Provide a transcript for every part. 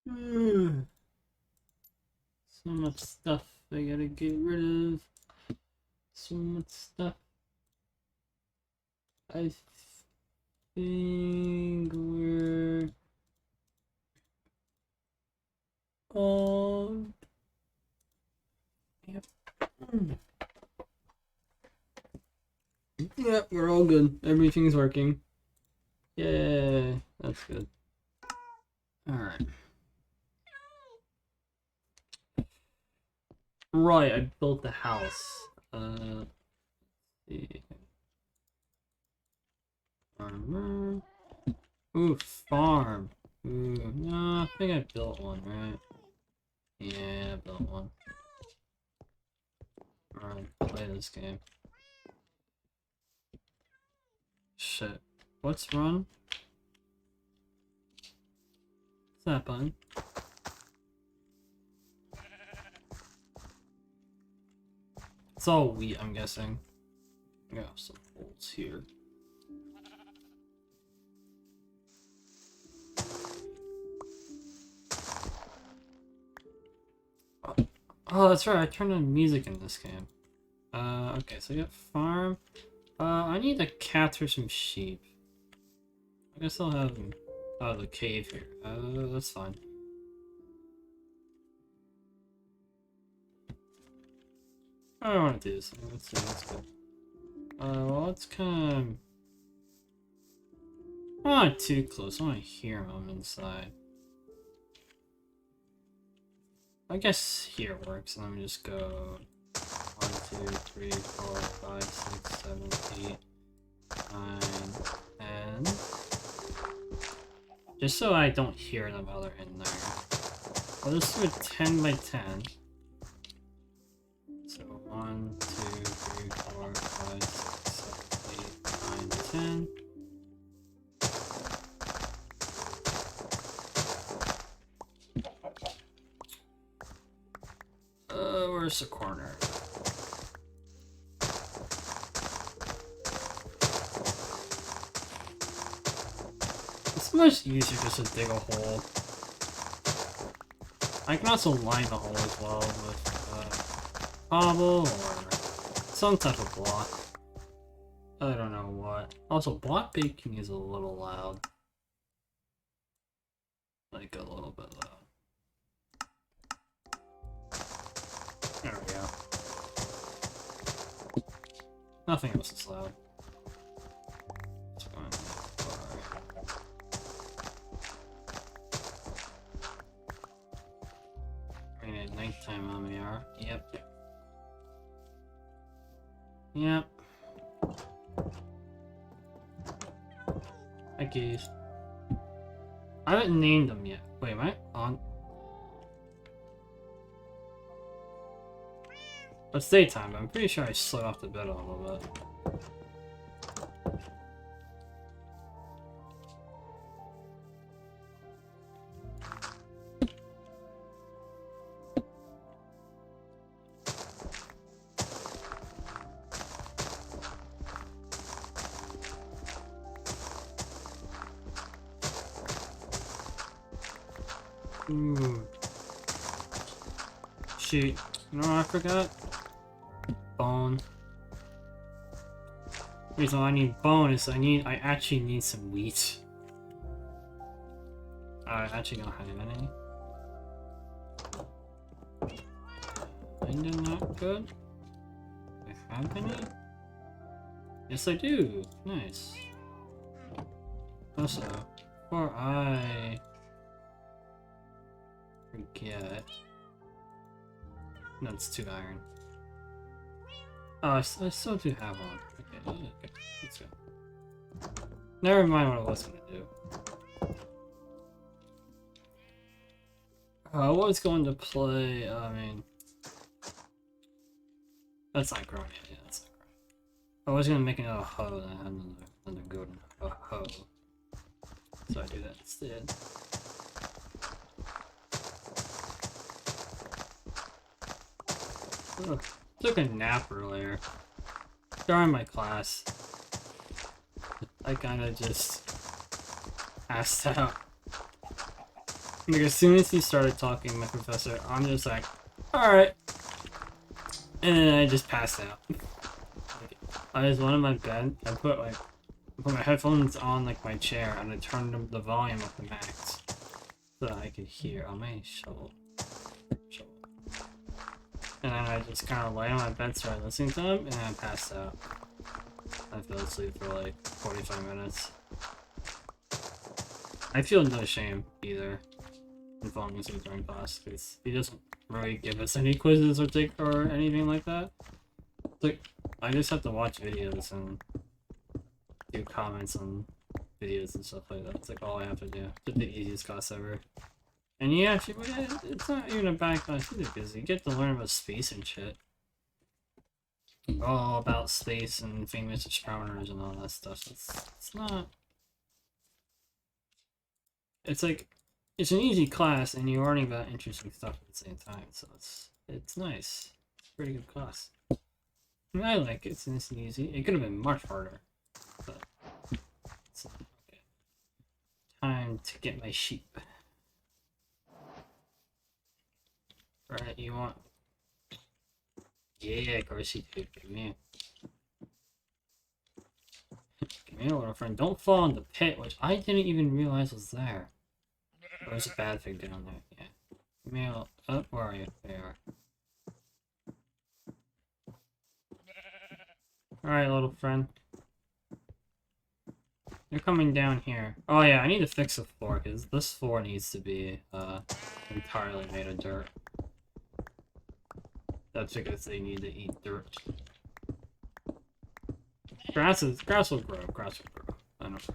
So much stuff I gotta get rid of. So much stuff. I think we're all. Yep. Yep, we're all good. Everything's working. Yay, that's good. Alright. Right, I built the house. Let's see. Farmer. Ooh, farm. Ooh, no, I think I built one, right? Yeah, I built one. Alright, play this game. Shit. What's run? What's that button? It's all wheat, I'm guessing. I got some holes here. Oh, that's right, I turned on music in this game. Okay, so I got farm. I need to capture some sheep. I guess I'll have them out of the cave here. That's fine. I don't want to do this. Let's see, that's good. Well, it's kind of... not too close. I want to hear them inside. I guess here works. Let me just go 1, 2, 3, 4, 5, 6, 7, 8, 9, 10. Just so I don't hear them while they're in there. I'll just do a 10 by 10. So 1, 2, 3, 4, 5, 6, 7, 8, 9, 10. Where's the corner? It's much easier just to dig a hole. I can also line the hole as well with cobble or some type of block. I don't know what. Also, block baking is a little loud. Like a little bit loud. There we go. Nothing else is loud. It's fine. Nighttime on me are. Yep. Yep. Hi, keys. I haven't named them yet. Wait, am I on? It's daytime, but I'm pretty sure I slid off the bed a little bit. Ooh. Shoot. You know what I forgot? Bone. The reason why I need bone is I actually need some wheat. I actually don't have any. Kinda not good. Do I have any? Yes, I do. Nice. Also, before I forget, no, it's 2 iron. Oh, I still do have one. Okay, let's go. Never mind what I was gonna do. I was going to play, I mean... That's not growing yet, yeah, that's not growing. I was gonna make another hoe, and I had another golden hoe. So I do that instead. Ugh. Took a nap earlier. During my class. I kinda just passed out. Like, as soon as he started talking, my professor, I'm just like, alright. And then I just passed out. Like, I was on my bed, I put my headphones on like my chair and I turned the volume up to max so that I could hear on my shovel. And then I just kind of lay on my bed, started listening to him, and then I passed out. I fell asleep for like 45 minutes. I feel no shame either in falling asleep during class because he doesn't really give us any quizzes or anything like that. It's like I just have to watch videos and do comments on videos and stuff like that. It's like all I have to do. It's the easiest class ever. And yeah, actually, it's not even a bad class either because you get to learn about space and shit. All about space and famous astronomers and all that stuff. It's not. It's like it's an easy class and you're learning about interesting stuff at the same time. So it's nice. It's a pretty good class. I mean, I like it. It's nice and easy. It could have been much harder, but it's okay. Time to get my sheep. Right, you want? Yeah, of course you do. Come here. Come here, little friend. Don't fall in the pit, which I didn't even realize was there. There's a bad thing down there. Yeah. Come here. Oh, where are you? There you are. Alright, little friend. You're coming down here. Oh yeah, I need to fix the floor, because this floor needs to be entirely made of dirt. That's because they need to eat dirt. Grass will grow. Grass will grow. I don't know.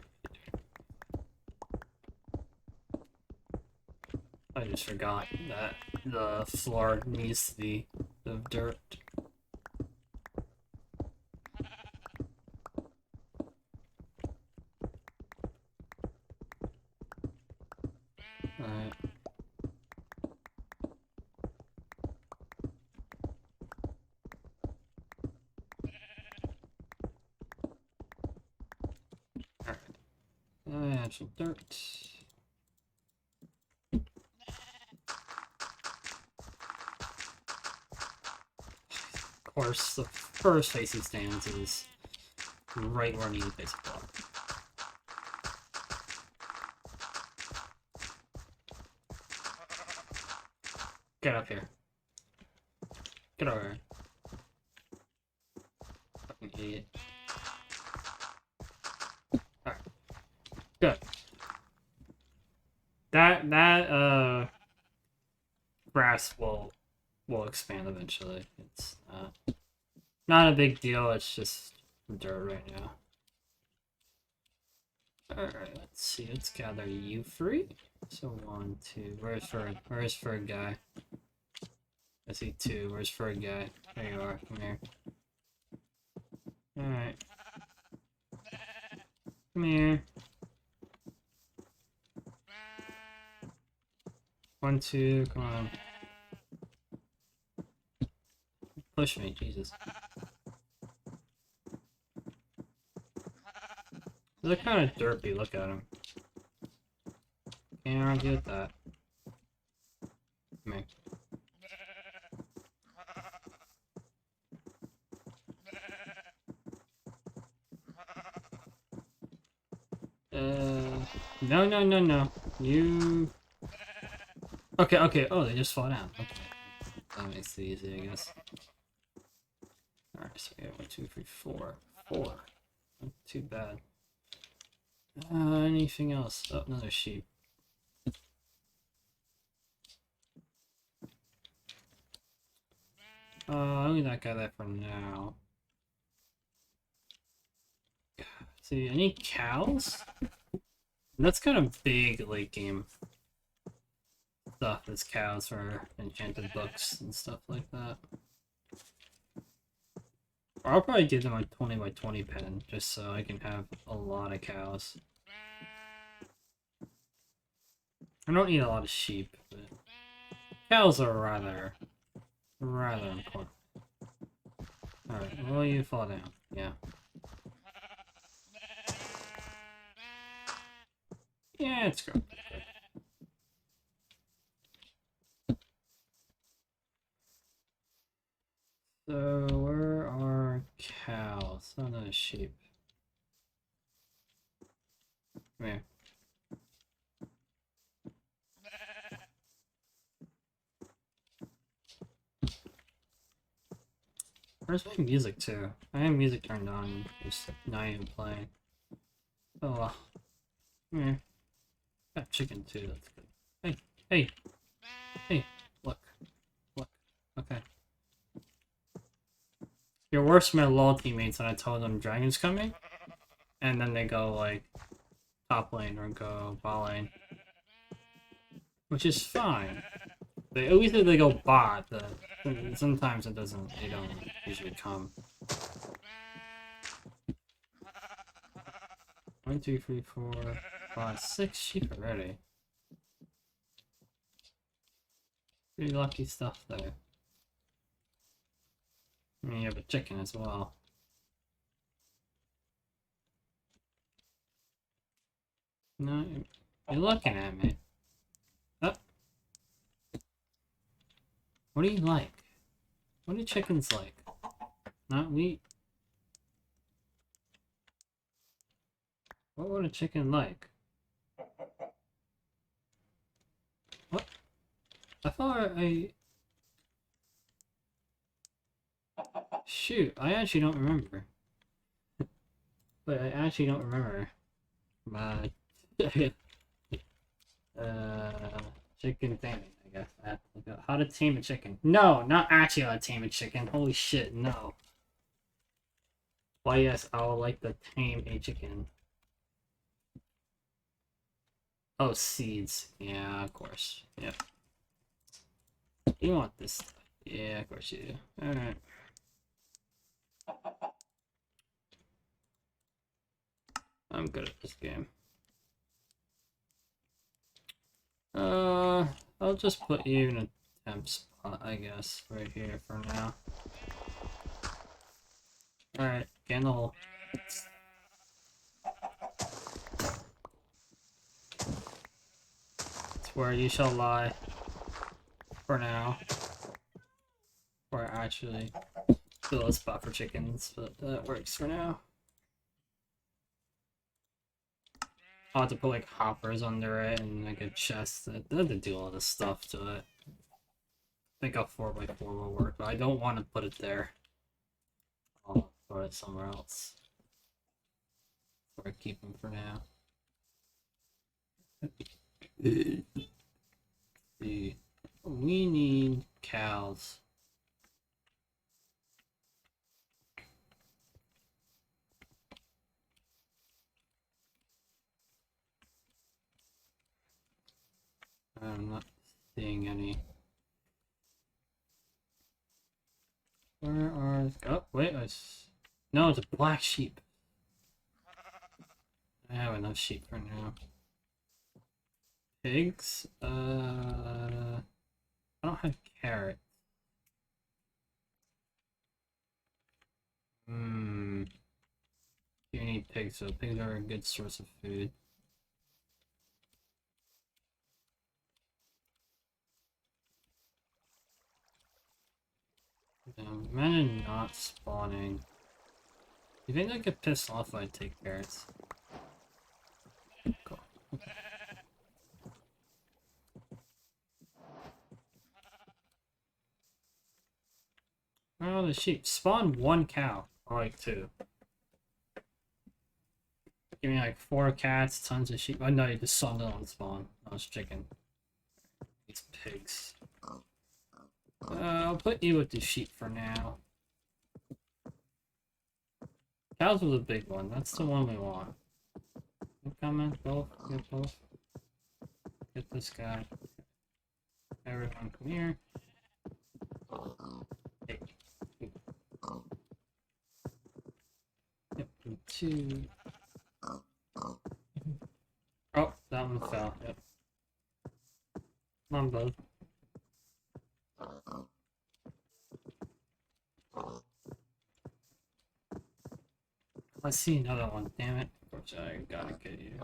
I just forgot that the floor needs to be of dirt. Alright. Alright. Add some dirt. Of course, the first place he stands is right where I need to place a block. Get up here. Get over here. Fucking idiot. Alright. Good. That grass will expand eventually. It's not a big deal, it's just dirt right now. Alright, let's see, let's gather you free. So 1, 2, where's Ferg guy? I see 2, where's Ferg guy? There you are, come here. Alright. Come here. 1, 2, come on. Push me, Jesus. They're kind of derpy, look at him. Can't argue with that. Come here. No. You... Okay, oh, they just fall down. Okay. That makes it easy, I guess. Alright, so we have 1, 2, 3, 4. 4. Not too bad. Anything else? Oh, another sheep. I'll leave that guy there for now. See, any cows? That's kind of big late game stuff, as cows for enchanted books and stuff like that. Or I'll probably give them a 20 by 20 pen, just so I can have a lot of cows. I don't need a lot of sheep, but cows are rather important. Alright, will you fall down? Yeah. Yeah, it's good. a sheep. Come here. Where's my music too? I have music turned on, just not even playing. Oh well. Come here. Got chicken too, that's good. Hey, hey, hey, look. Look. Okay. You're worse than my LOL teammates when I told them dragon's coming. And then they go like top lane or go bot lane. Which is fine. At least if they go bot, sometimes it doesn't, they don't usually come. 1, 2, 3, 4, 5, 6 sheep already. Pretty lucky stuff there. I mean, you have a chicken as well. No, you're looking at me. Oh. What do you like? What do chickens like? Not meat. What would a chicken like? What? I thought I... Shoot, I actually don't remember. But I actually don't remember. But... chicken taming, I guess. I have to look up how to tame a chicken. No, not actually how to tame a chicken. Holy shit, no. Why yes, I would like to tame a chicken. Oh, seeds. Yeah, of course. Yep. You want this stuff. Yeah, of course you do. Alright. I'm good at this game. I'll just put you in a temp spot, I guess, right here for now. Alright, get in the hole. It's where you shall lie. For now. Or actually, build a spot for chickens, but that works for now. I'll have to put like hoppers under it and like a chest. I have to do all this stuff to it. I think a 4x4 will work, but I don't want to put it there. I'll put it somewhere else. Or keep them for now. See. We need cows. I'm not seeing any. Where are... Oh, wait, no, it's a black sheep. I have enough sheep for now. Pigs? I don't have carrots. You need pigs, so pigs are a good source of food. Imagine not spawning. You think I could piss off if I take carrots? Cool. Oh, the sheep. Spawn 1 cow. Or like 2. Give me like 4 cats, tons of sheep. Oh no, you just saw none on spawn. Oh, it's chicken. These pigs. I'll put you with the sheep for now. Cows was a big one. That's the one we want. You coming? Both? Get both. Get this guy. Everyone come here. Hey. Yep, 2. Oh, that one fell. Yep. Come on, bud. I see another one, damn it. Which I gotta get you.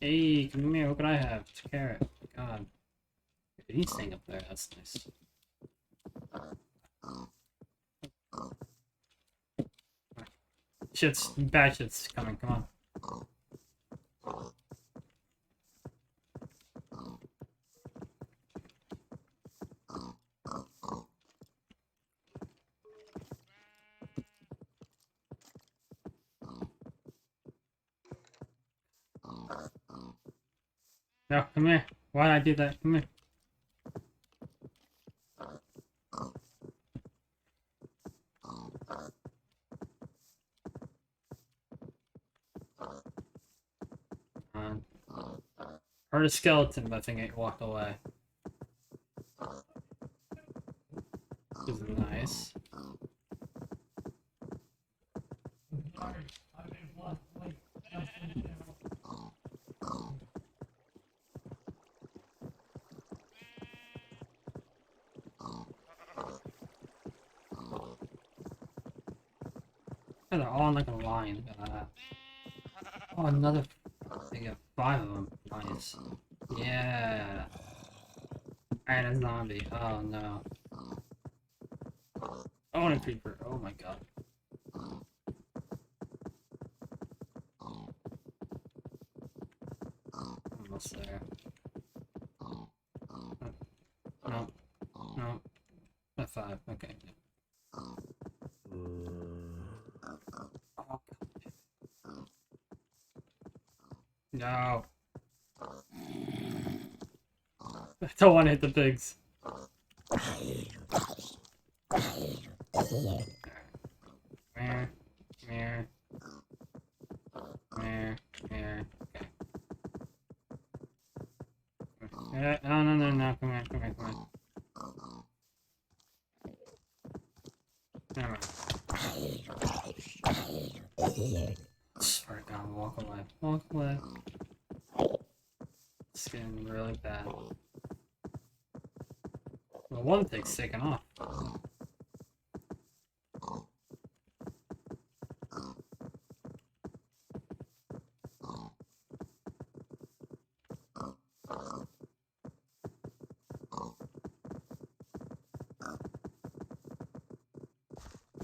Hey, come here, what can I have? It's a carrot. God. He's staying up there, that's nice. Bad shit's coming, come on. No, come here. Why did I do that? Come here. Heard a skeleton, but I think it walked away. Which is nice. Yeah, they're all like a line. Look at that. Oh, another. They got 5 of them. Nice. Yeah. And a zombie. Oh no. Oh, and a creeper. Oh my god. Almost there. No. No. At 5. Okay. Oh, God. No. I don't want to hit the pigs. Meh. Meh. Meh. Meh. Okay. No, no, no, no. Come here, come here, come here. Never mind. Swear to God, walk away. Walk away. It's getting really bad. Well, one thing's taken off.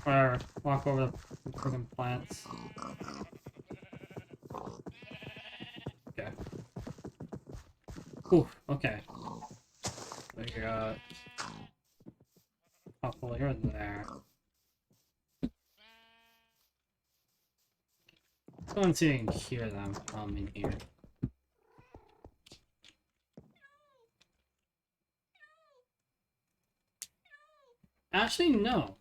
Whatever. Walk over the freaking plants. Okay. Ooh, okay. We got a couple here there. I want to see if I can hear them come in here. Actually, no.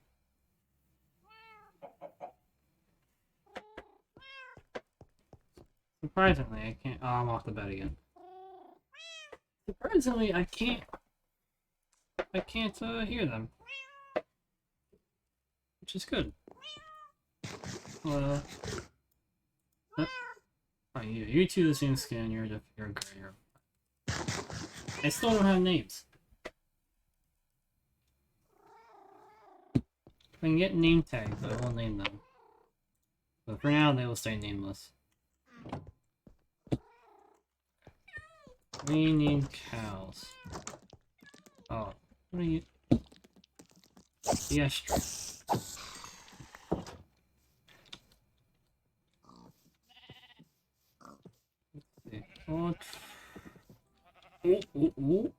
Surprisingly, I can't. Oh, I'm off the bed again. Surprisingly, I can't hear them. Which is good. Oh, you two the same skin, you're I still don't have names. If I can get name tags, I will name them. But for now, they will stay nameless. We need cows. Oh, what are you? Yes, true. Oh,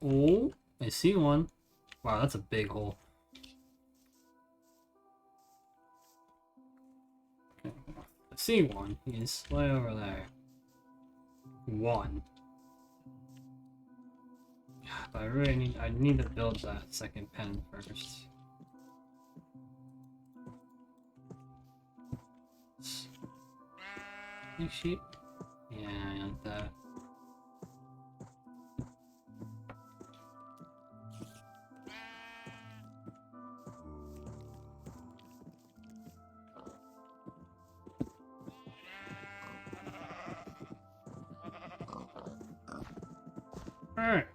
oh, I see one. Wow, that's a big hole. Okay. I see one. He's way over there. One. But I need to build that second pen first. Any sheep? Yeah, I like that. Alright.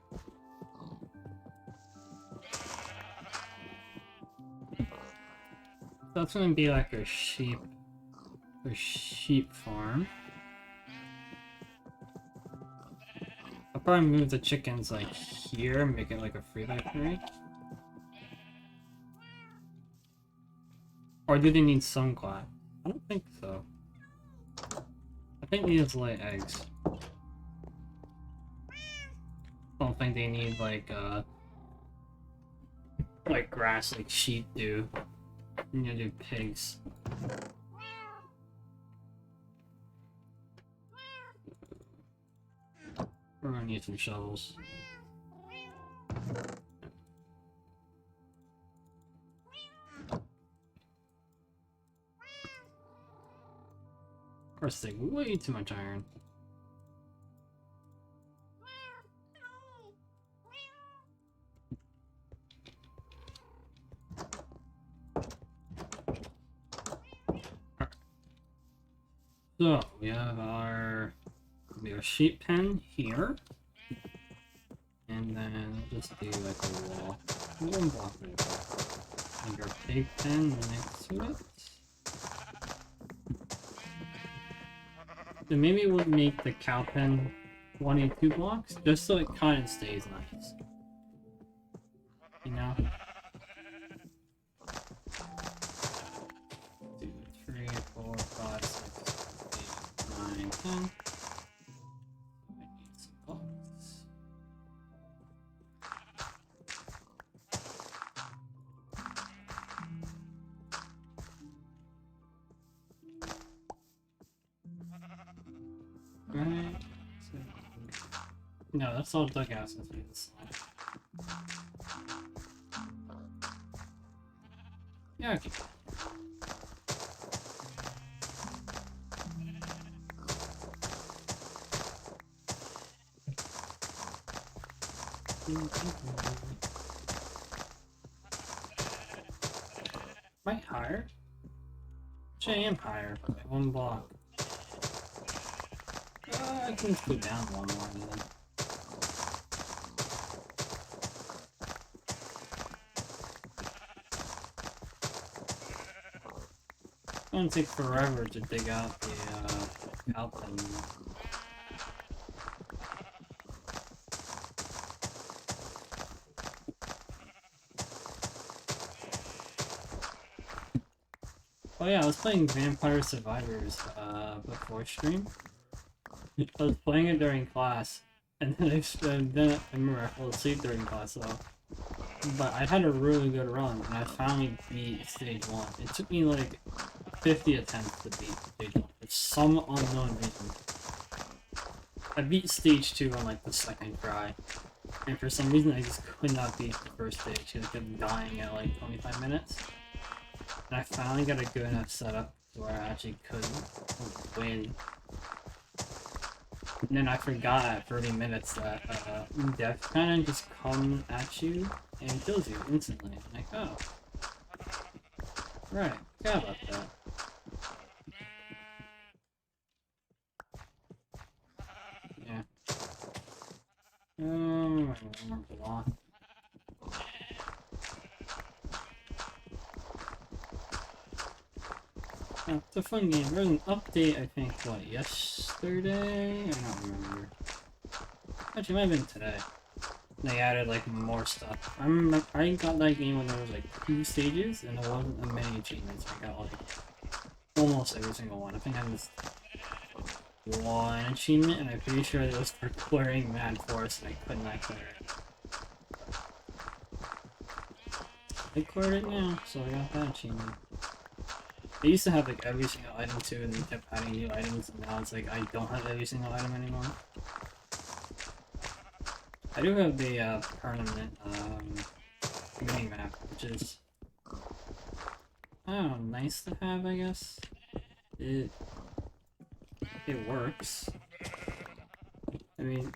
That's gonna be like a sheep farm. I'll probably move the chickens like here and make it like a 3x3. Or do they need some glass? I don't think so. I think these lay eggs. I don't think they need like grass like sheep do. You need to do pigs. We're gonna need some shovels. Of course, they way too much iron. So we have our sheep pen here, and then just do like a wall, one block of it. And our pig pen next to it. So maybe we'll make the cow pen 22 blocks, just so it kind of stays nice. You know? 2, 3, 4, 5, 6, 8, 9, 10. I need some blocks. Right. So, no, that's all dugouts since we slide. Yeah, okay. Am I higher? Actually, I am higher by 1 block. I can just go down 1 more then. It's gonna take forever to dig out the alpine. Oh yeah, I was playing Vampire Survivors before stream. I was playing it during class, and then I remember I fell asleep during class though. But I had a really good run, and I finally beat stage 1. It took me like 50 attempts to beat stage 1 for some unknown reason. I beat stage 2 on like the 2nd try, and for some reason I just could not beat the first stage because I kept dying at like 25 minutes. And I finally got a good enough setup where I actually could win. And then I forgot at 30 minutes that death kind of just comes at you and kills you instantly. I'm like, oh. Right, forgot about that. Yeah. Block. It's a fun game. There was an update, I think, what, yesterday? I don't remember. Actually, it might have been today. They added, like, more stuff. I remember, I got that game when there was, like, 2 stages, and there wasn't that many achievements. I got, like, almost every single one. I think I missed 1 achievement, and I'm pretty sure it was for clearing Mad Forest, and I could not clear it. I cleared it now, so I got that achievement. I used to have like every single item too, and they kept adding new items, and now it's like I don't have every single item anymore. I do have the permanent mini map, which is I don't know, nice to have, I guess. It works. I mean,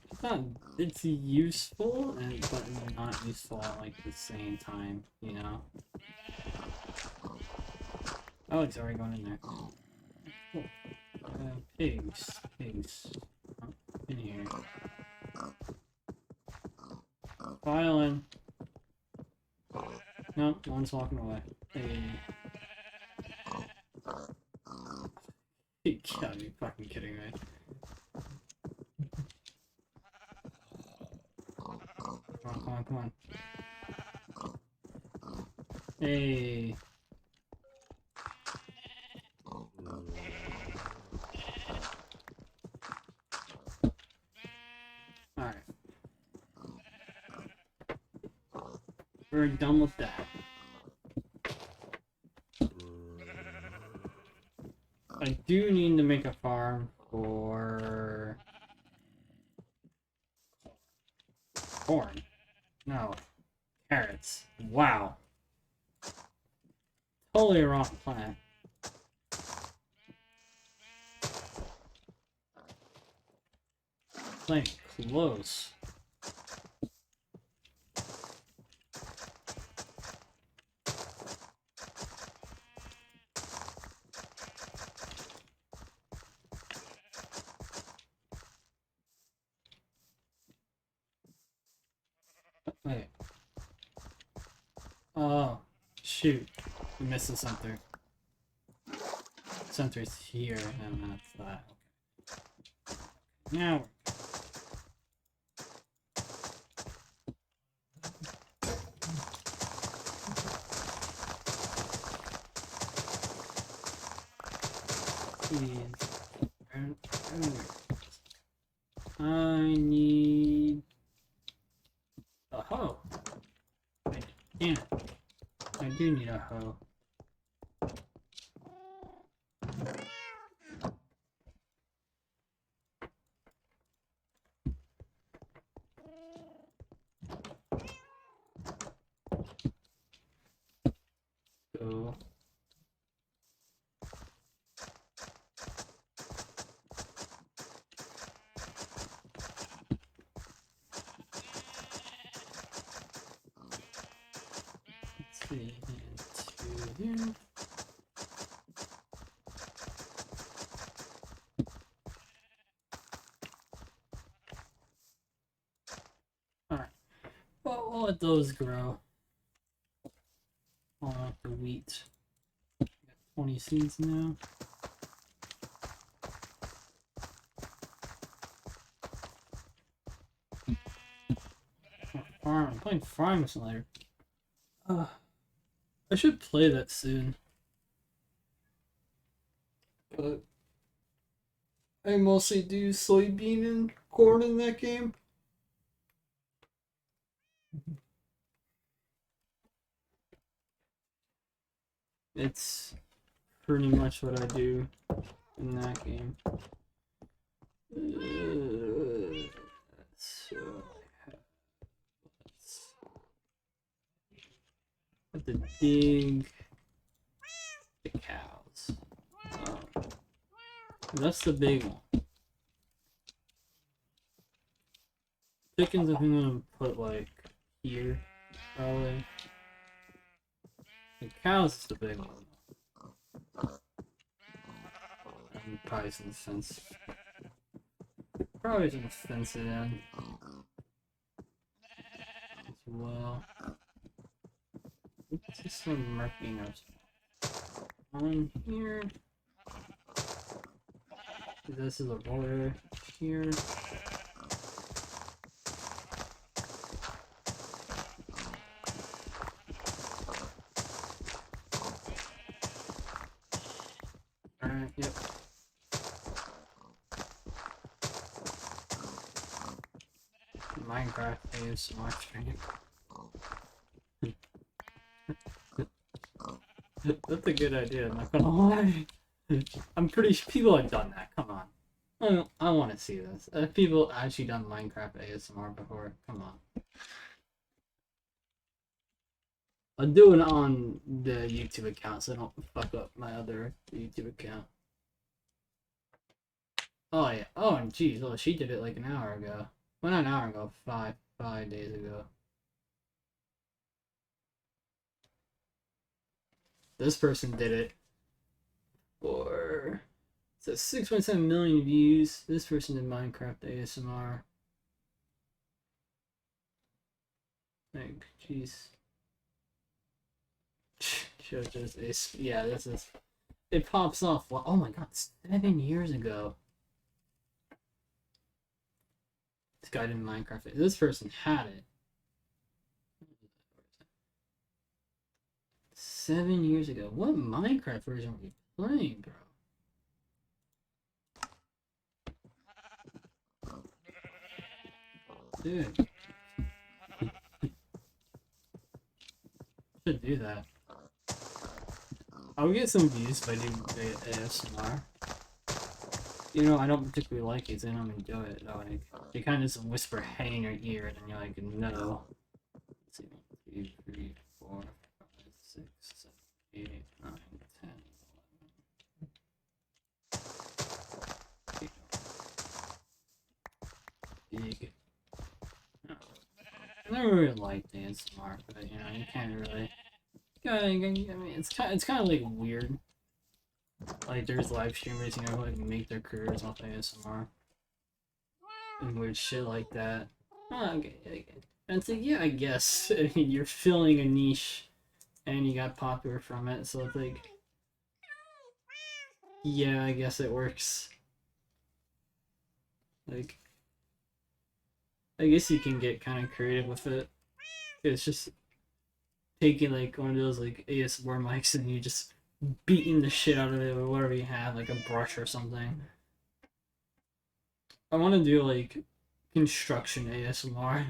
it's useful, but not useful at like the same time, you know. Oh, it's already going in there. Cool. Pigs. Oh, in here. Violin. No, one's walking away. Hey. You gotta be fucking kidding me. Come on. Hey. we're done with that. I do need to make a farm for corn. No, carrots. Wow. Totally wrong plant. Like close. Wait. Oh, shoot. We missed the center. Center's here, and that's that. Okay. Now please. I need a hoe. Damn it. I do need a hoe. Go. Let's see. Into here. Alright. Well, we'll let those grow. For wheat. Got 20 seeds now. Farm. I'm playing Farm Simulator. I should play that soon. But I mostly do soybean and corn in that game. It's pretty much what I do in that game. So let's have to dig the cows. That's the big one. Chickens, I think I'm gonna put like here, probably. The cows is the big one. And probably some fence. Probably some fence it in as well. Let's just some marking on here. This is a border here. Alright, yep. Minecraft ASMR stream. That's a good idea, I'm not gonna lie. I'm pretty sure people have done that, come on. I want to see this. People actually done Minecraft ASMR before, come on. I'll do it on the YouTube account so I don't fuck up my other YouTube account. Oh yeah, oh and geez, well she did it like an hour ago. Well, not an hour ago, five days ago. This person did it for, it says 6.7 million views. This person did Minecraft ASMR. Like, jeez. Show this. Yeah, this is. It pops off. Oh my god, 7 years ago. This guy did Minecraft. This person had it. 7 years ago. What Minecraft version were you playing, bro? Dude. should do that. I'll get some views if I do ASMR. You know, I don't particularly like it, so I don't enjoy it. Like, they kind of just whisper hey in your ear, and then you're like, no. Let's see, 1, 2, 3, 4, 5, 6, 7, 8, 9, 10, 11. Big. I never really liked ASMR, but you know, you can't really. I mean, it's kind of like weird. Like, there's live streamers, you know, who like make their careers off ASMR and weird shit like that. Oh, okay. And it's like, yeah, I guess. I mean, you're filling a niche, and you got popular from it, so it's like, yeah, I guess it works. Like, I guess you can get kind of creative with it. It's just taking like one of those like ASMR mics and you just beating the shit out of it with whatever you have, like a brush or something. I want to do like construction ASMR.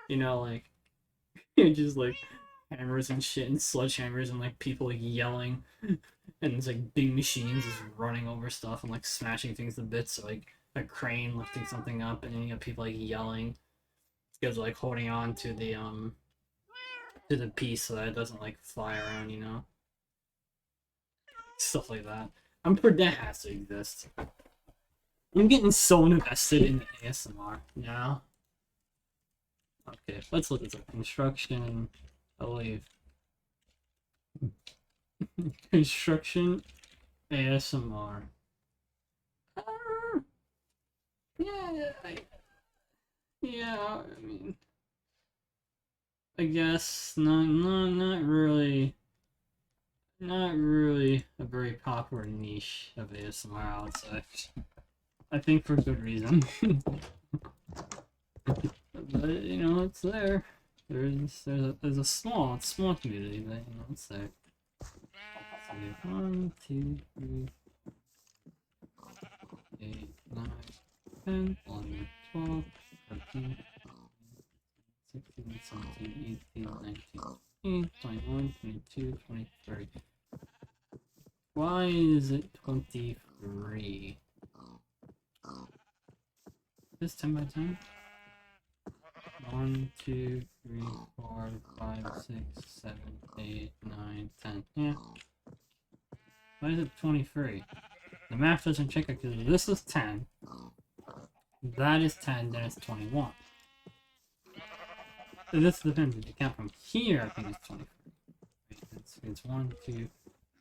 You know, like just like hammers and shit and sledgehammers and like people like yelling and it's like big machines just running over stuff and like smashing things to bits, so, like a crane lifting something up and then you got people like yelling because like holding on to the piece so that it doesn't like fly around, you know, stuff like that. I'm pretty that has to exist. I'm getting so invested in the ASMR now. Okay, let's look at some construction. I believe construction ASMR. Yeah, I mean, I guess not really a very popular niche of ASMR, I would say. I think for good reason. But you know, it's there. There's a small community, but you know, it's there. 1, 2, 3, 8, 9, 10, 11, 12, 13, 16, 17, 18, 19, 21, 22, 23. Why is it 23? This 10 by 10? 1, 2, 3, 4, 5, 6, 7, 8, 9, 10. Yeah. Why is it 23? The math doesn't check it because this is 10. That is 10, then it's 21. So this depends. If you count from here, I think it's 23. It's 1, 2,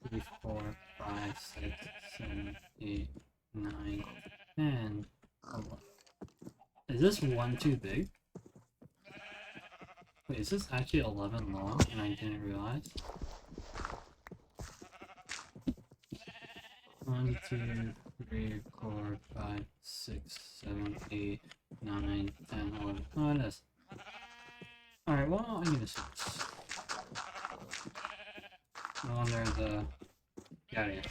3, 4, 5, 6, 7, 8, 9, 10, 11. Is this 1 too big? Wait, is this actually 11 long and I didn't realize? 1, 2, 3, 4, 5, 6, 7, 8, 9, 10, 11. Oh, it is. Alright, well, I need to see this. No wonder the... Got it.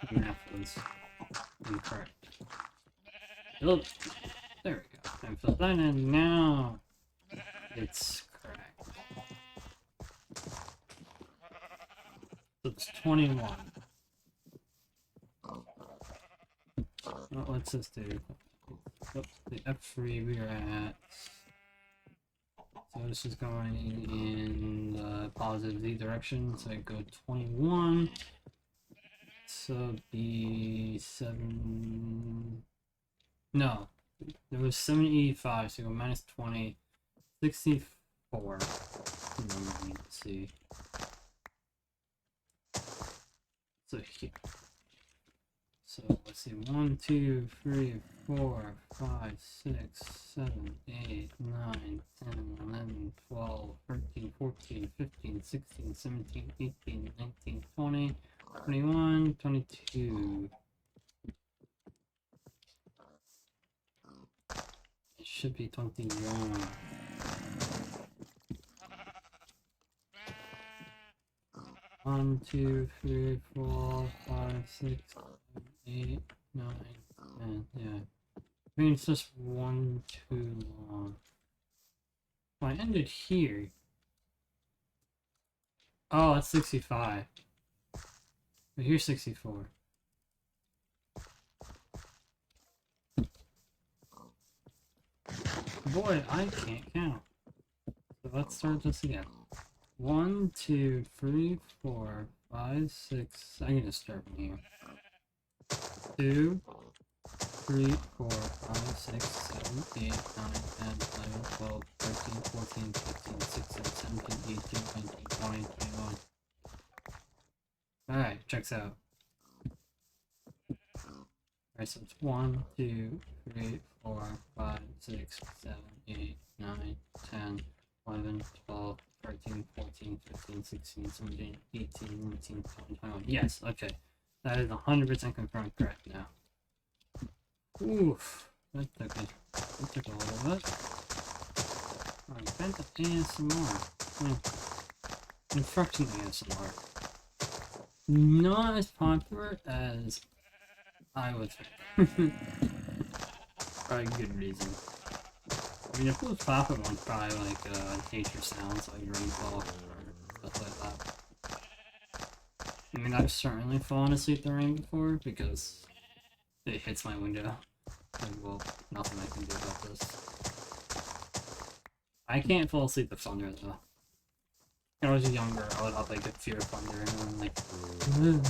The math was incorrect. There we go. I filled that in. Now it's correct. So it's 21. Well, what's this do? Oops, the F3 we are at. So this is going in the positive Z direction. So I go 21. So be 7. No, there was 785. So go minus 20. 64. Let's see. So here. So let's see, 1, 2, 3, 4, 5, 6, 7, 8, 9, 10, 11, 12, 13, 14, 15, 16, 17, 18, 19, 20, 21, 22. It should be 21. One, 2, 3, 4, 5, 6, 7, 8, 9, 10. Yeah. I mean, it's just 1 too long. I ended here. Oh, it's 65. But here's 64. Boy, I can't count. So let's start this again. 1, 2, 3, 4, 5, 6. I can just start from here. 2, 3, 4, 5, 6, 7, 8, 9, 10, 11, 12, 13, 14, 15, 16, 17, 18, 19, 20, 21. Alright, checks out. Alright, so it's 1, 2, 3, 4, 5, 6, 7, 8, 9, 10, 11, 12, 13, 14, 15, 16, 17, 18, 19, 20, 21. Yes, okay. That is 100% confirmed correct now. Oof. That took a little bit. Alright, back to ASMR. Well, construction ASMR. Not as popular as I would think. For a good reason. I mean, if it was popular ones, probably like nature sounds, like rainfall or stuff like that. I mean, I've certainly fallen asleep to rain before because it hits my window. Like, well, nothing I can do about this. I can't fall asleep to thunder though. When I was younger, I would have like a fear of thunder, and I'm like, ugh.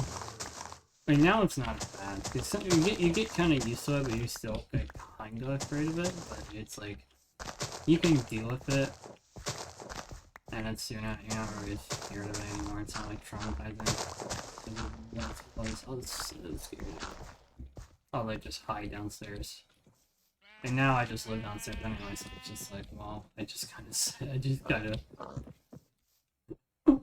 I mean, now it's not as bad. It's you get kind of used to it, but you still get kind of afraid of it. But it's like you can deal with it, and it's you're not really scared of it anymore. It's not like traumatizing. I was so scared. I'll like just hide downstairs. And now I just live downstairs anyway, so it's just like, well, I just kind of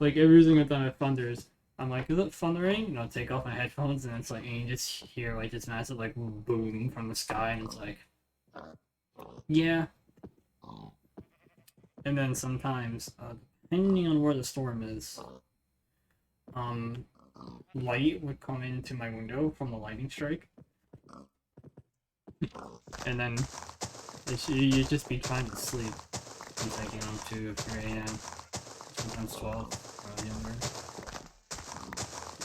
like every single time it thunders, I'm like, is it thundering? You know, take off my headphones, and it's like, and you just hear like this massive like boom from the sky, and it's like, yeah. And then sometimes, depending on where the storm is, light would come into my window from the lightning strike, and then you'd just be trying to sleep. It's like, 2 or 3 a.m. Sometimes 12 or younger.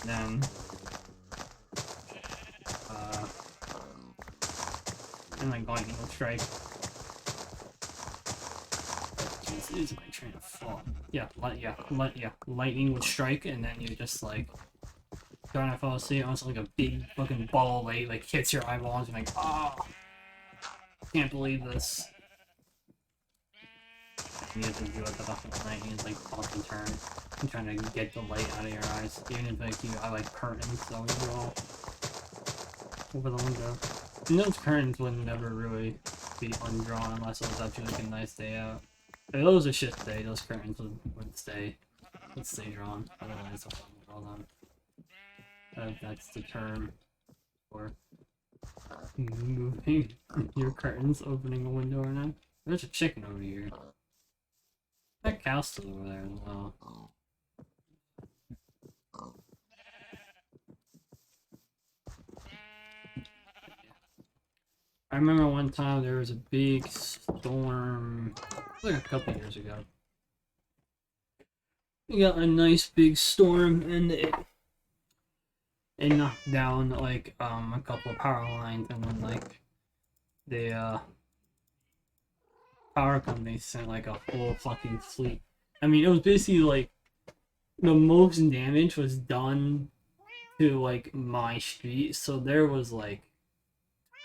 Then and like lightning will strike. This is my train of thought. Lightning would strike, and then you just like trying to fall asleep. Almost like a big fucking ball of light like hits your eyeballs. And you're like, oh, can't believe this. And you have to do it the whole night. And it's like toss and turn, and trying to get the light out of your eyes. Even if like I like curtains, so you draw over the window. And those curtains would never really be undrawn unless it was actually like a nice day out. If it was a shit day, those curtains would stay drawn. Otherwise, I wouldn't draw them. That's the term for moving your curtains, opening a window or not. There's a chicken over here. That cow's still over there as well. I remember one time there was a big storm, like a couple years ago. We got a nice big storm, and it knocked down like a couple of power lines, and then like the power company sent like a whole fucking fleet. I mean, it was basically like the most damage was done to like my street, so there was like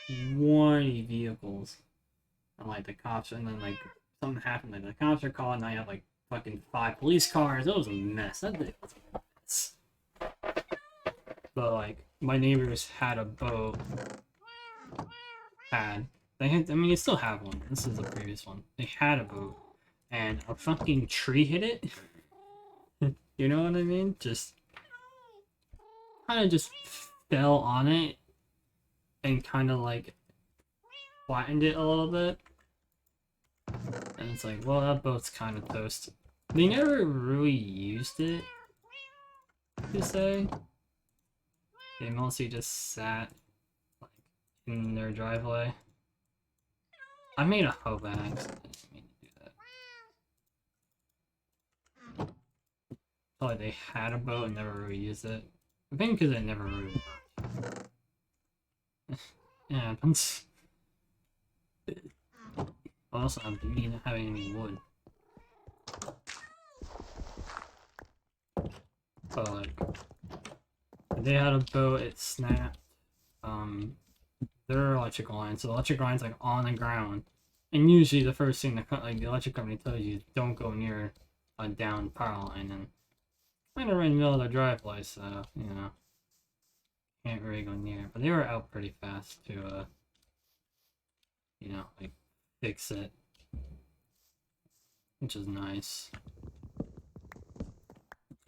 20 vehicles, and like the cops, and then like something happened, like the cops are called, and now you have like fucking 5 police cars. It was a mess. That day was a mess. But like my neighbors had a boat. They still have one. This is the previous one. They had a boat, and a fucking tree hit it. You know what I mean? Just kind of just fell on it, and kind of like flattened it a little bit. And it's like, well, that boat's kind of toast. They never really used it, to say. They mostly just sat like in their driveway. I made a hoe by accident. I didn't mean to do that. thought they had a boat and never really used it. I think because it never really worked. It happens. Also, I'm not having any wood. But like, if they had a boat, it snapped. Their electrical lines. So the electric line's like on the ground, and usually the first thing the electric company tells you is don't go near a down power line, and kind of right in the middle of the driveway, so you know, can't really go near. But they were out pretty fast to you know, like fix it, which is nice.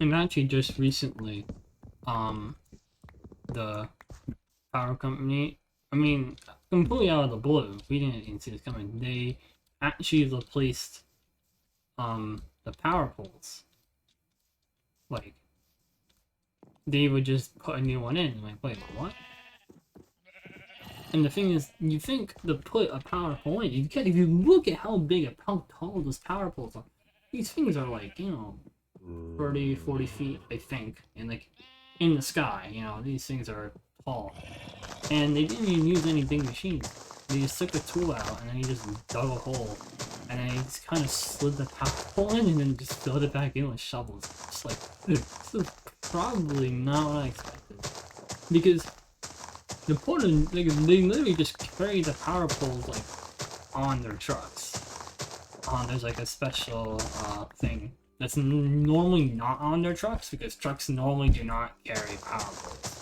And actually, just recently, the power company, I mean, completely out of the blue, we didn't even see this coming. They actually replaced the power poles. Like, they would just put a new one in. I'm like, wait, what? And the thing is, you think to put a power pole in, if you look at how tall those power poles are, these things are like, you know, 30, 40 feet, I think, and like in the sky, you know, these things are tall. And they didn't even use any big machines. They just took the tool out and then he just dug a hole and then he just kind of slid the power pole in and then just filled it back in with shovels. It's like, dude, this is probably not what I expected. Because the point of, like, they literally just carry the power poles like on their trucks. There's like a special thing that's normally not on their trucks because trucks normally do not carry power poles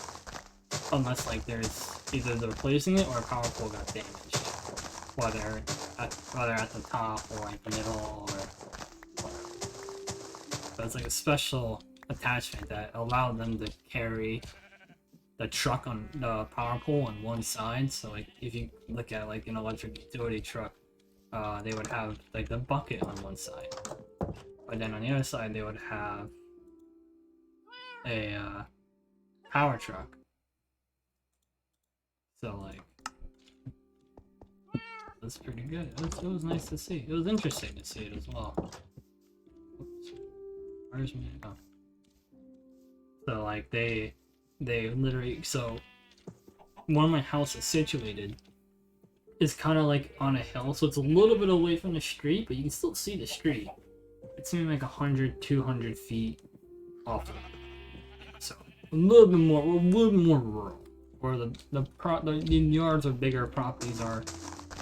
unless like there's either they're replacing it or a power pole got damaged, whether at the top or like the middle or whatever. But it's like a special attachment that allowed them to carry the truck on the power pole on one side. So like if you look at like an electric utility truck, they would have like the bucket on one side, but then on the other side they would have a power truck. So like, that's pretty good. It was nice to see. It was interesting to see it as well. Oops. Where's me? Oh. So like they literally, so one of my house is situated is kind of like on a hill, so it's a little bit away from the street, but you can still see the street. It's maybe like 100, 200 feet off of it. So a little bit more rural. Where the yards are bigger, properties are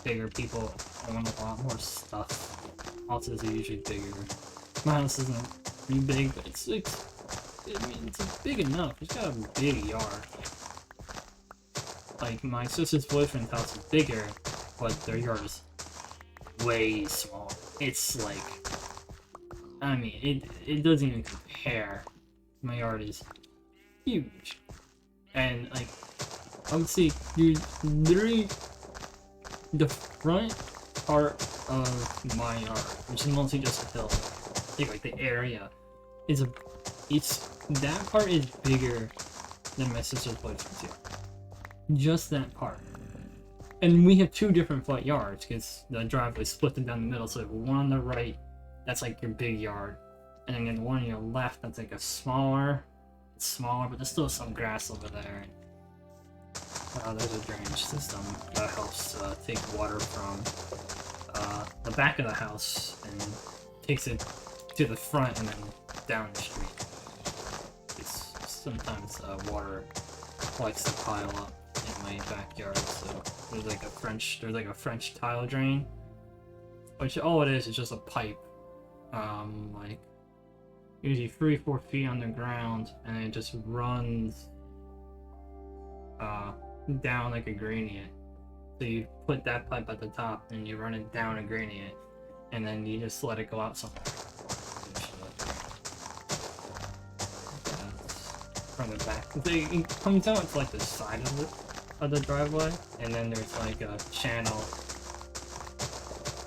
bigger, people own a lot more stuff. Houses are usually bigger. My house isn't really big, but it's big enough. It's got a big yard. Like my sister's boyfriend's house is bigger, but their yard is way smaller. It's like, I mean, it doesn't even compare. My yard is huge, and like, I would say, dude, literally, the front part of my yard, which is mostly just a hill, like the area, that part is bigger than my sister's boyfriend's yard. Just that part. And we have two different front yards, because the driveway split them down the middle, so you have one on the right, that's like your big yard, and then the one on your left, that's like it's smaller, but there's still some grass over there. There's a drainage system that helps take water from the back of the house and takes it to the front and then down the street. It's sometimes water likes to pile up in my backyard, so there's like a French tile drain, which all it is just a pipe, like usually 3-4 feet underground, and it just runs down like a gradient. So you put that pipe at the top and you run it down a gradient, and then you just let it go out somewhere. From the back. It comes out to like the side of the driveway, and then there's like a channel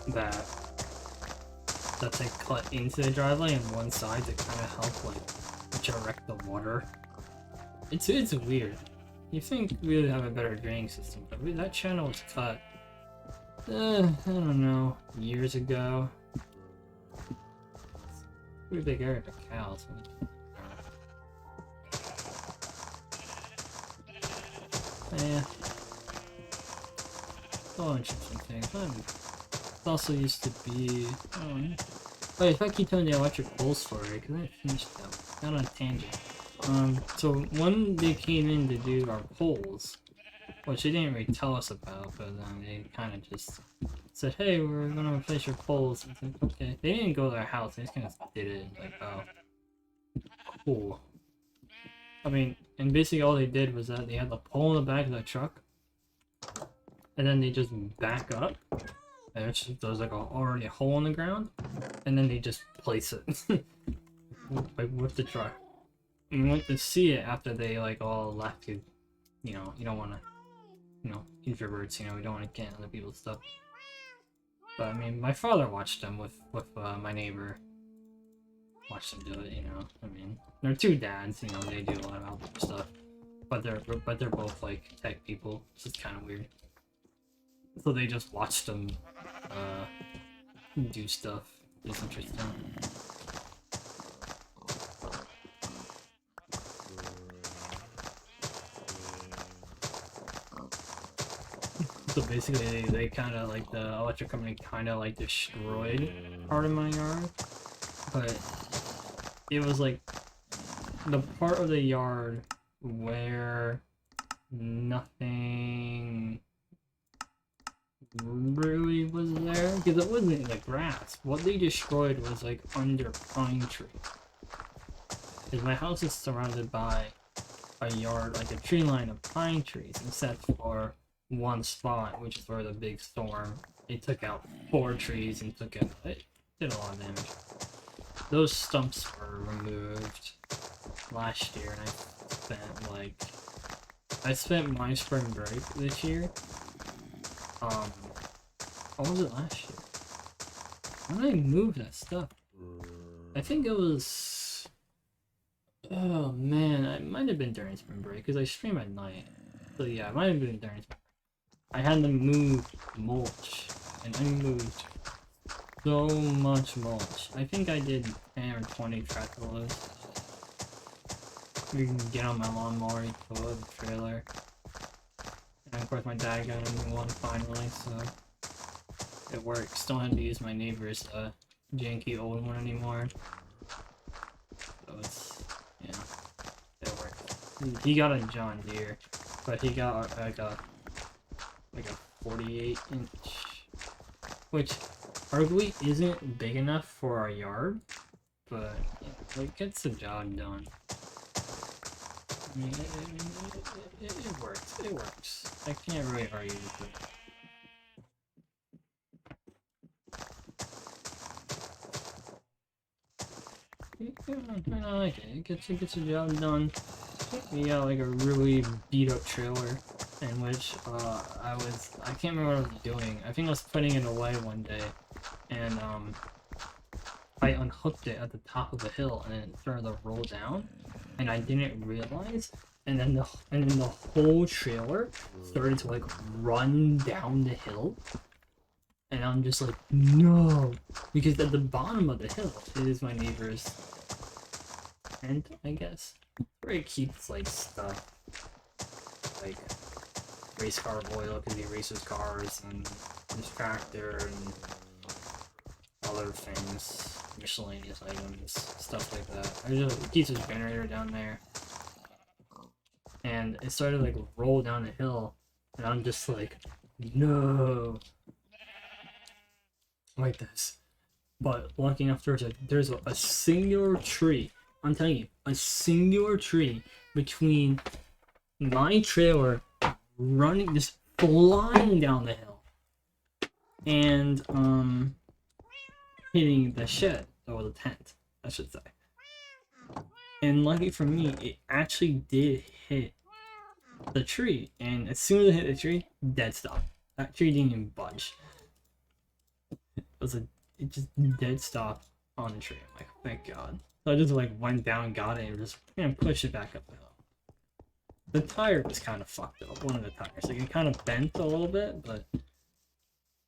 that's like cut into the driveway on one side to kind of help like direct the water. It's weird. You think we would have a better drainage system, but that channel was cut, I don't know, years ago. Pretty big area for cows. Yeah. It's all interesting things. It also used to be... Oh, if I keep telling the electric pole story, because I finished them. Not on a tangent. So when they came in to do our polls, which they didn't really tell us about, but they kind of just said, hey, we're gonna replace your poles. It's like, okay. They didn't go to their house, they just kind of did it, like, oh, cool. I mean, and basically all they did was that they had the pole in the back of the truck, and then they just back up, and there's like already a hole in the ground, and then they just place it, like with the truck. And we went to see it after they like all left, you know, you don't want to, you know, introverts, you know, we don't want to get other people's stuff. But I mean, my father watched them with my neighbor. Watched them do it, you know. I mean, they're two dads, you know. They do a lot of outdoor stuff, but they're both like tech people. It's just kind of weird. So they just watched them do stuff. It's interesting. So basically, they kind of like the electric company kind of like destroyed part of my yard, but it was like the part of the yard where nothing really was there, because it wasn't in the grass. What they destroyed was like under pine tree. Because my house is surrounded by a yard, like a tree line of pine trees, except for one spot, which is where the big storm. They took out 4 trees and took out. It did a lot of damage. Those stumps were removed last year, and I spent my spring break this year. What was it last year? When did I move that stuff? I think it was... Oh man, it might have been during spring break, because I stream at night. So yeah, it might have been during spring break. I had to move mulch, and I moved so much mulch. I think I did 10 or 20 tractor loads. You can get on my lawnmower, you can load the trailer. And of course my dad got a new one finally, so it works. Don't have to use my neighbor's janky old one anymore. So it's, yeah, it works. He got a John Deere, but he got like a 48 inch, which arguably isn't big enough for our yard, but it gets the job done. I mean, it works. It works. I can't really argue with it. I like it. It gets the job done. We got like a really beat up trailer in which I can't remember what I was doing. I think I was putting it away one day, and I unhooked it at the top of the hill, and it started to roll down, and I didn't realize, and then the whole trailer started to like run down the hill, and I'm just like, no, because at the bottom of the hill is my neighbor's tent, I guess, where he keeps like stuff like race car oil because he races cars, and his tractor, and other things, miscellaneous items, stuff like that. He keeps his generator down there, and it started like roll down the hill, and I'm just like, no, like this. But lucky enough, there's a singular tree. I'm telling you, a singular tree between my trailer running, just flying down the hill, and hitting the shed, or the tent, I should say. And lucky for me, it actually did hit the tree, and as soon as it hit the tree, dead stop. That tree didn't even budge. It just dead stopped on the tree. I'm like, thank God. So I just like went down, got it, and just pushed it back up the hill. The tire was kind of fucked up. One of the tires, like it kind of bent a little bit, but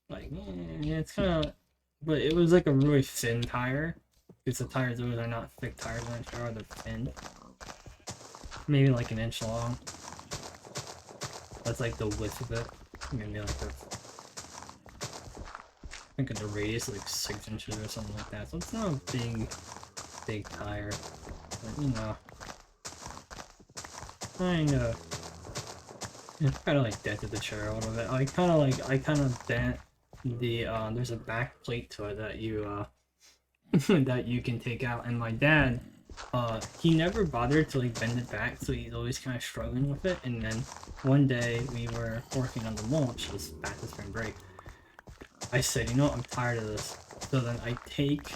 like, yeah, it's kind of. But it was like a really thin tire. Because the tires, those are not thick tires, I'm sure, they're thin. Maybe like an inch long. That's like the width of it. Maybe like I think the radius is like 6 inches or something like that. So it's not a big tire. But you know, kind of like dented the chair a little bit. I kind of bent the there's a back plate to it that you that you can take out, and my dad he never bothered to like bend it back, so he's always kind of struggling with it. And then one day we were working on the mulch, this back to spring break. I said, you know what, I'm tired of this. So then I take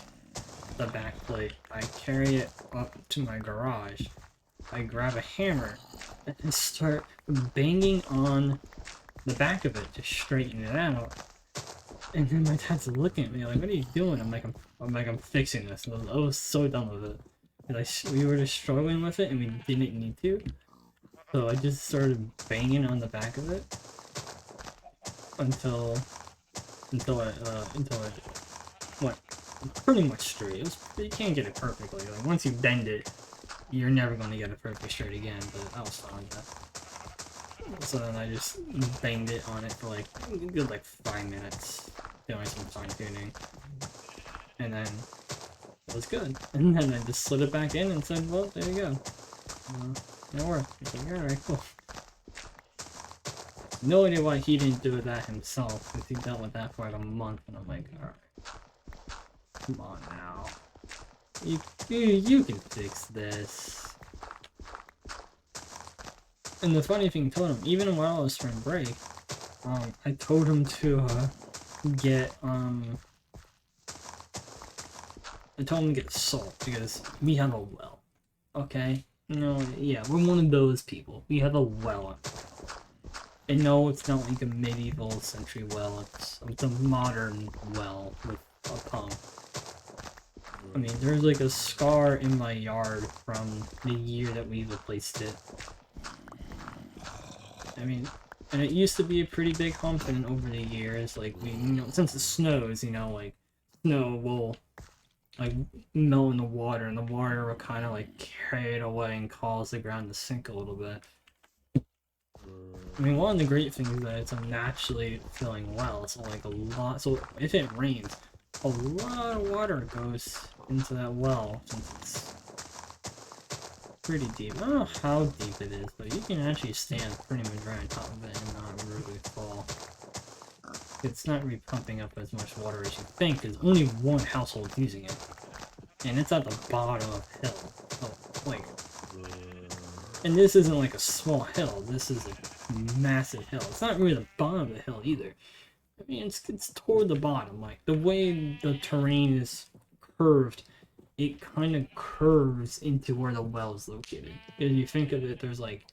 the back plate, I carry it up to my garage, I grab a hammer and start banging on the back of it to straighten it out. And then my dad's looking at me like, what are you doing? I'm fixing this. I was so done with it. We were just struggling with it and we didn't need to. So I just started banging on the back of it until it went pretty much straight. You can't get it perfectly. Like once you bend it, you're never going to get it perfectly straight again. But I was fine with that. So then I just banged it on it for like a good like 5 minutes, doing some fine tuning, and then it was good. And then I just slid it back in and said, well, there you go. It worked. He's like, alright, cool. No idea why he didn't do that himself, because he dealt with that for like a month, and I'm like, alright. Come on now. You can fix this. And the funny thing, I told him, even while I was spring break, I told him to get salt, because we have a well. Okay? No, yeah, we're one of those people. We have a well. And no, it's not like a medieval century well, it's a modern well with a pump. I mean, there's like a scar in my yard from the year that we replaced it. I mean, and it used to be a pretty big hump, and over the years, like, since it snows, like, snow will, like, melt in the water, and the water will kind of, like, carry it away and cause the ground to sink a little bit. I mean, one of the great things is that it's a naturally filling well, so, like, so if it rains, a lot of water goes into that well, since it's pretty deep. I don't know how deep it is, but you can actually stand pretty much right on top of it and not really fall. It's not really pumping up as much water as you think, because only one household using it. And it's at the bottom of the hill. So, like... And this isn't like a small hill, this is a massive hill. It's not really the bottom of the hill either. I mean, it's toward the bottom. Like, the way the terrain is curved, it kind of curves into where the well is located. If you think of it, there's like,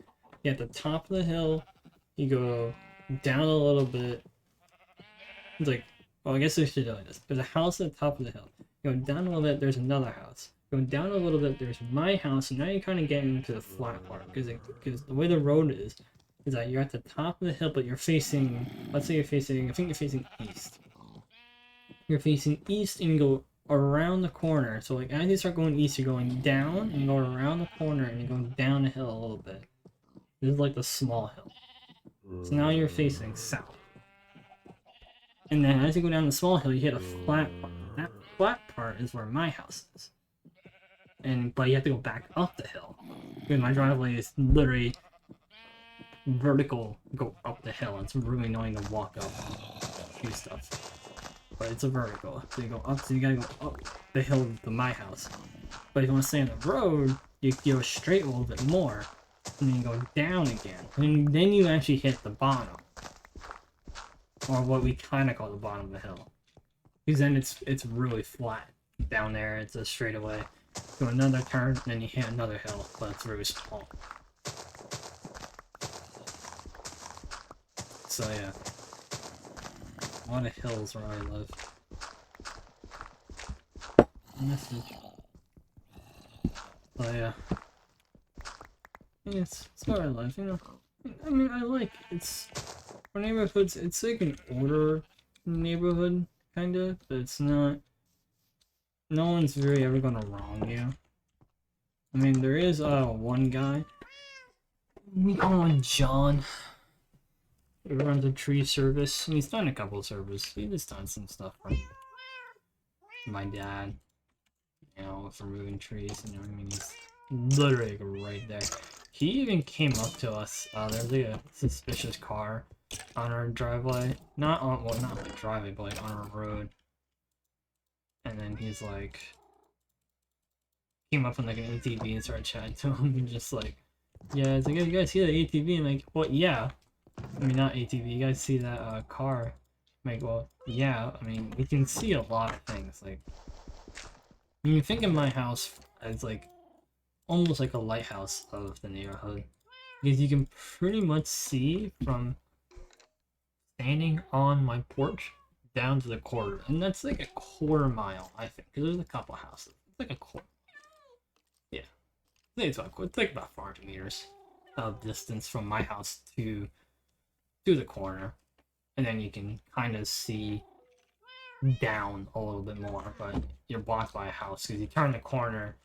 at the top of the hill, you go down a little bit. It's like, well, I guess I should do like this. There's a house at the top of the hill. You go down a little bit, there's another house. Go down a little bit, there's my house, and now you're kind of getting into the flat part. Because the way the road is that you're at the top of the hill, but you're facing, let's say I think you're facing east. You're facing east and you go around the corner. So like as you start going east, you're going down and you go around the corner and you're going down the hill a little bit. This is like the small hill. So now you're facing south. And then as you go down the small hill, you hit a flat part. That flat part is where my house is. But you have to go back up the hill. Because my driveway is literally vertical, go up the hill. It's really annoying to walk up and do stuff. But it's a vertical. So you go up, so you gotta go up the hill to my house. But if you want to stay on the road, you go straight a little bit more. And then you go down again. And then you actually hit the bottom. Or what we kind of call the bottom of the hill. Because then it's really flat. Down there, it's a straightaway. Go another turn, and then you hit another hill, but it's really small. So yeah. A lot of hills where I live. Message. So yeah. It's where I live, you know. I mean, I like our neighborhood's, it's like an older neighborhood, kinda, but it's not, no one's really ever gonna wrong you. I mean, there is, one guy, we call him John. He runs a tree service, and he's done a couple of services. He's done some stuff for my dad, you know, for moving trees, you know what I mean? He's literally like, right there. He even came up to us. There's like a suspicious car on our driveway. Not on, well, not on the driveway, but like on our road. And then he's like, came up on like an ATV and started chatting to him and just like, yeah, it's like, you guys see that ATV? I'm like, well, yeah. I mean, not ATV, you guys see that car? I'm like, well, yeah, I mean, we can see a lot of things. Like, when you think of my house as like, almost like a lighthouse of the neighborhood. Because you can pretty much see from standing on my porch down to the quarter. And that's like a quarter mile, I think. Because there's a couple houses. It's like a quarter. Yeah. I think it's like about 400 meters of distance from my house to the corner. And then you can kind of see down a little bit more. But you're blocked by a house. Because you turn the corner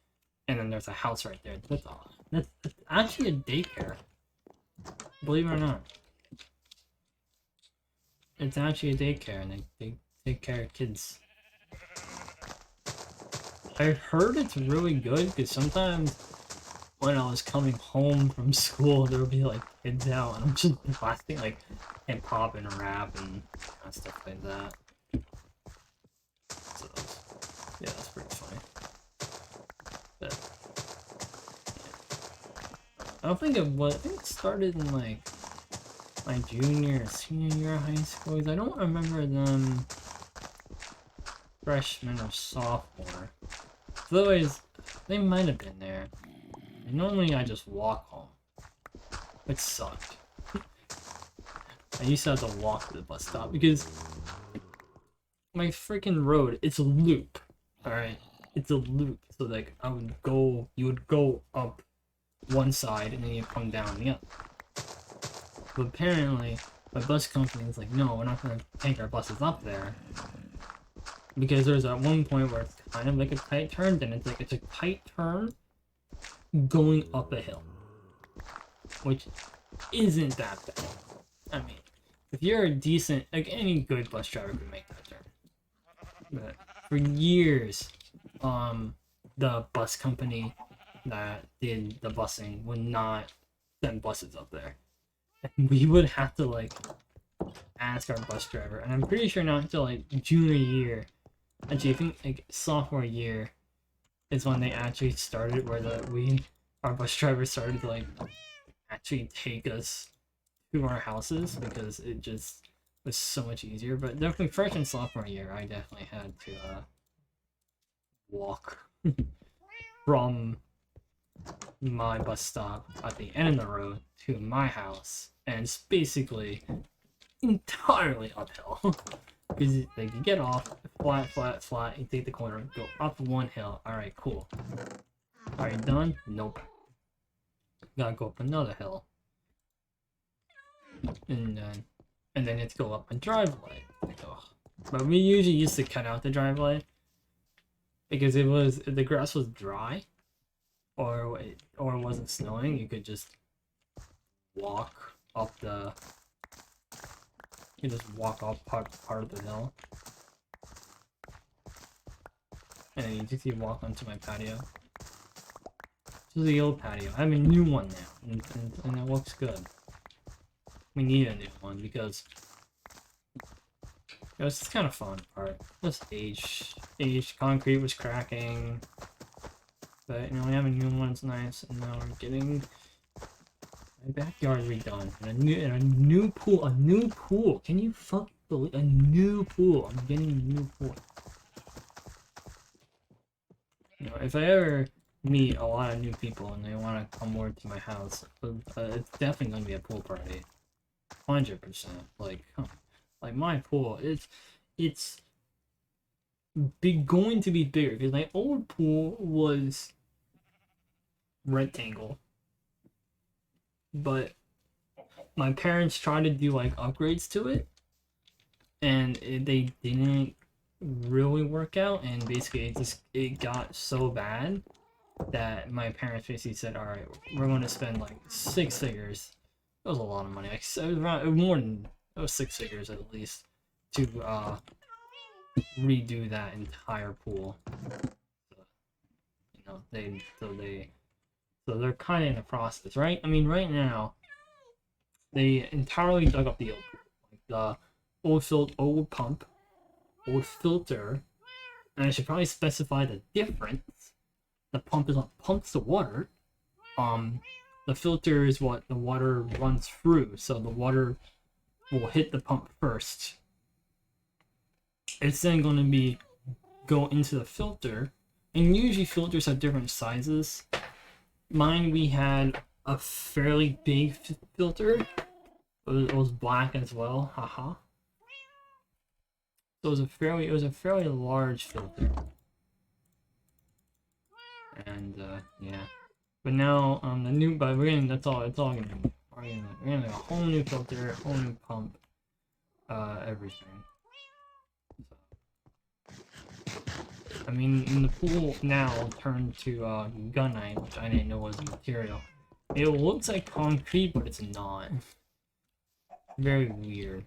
and then there's a house right there. That's all. That's actually a daycare. Believe it or not. It's actually a daycare, and they take care of kids. I heard it's really good, because sometimes when I was coming home from school, there would be, like, kids out, and I'm just blasting, like, hip-hop and rap and kind of stuff like that. So, yeah, that's pretty funny. But, I don't think I think it started in, like, my junior or senior year of high school. I don't remember them freshman or sophomore. Otherwise, they might have been there. And normally I just walk home. It sucked. I used to have to walk to the bus stop because my freaking road, it's a loop. Alright? It's a loop. So like you would go up one side and then you come down the other. But apparently, my bus company is like, no, we're not going to take our buses up there. Because there's at one point where it's kind of like a tight turn, then it's like it's a tight turn going up a hill. Which isn't that bad. I mean, if you're a decent, like any good bus driver could make that turn. But for years, the bus company that did the busing would not send buses up there. We would have to like ask our bus driver, and I'm pretty sure not until like junior year, actually I think like sophomore year is when they actually started where our bus driver started to like actually take us to our houses, because it just was so much easier. But definitely freshman sophomore year, I definitely had to walk from my bus stop at the end of the road to my house, and it's basically entirely uphill. Because like you get off, flat, you take the corner, go up one hill. Alright, cool. Are you done? Nope. Gotta go up another hill. And then it's go up a driveway. Like, oh. But we usually used to cut out the driveway because the grass was dry, or it wasn't snowing. You could just walk up part of the hill, and then you walk onto my patio. This is the old patio. I have a new one now, and it looks good. We need a new one because it's kind of fun part. This aged concrete was cracking, but you know, we have a new one. It's nice, and now we're getting my backyard redone, and a new pool. A new pool. Can you fucking believe a new pool? I'm getting a new pool. You know, if I ever meet a lot of new people and they want to come over to my house, it's definitely gonna be a pool party. 100%. Like my pool, it's going to be bigger, because my old pool was rectangle, but my parents tried to do like upgrades to it, and they didn't really work out, and basically it got so bad that my parents basically said, all right, we're going to spend like 6 figures That was a lot of money. It was around more than it was 6 figures at least to redo that entire pool. So, you know, so they're kind of in the process, right? I mean, right now they entirely dug up the old pool, like the old pump, old filter, and I should probably specify the difference. The pump is what pumps the water. The filter is what the water runs through, so the water will hit the pump first. It's then going to go into the filter, and usually filters have different sizes. Mine, we had a fairly big filter. It was black as well, haha. So it was a fairly large filter, and yeah. But now but we're getting it's all gonna be we're gonna have a whole new filter, a whole new pump, everything. I mean, in the pool now turned to gunite, which I didn't know was a material. It looks like concrete, but it's not. Very weird.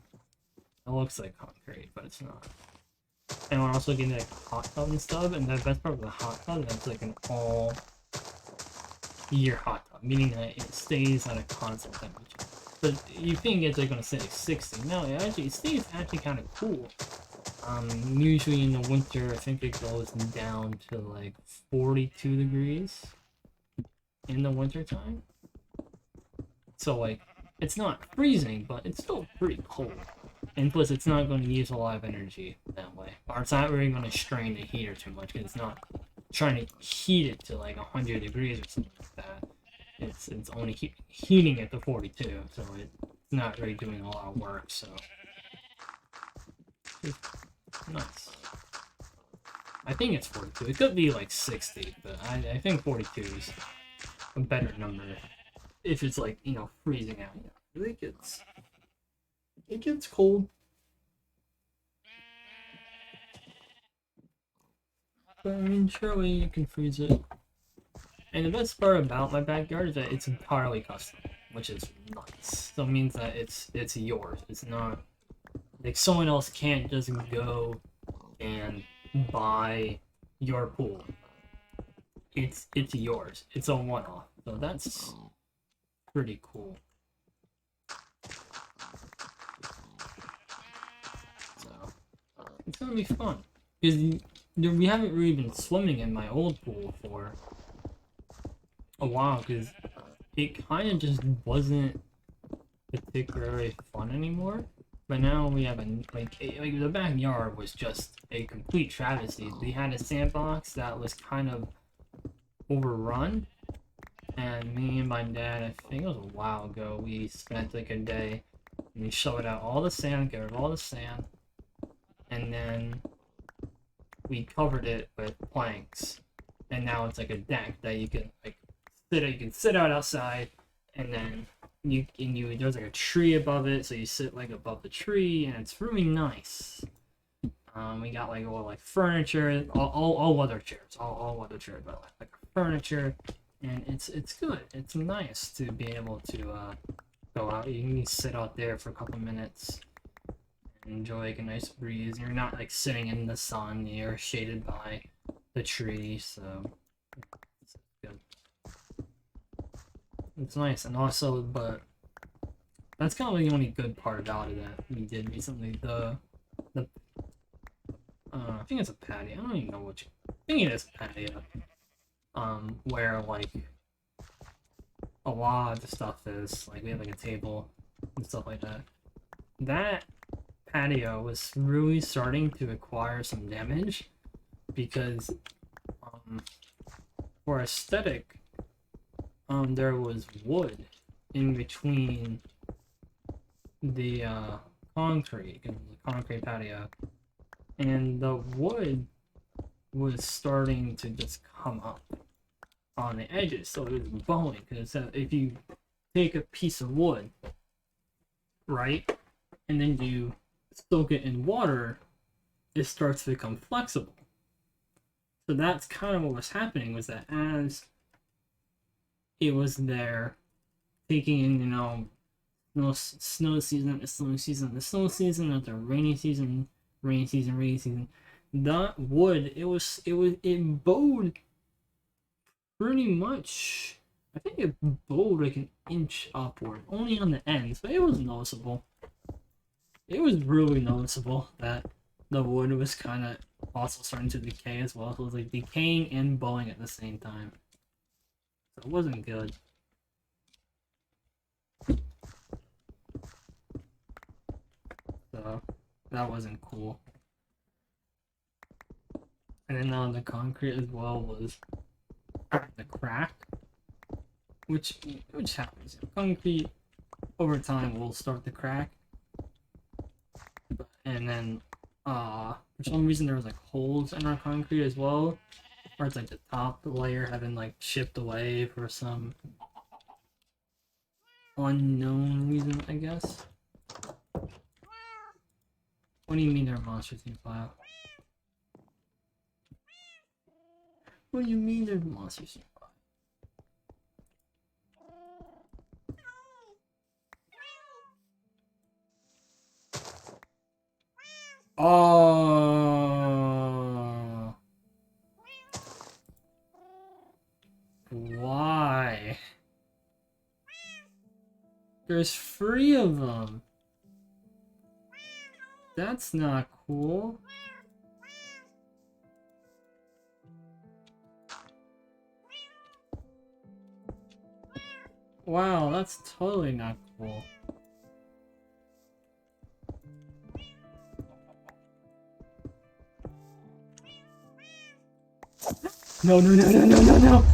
It looks like concrete, but it's not. And we're also getting like hot tub and stuff, and the best part of the hot tub is it's like an all year hot tub, meaning that it stays at a constant temperature. But you think it's like gonna stay like 60. No, it stays actually kind of cool. Usually in the winter, I think it goes down to like 42 degrees in the winter time. So like, it's not freezing, but it's still pretty cold. And plus, it's not going to use a lot of energy that way. Or it's not really going to strain the heater too much, because it's not trying to heat it to like 100 degrees or something like that. It's only heating it to 42, so it's not really doing a lot of work, so... It's nice. I think it's 42. It could be like 60, but I think 42 is a better number. If it's like, you know, freezing out. I think it gets cold. But I mean, surely you can freeze it. And the best part about my backyard is that it's entirely custom, which is nice. So it means that it's yours. It's not like someone else can't just go and buy your pool. It's yours. It's a one-off. So that's pretty cool. So it's gonna be fun because we haven't really been swimming in my old pool for a while because it kind of just wasn't particularly fun anymore. But now we have like the backyard was just a complete travesty. We had a sandbox that was kind of overrun, and me and my dad, I think it was a while ago, we spent like a day and we shoveled out all the sand, got rid of all the sand, and then we covered it with planks, and now it's like a deck that you can like sit out outside, and then there's like a tree above it, so you sit like above the tree, and it's really nice. We got like all like furniture, all leather chairs, all leather chairs, but like furniture, and it's good. It's nice to be able to go out. You can sit out there for a couple minutes and enjoy like a nice breeze. You're not like sitting in the sun. You're shaded by the tree, so it's good. It's nice, and also, but that's kind of the only good part about it that we did recently. I think it's a patio. I don't even know which. I think it is a patio. Where like a lot of the stuff is like we have like a table and stuff like that. That patio was really starting to acquire some damage because for aesthetic. There was wood in between the concrete, the concrete patio, and the wood was starting to just come up on the edges, so it was bowing. Because if you take a piece of wood, right, and then you soak it in water, it starts to become flexible. So that's kind of what was happening, was that as it was there taking in, No snow season, the snow season, the snow season, after rainy season, rainy season, rainy season. That wood, it bowed pretty much. I think it bowed like an inch upward, only on the ends, but it was noticeable. It was really noticeable that the wood was kind of also starting to decay as well. So it was like decaying and bowing at the same time. So it wasn't good. So that wasn't cool. And then the concrete as well was the crack, which happens. Concrete over time will start to crack, and then for some reason there was like holes in our concrete as well, or it's like the top layer had been like chipped away for some unknown reason, I guess. What do you mean there are monsters nearby? What do you mean there's monsters nearby? Oh, why? There's 3 of them. That's not cool. Wow, that's totally not cool. No, no, no, no, no, no, no!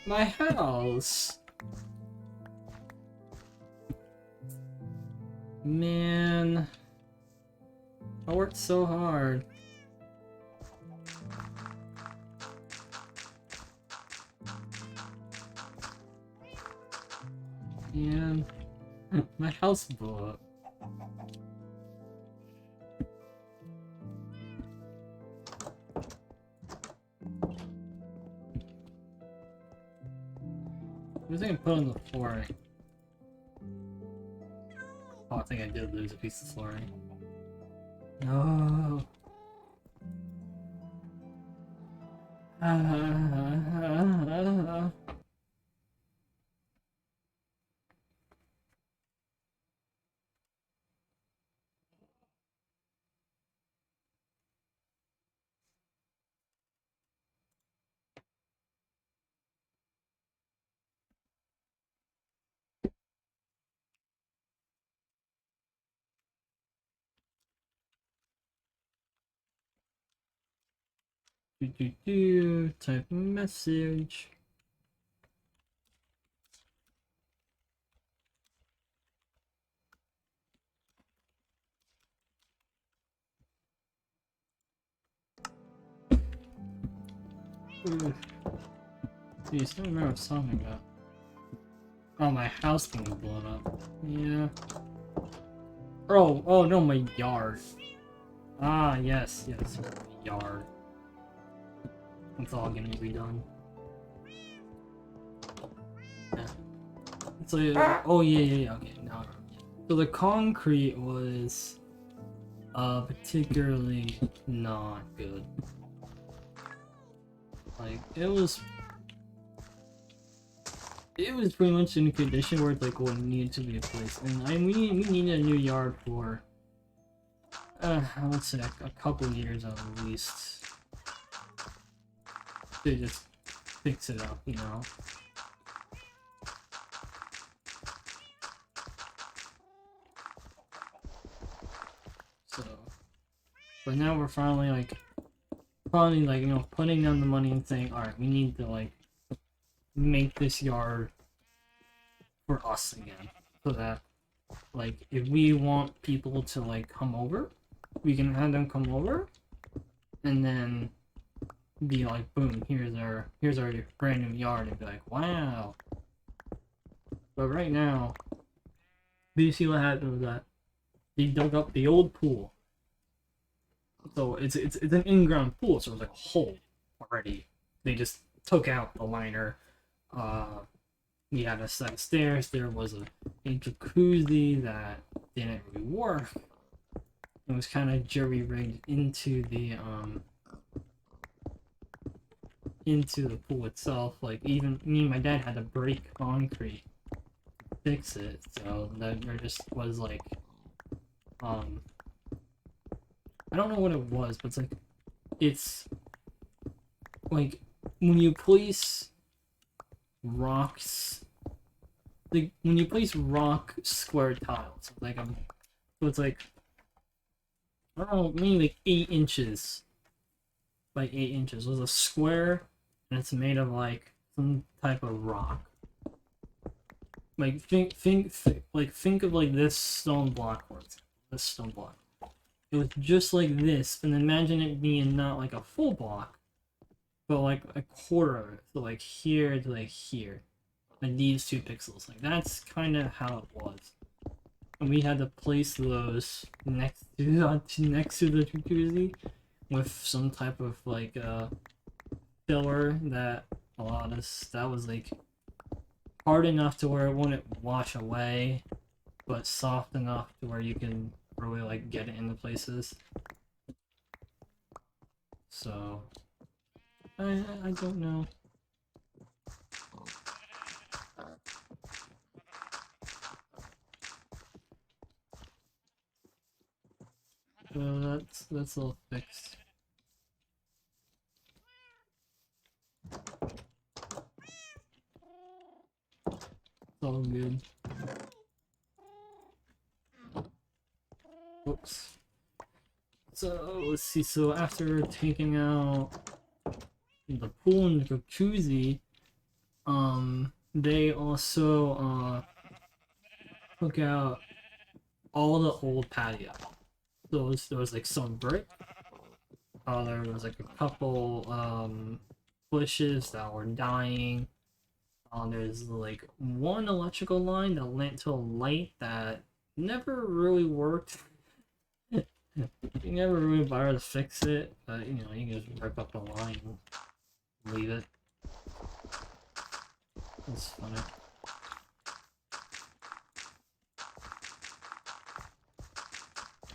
My house! Man. I worked so hard. Man. My house blew up. What do I put on the flooring? Oh, I think I did lose a piece of flooring. No. Type message. Jeez, I don't remember what I was talking about. Oh, my house being blown up. Yeah. Oh no, my yard. Ah, yes, yard. It's all gonna be done. Yeah. So, oh yeah, okay, now. So the concrete was, particularly not good. Like, it was pretty much in a condition where it's like what needed to be replaced, and we needed a new yard for I would say a couple years at least to just fix it up, you know. So, but now we're finally like you know, putting down the money and saying, all right, we need to like make this yard for us again, so that like if we want people to like come over, we can have them come over, and then be like, boom, here's our brand new yard, and be like, wow. But right now, basically what happened was that they dug up the old pool. So it's an in-ground pool, so it was like a hole already. They just took out the liner, we had a set of stairs. There was a jacuzzi that didn't really work. It was kind of jury-rigged into the pool itself. Like, even me and my dad had to break concrete to fix it. So that there just was like, I don't know what it was, but it's like when you place rocks, like when you place rock square tiles, like so it's like, I don't know, maybe like 8 inches by 8 inches was a square, and it's made of like some type of rock. Like think of like this stone block, for example, this stone block. It was just like this, and imagine it being not like a full block, but like a quarter of it. So like here to like here, like these 2 pixels. Like that's kind of how it was. And we had to place those next to the jacuzzi with some type of like filler that allowed us. That was like hard enough to where it wouldn't wash away, but soft enough to where you can really like get it into places. So I don't know. That's all fixed. It's all good. Whoops. So let's see. So after taking out the pool and the jacuzzi, they also took out all the old patio. There was like some brick. There was like a couple bushes that were dying. There's like one electrical line that went to a light that never really worked. You never really bothered to fix it, but you know, you can just rip up the line and leave it. That's funny.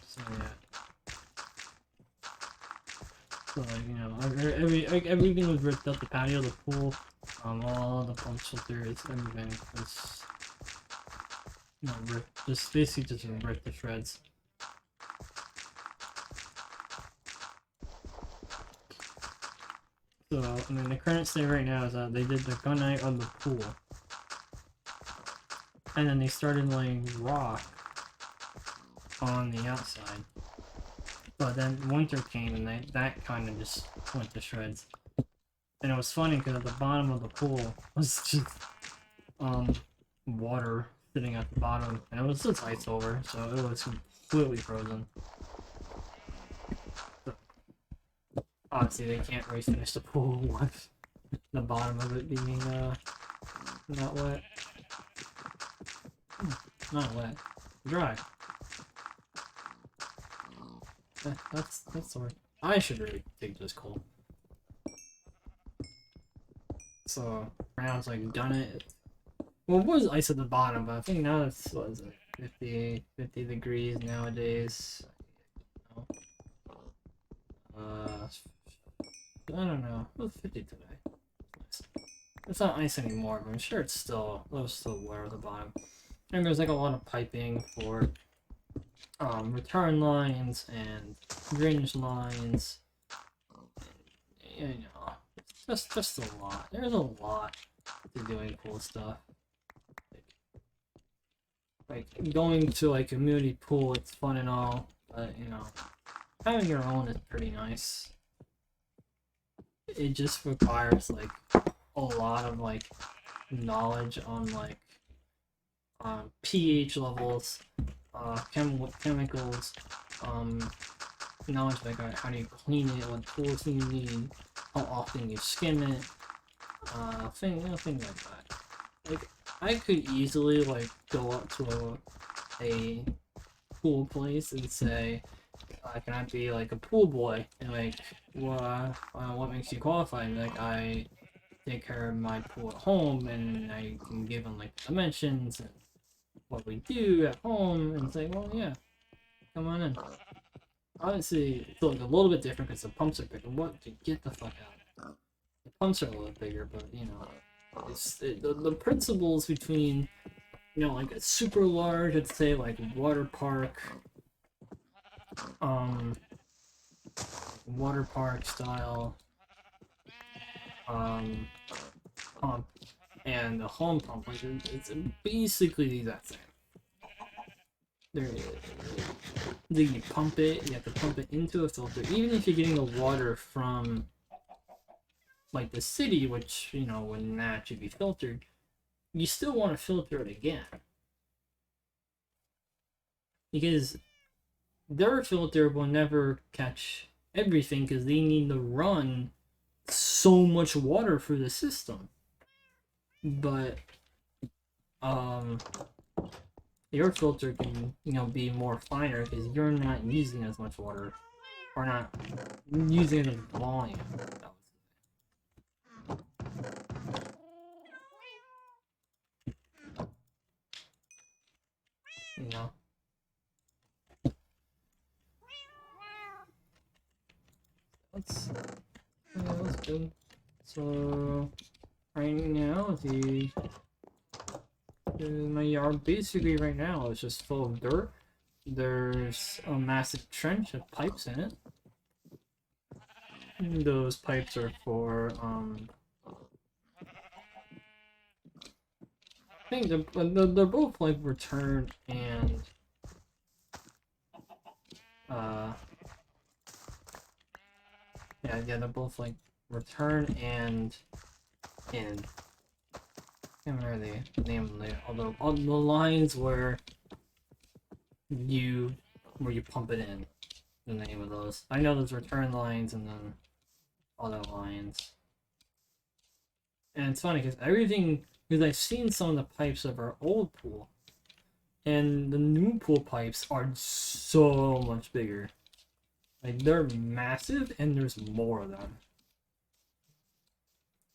So yeah. So like, you know, everything was ripped up. The patio, the pool, all the pump filters, everything was, you know, ripped. Just basically just ripped to shreds. So, I mean, the current state right now is that they did the gunite on the pool, and then they started laying rock on the outside. But then winter came, and that kind of just went to shreds. And it was funny because at the bottom of the pool was just water sitting at the bottom, and it was just ice over, so it was completely frozen. So, obviously, they can't really finish the pool with the bottom of it being not wet. Not wet, dry. That's the word. I should really dig this coal. So now it's like done it. Well, it was ice at the bottom, but I think now it's, what is it, 50 degrees nowadays. I don't know. It was 50 today. It's not ice anymore, but I'm sure it was still wet at the bottom. And there's like a lot of piping for return lines and drainage lines. You know, just a lot. There's a lot to doing cool stuff. Like going to like a community pool, it's fun and all, but you know, having your own is pretty nice. It just requires like a lot of like knowledge on like pH levels, chemicals, knowledge like how do you clean it, what tools do you need, how often you skim it, things like that. Like I could easily like go up to a pool place and say, can I be like a pool boy? And like, what makes you qualified? Like I take care of my pool at home, and I can give them like dimensions and what we do at home, and say, well, yeah, come on in. Obviously, it's like a little bit different because the pumps are bigger. What? Get the fuck out. The pumps are a little bigger, but you know, the principles between, you know, like a super large, let's say like water park, water park style, pump, and the home pump, like it's basically the exact same. You pump it, you have to pump it into a filter. Even if you're getting the water from like the city, which, you know, would naturally be filtered, you still want to filter it again. Because their filter will never catch everything because they need to run so much water through the system. But your filter can, you know, be more finer because you're not using as much water, or not using as much volume. You know. That's good. So right now my yard basically right now is just full of dirt. There's a massive trench with pipes in it. And those pipes are for I think they're both like return and yeah, they're both like return and in. I can't remember the name of the, although on the lines where you pump it in. The name of those. I know there's return lines and then other lines. And it's funny because I've seen some of the pipes of our old pool, and the new pool pipes are so much bigger. Like, they're massive, and there's more of them.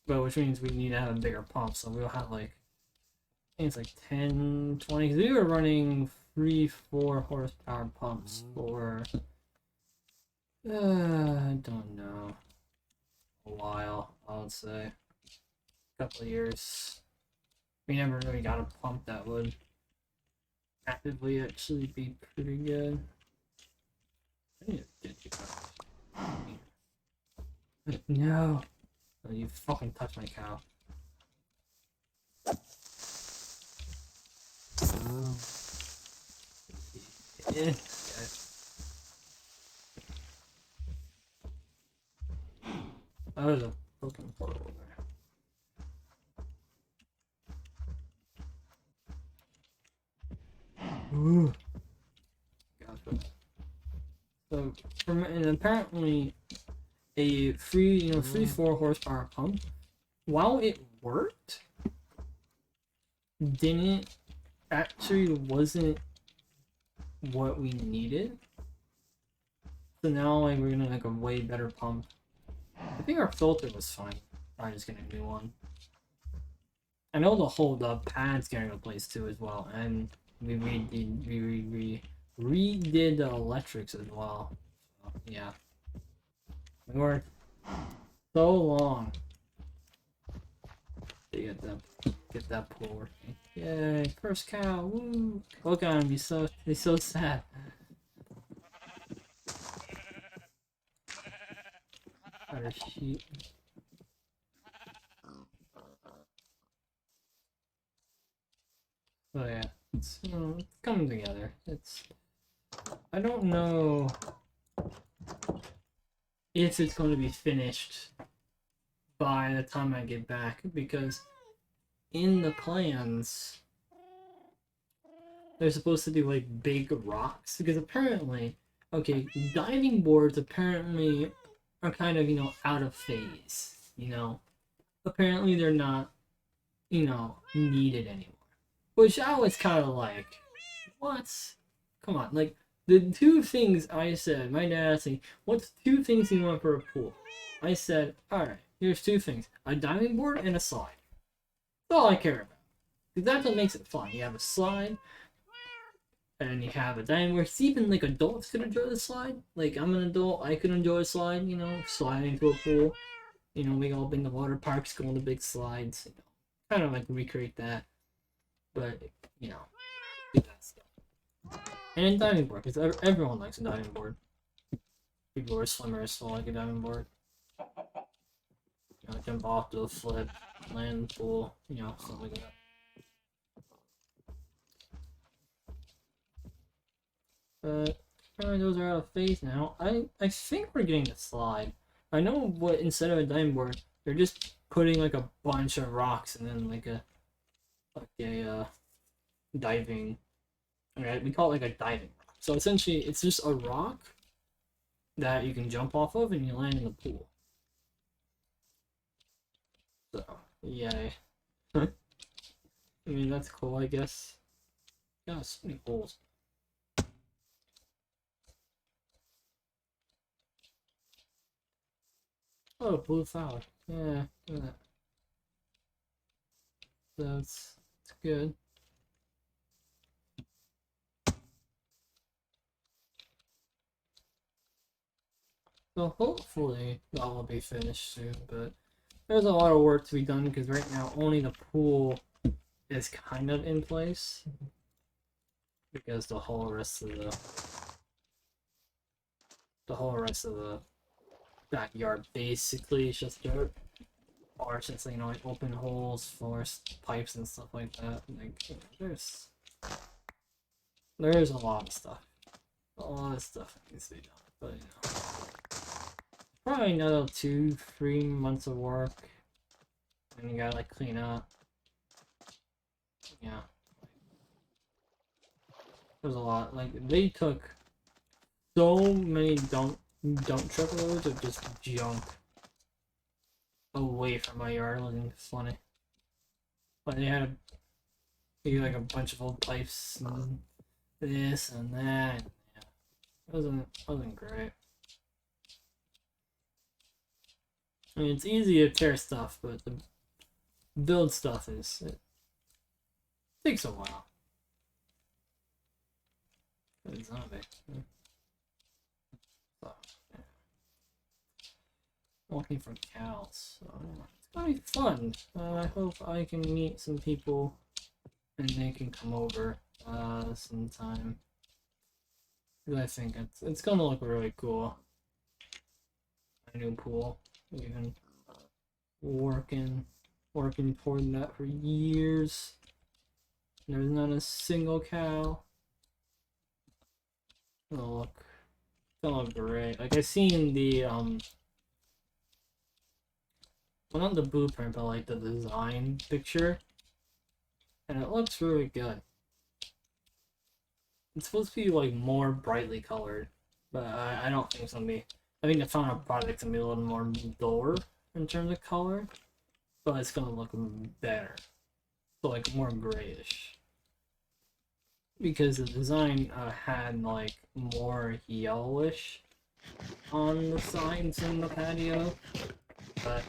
But which means we need to have a bigger pump, so we'll have like, I think it's like 10, 20, because we were running 3-4 horsepower pumps for, I don't know, a while, I would say. A couple of years. We never really got a pump that would actively actually be pretty good. I need to get you. No! Oh, you fucking touched my cow. Oh. Yeah. That was a fucking portal there. Ooh. Gotcha. So, and apparently a 3-4 horsepower pump, while it worked, wasn't what we needed. So now, like, we're gonna like a way better pump. I think our filter was fine. I'm just gonna do one. I know the pad's getting replaced too as well, and we redid the electrics as well. So, yeah. We worked so long to get that pool working. Yay, first cow, woo! Look at him, he's so sad. Got a sheep. So yeah, it's coming together. I don't know if it's going to be finished by the time I get back, because in the plans they're supposed to do like big rocks, because apparently, okay, diving boards apparently are kind of, out of phase, apparently they're not, needed anymore, which I was kind of like, what? Come on, like, the two things I said, my dad asked me, what's two things you want for a pool? I said, alright, here's two things: a diving board and a slide. That's all I care about. Because that's what makes it fun. You have a slide, and you have a diving board. Even like adults could enjoy the slide. Like I'm an adult, I could enjoy a slide. You know, sliding into a pool. You know, we all been to water parks, go on the big slides. You know, kind of like recreate that, but you know, do that stuff. And a diving board, because everyone likes a diving board. People who are swimmers still like a diving board. You know, jump off, do a flip, land in the pool, you know, stuff like that. But apparently those are out of phase now. I think we're getting the slide. I know what instead of a diving board, they're just putting like a bunch of rocks and then like a diving. Okay, we call it like a diving rock. So essentially, it's just a rock that you can jump off of and you land in the pool. So yay. I mean that's cool, I guess. Got so many holes. Oh, blue flower. Yeah, look at that. That's good. So hopefully that will be finished soon, but there's a lot of work to be done because right now only the pool is kind of in place because the whole rest of the backyard basically is just dirt. Or just, you know, like open holes, floors, pipes, and stuff like that. Like, you know, there's a lot of stuff. A lot of stuff that needs to be done. But, you know, probably another 2-3 months of work. And you gotta, like, clean up. Yeah. There's a lot. Like, they took so many dump truckloads of just junk away from my yard. Looking funny. But they had like a bunch of old pipes and this and that. Yeah, it wasn't great. I mean, it's easy to tear stuff, but the build stuff it takes a while. Good zombie. So, yeah. Walking from cows. So, yeah. It's gonna be fun. I hope I can meet some people and they can come over sometime. I think it's gonna look really cool. A new pool. Even working toward that for years. There's not a single cow. It'll look great. Like I seen the well, not the blueprint, but like the design picture, and it looks really good. It's supposed to be like more brightly colored, but I don't think it's gonna be. I think the final product's gonna be a little more duller in terms of color, but it's gonna look better. So like more grayish. Because the design had like more yellowish on the sides in the patio, but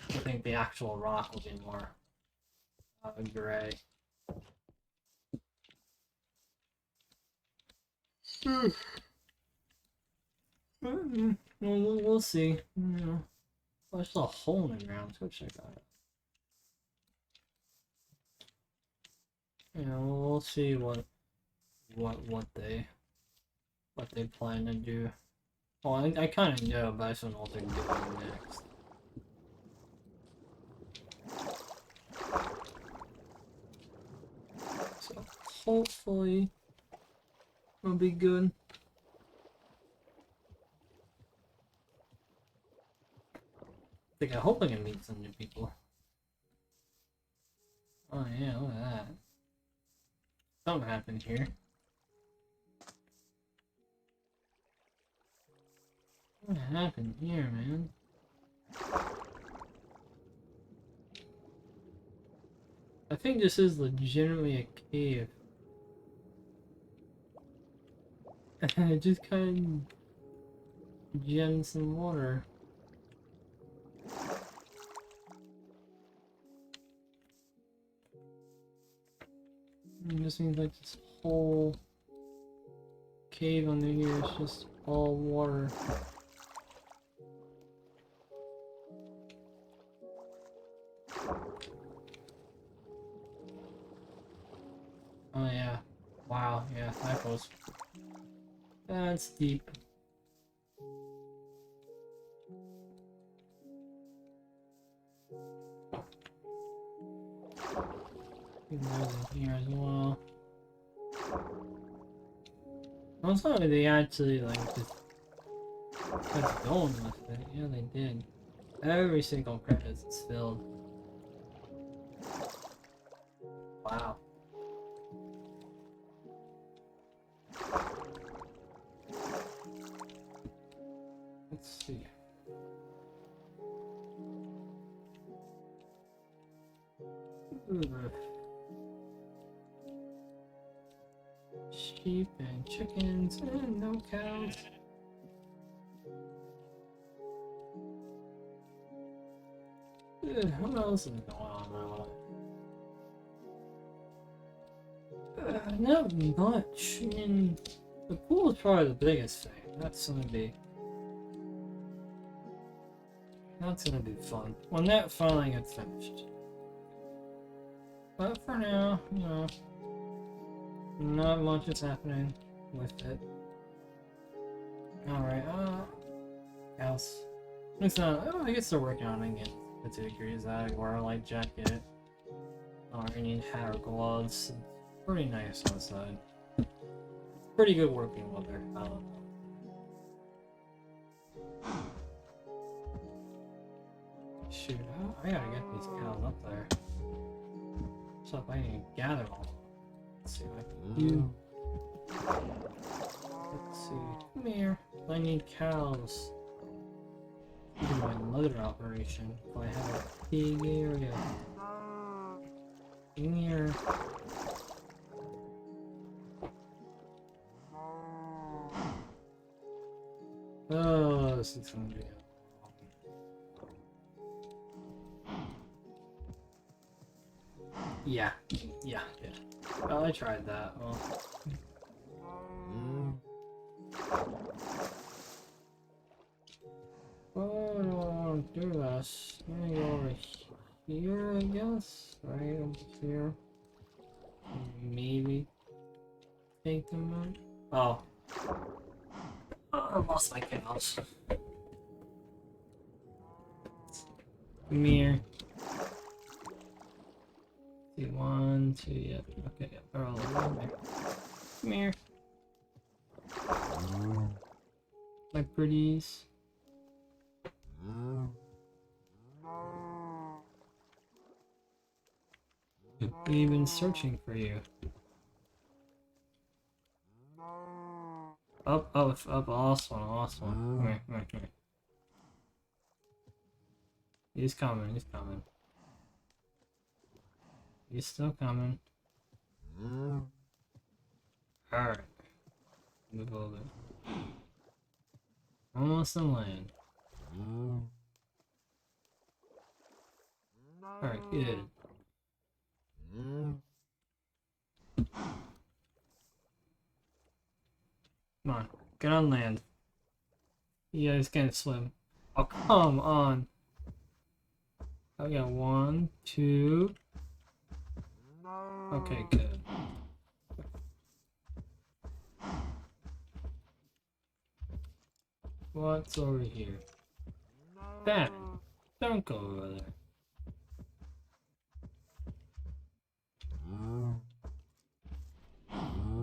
I think the actual rock will be more gray. We'll see. You know, there's a hole in the ground. Let's go check that out. You know, we'll see what they plan to do. Well, I kind of know, but I just don't know what they're doing next. So hopefully it'll be good. I hope I can meet some new people. Oh yeah, look at that. Something happened here. What happened here, man? I think this is legitimately a cave. I just kind of gemmed some water. It just means like this whole cave under here is just all water. Oh yeah. Wow, yeah, that goes. That's deep. There's in here as well. Also, they actually like just kept going with it. Yeah, they did. Every single crevice is filled. Wow. Let's see. Ugh. Sheep and chickens and no cows. Ugh, what else is going on now? Not much. I mean, the pool is probably the biggest thing. That's gonna be fun when that finally gets finished. But for now, you know, not much is happening with it. Alright, else. It's not, oh, I guess they're working on it again. The 2 degrees out, wear a light jacket. Or you need hat or gloves. It's pretty nice outside. Pretty good working weather. I don't know. Shoot, I gotta get these cows up there. So if I can gather them all. Let's see what I can do. Let's see. Come here. I need cows. Do my leather operation. If I have a big area. In here. Oh, this is gonna be. Yeah. Oh, I tried that. Well. Oh, I don't want to do this. I'm gonna go over here, I guess. Right over here. Maybe take them out. Oh, I lost my cows. Come here. See, 1, 2, yep. Okay, yep, they're all over there. Come here. My pretties. We've been searching for you. Up, lost one. Come here. He's coming. He's still coming. Alright. Move over. Almost in land. Alright, good. Come on, get on land. You guys can't swim. Oh, come on. I got 1, 2. Okay, good. What's over here? Ben, don't go over there.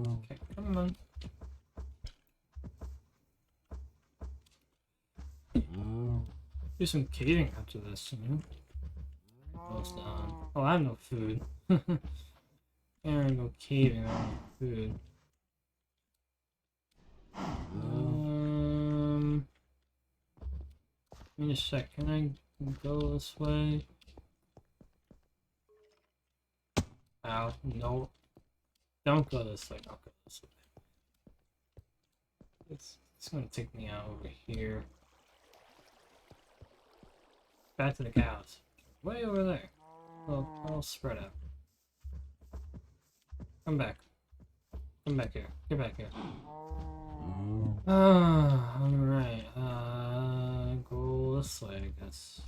Okay, come on. Do some caving after this, you know? Almost done. Oh, I have no food. I'm gonna go caving on food. Wait a sec, can I go this way? Ow, no. Don't go this way, don't go this way. It's gonna take me out over here. Back to the cows. Way over there. Well, I'll spread out. Come back. Come back here. Get back here. Ah, alright. Go this way, I guess.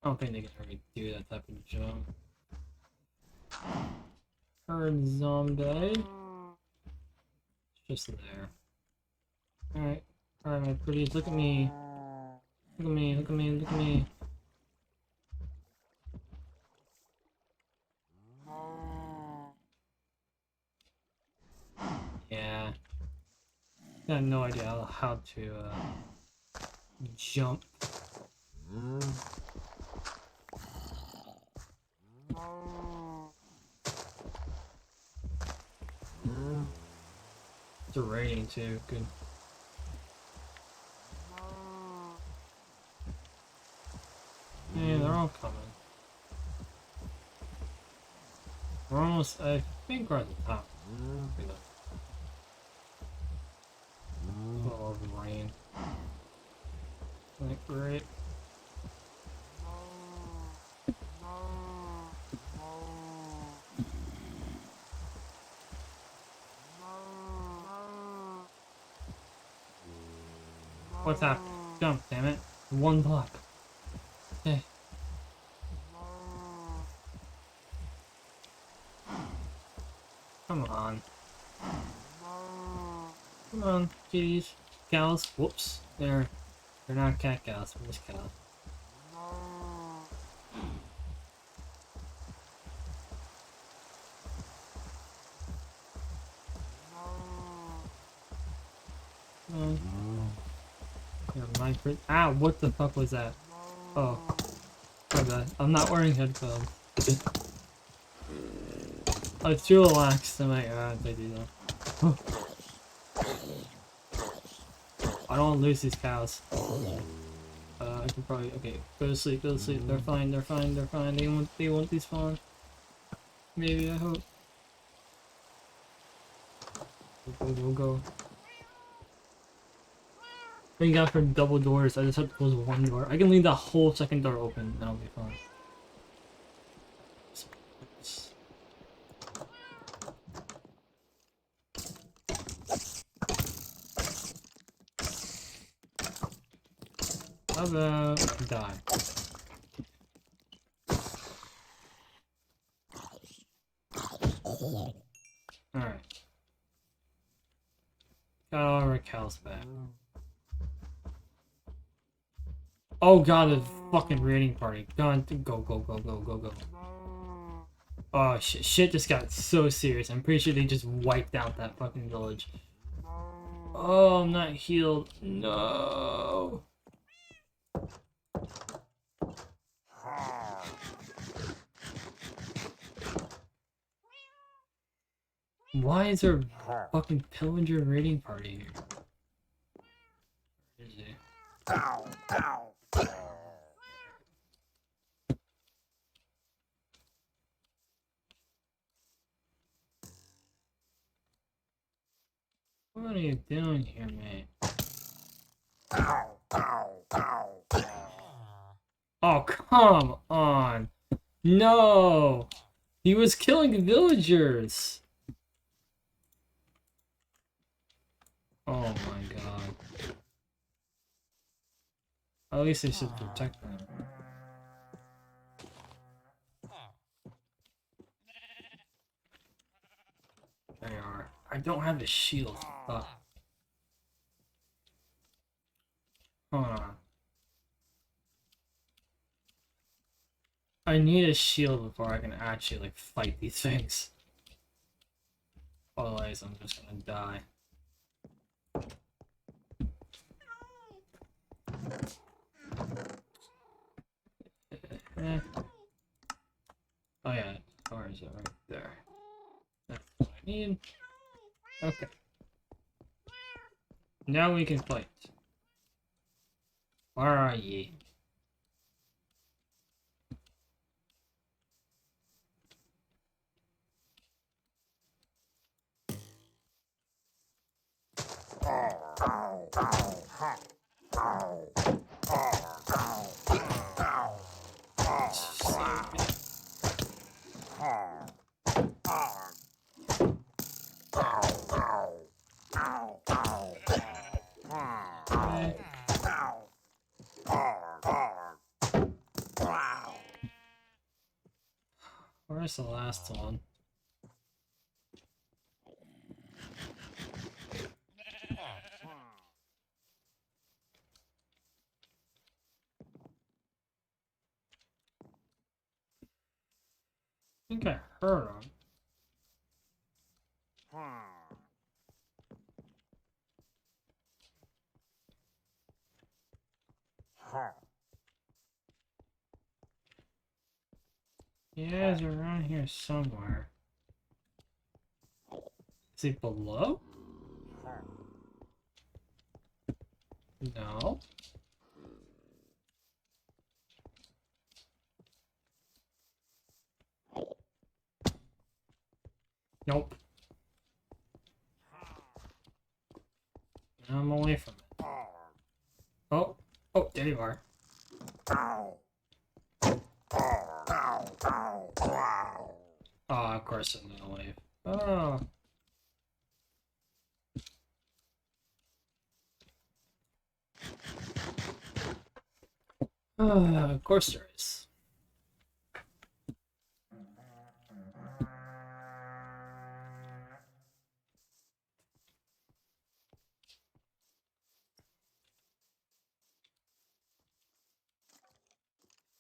I don't think they can really do that type of jump. Heard zombie. It's just there. Alright. Alright, my pretties. Look at me. Look at me. Look at me. Look at me. Yeah. I have no idea how to jump. It's raining too. Good. Yeah, they're all coming. We're almost. I think we're at the top. Oh, the rain. Like, great. What's happening? Jump, damn it. One block. Okay. Come on. Come on, kitties. Cows. Whoops. They're not cat cows, they're just cows. Ah, what the fuck was that? Oh. My bad. I'm not wearing headphones. I feel relaxed in my if I do that. I don't want to lose these cows. I can probably okay. Go to sleep. Go to sleep. They're fine. They're fine. They're fine. They won't despawn. Maybe I hope. Go. Thank God for double doors. I just have to close one door. I can leave that whole second door open, and I'll be fine. How about die? Alright. Got all our cows back. Oh god, a fucking raiding party. Go. Oh shit just got so serious. I'm pretty sure they just wiped out that fucking village. Oh, I'm not healed. No. Why is there a fucking pillager raiding party here? Where is he? What are you doing here, mate? Oh, come on! No! He was killing villagers! Oh my god. At least they should protect them. There you are. I don't have a shield. Hold on. I need a shield before I can actually like fight these things. Otherwise I'm just gonna die. Oh yeah, where is it? Right there. That's what I need. Okay. Now we can fight. Where are ye? where's the last one? I think I heard him. Yeah, he's around here somewhere. Is he below? No. Nope. I'm away from it. Oh. Oh, there you are. Oh, of course I'm gonna leave. Oh. Of course there is.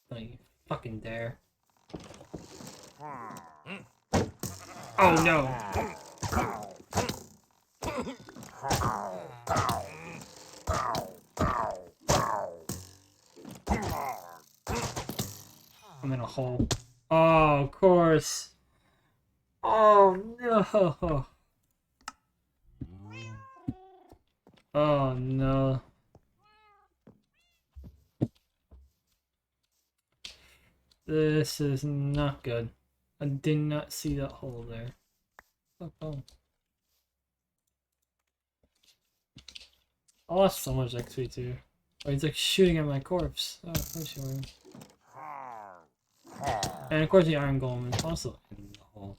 Don't you fucking dare. Oh no! I'm in a hole. Oh, of course. Oh no! Oh no. This is not good. I did not see that hole there. Oh. I lost so much XP too. Oh, he's like shooting at my corpse. Oh, I'm showing. And of course the iron golem is also in the hole.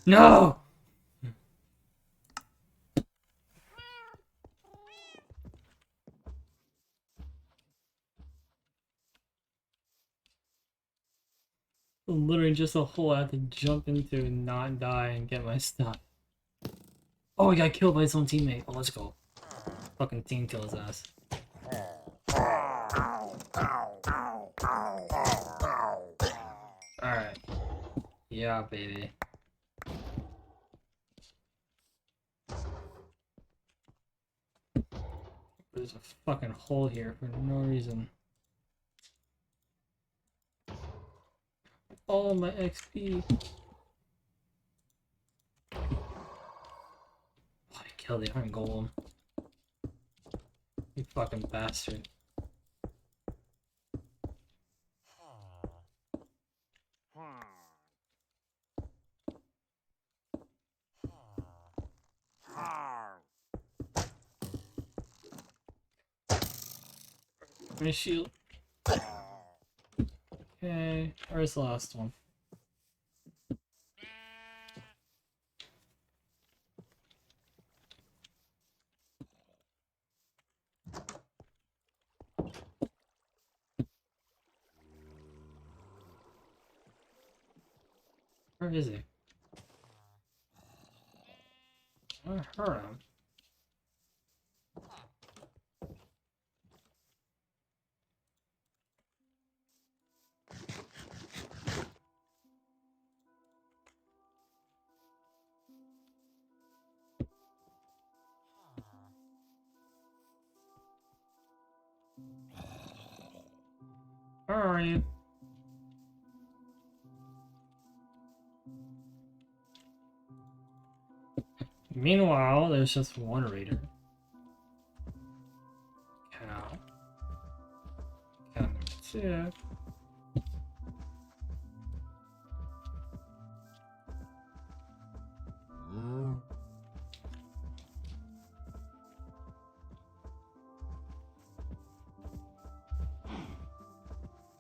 No! Literally just a hole I have to jump into and not die and get my stuff. Oh, he got killed by his own teammate. Oh, let's go. Fucking team kill his ass. Alright. Yeah, baby. There's a fucking hole here for no reason. All my XP. Oh, I killed the iron golem. You fucking bastard. My shield. Okay, where's the last one? Where is he? I heard him. Where are you? Meanwhile, there's just one raider. Cow. Cow number 2.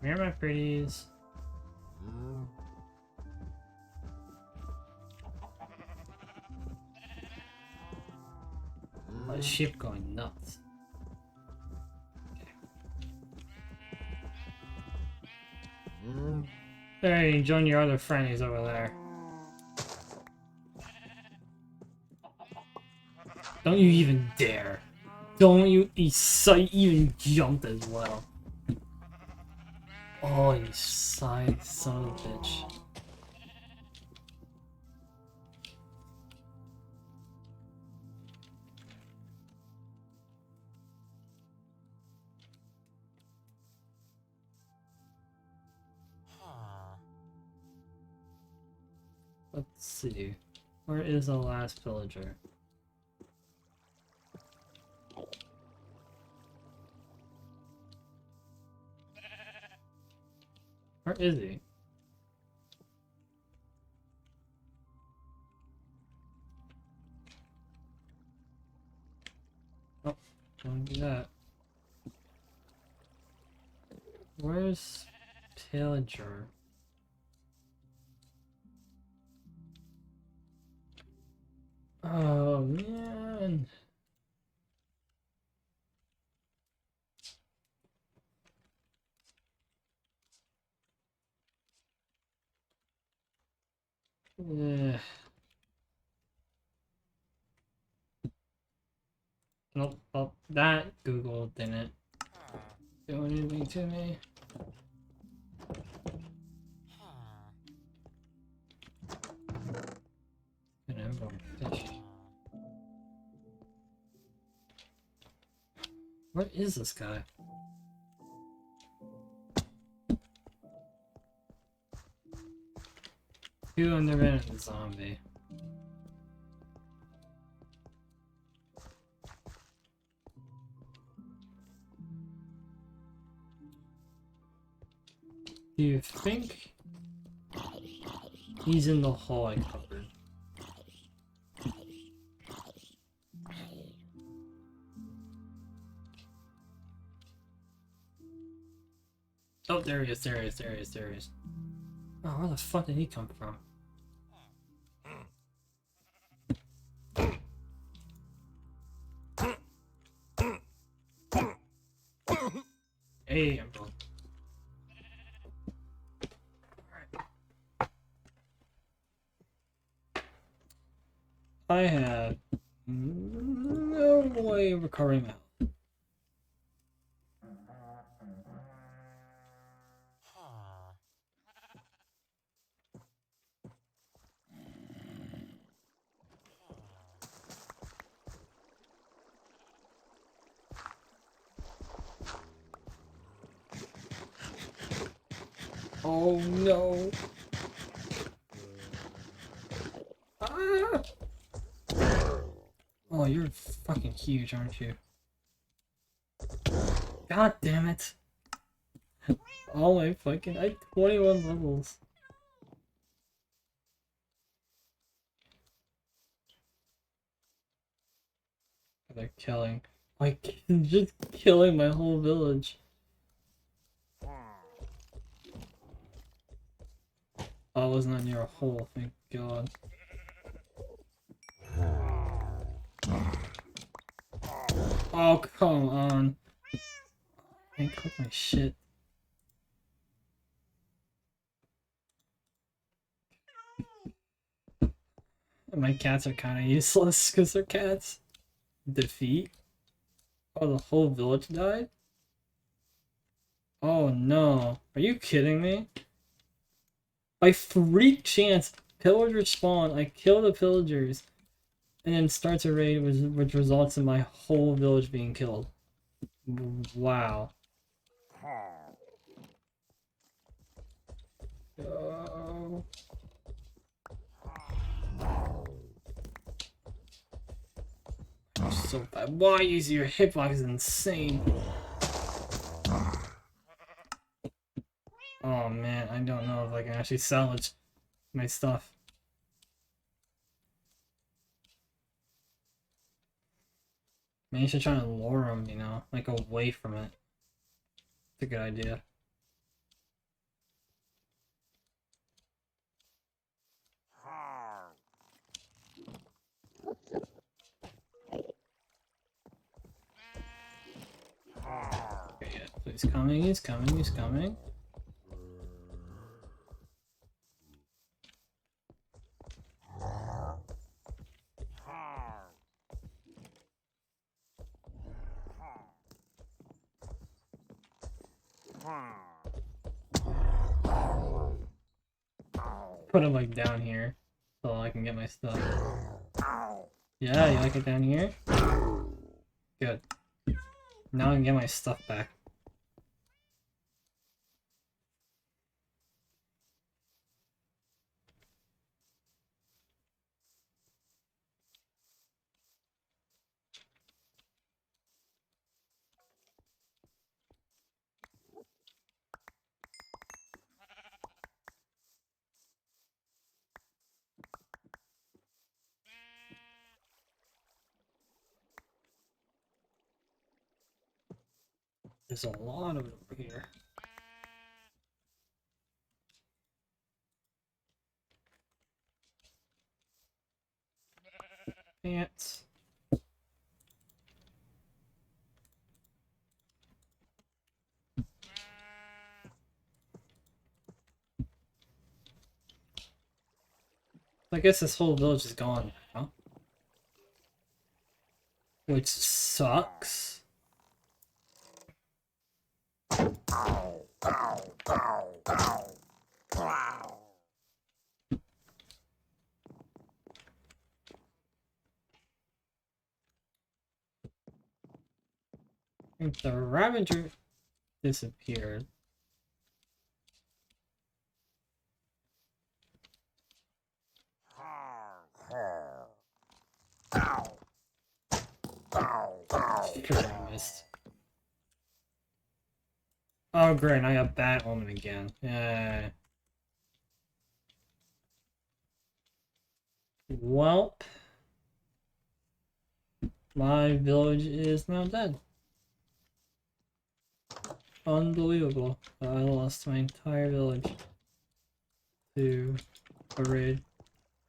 Here are my pretties. Oh, the sheep going nuts. Okay. There, you join your other friend, he's over there. Don't you even dare. Don't you even jumped as well. Oh, you side son of a bitch. Let's see. Where is the last villager? Where is he? Oh, don't do that. Where's Pillager? Oh man. Ugh. Nope, oh, that Google didn't do anything to me. Fish. What is this guy? Who invented the zombie? Do you think he's in the hall I covered? Oh, there he is, there he is, there he is, there he is. Oh, where the fuck did he come from? Hey, Emerald. I have no way of recovering that. Oh no! Ah! Oh, you're fucking huge, aren't you? God damn it! Oh my fucking, I have 21 levels. They're killing. Like, just killing my whole village. Oh, I wasn't near a hole, thank God. Oh, come on. I can't cook my shit. My cats are kind of useless because they're cats. Defeat? Oh, the whole village died? Oh no. Are you kidding me? By freak chance, pillagers spawn, I kill the pillagers, and then starts a raid which results in my whole village being killed. Wow. Oh. So bad. Why is your hitbox insane? Oh man, I don't know if I can actually salvage my stuff. Maybe I should try to lure him, you know, like away from it. It's a good idea. Okay, yeah, so he's coming, he's coming, he's coming. Put him like down here so I can get my stuff. Yeah, you like it down here? Good. Now I can get my stuff back. There's a lot of it over here. Pants. I guess this whole village is gone now. Which sucks. I think the Ravager disappeared. Sure, I missed. Oh great, I got Bat Omen again. Yeah. Welp. My village is now dead. Unbelievable. I lost my entire village to a raid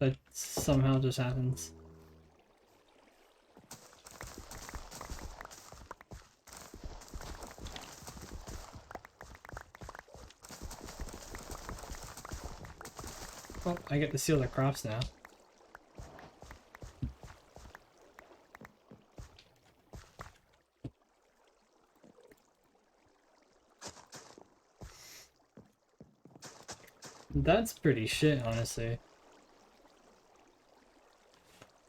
that somehow just happens. Oh, I get to seal the crops now. That's pretty shit, honestly.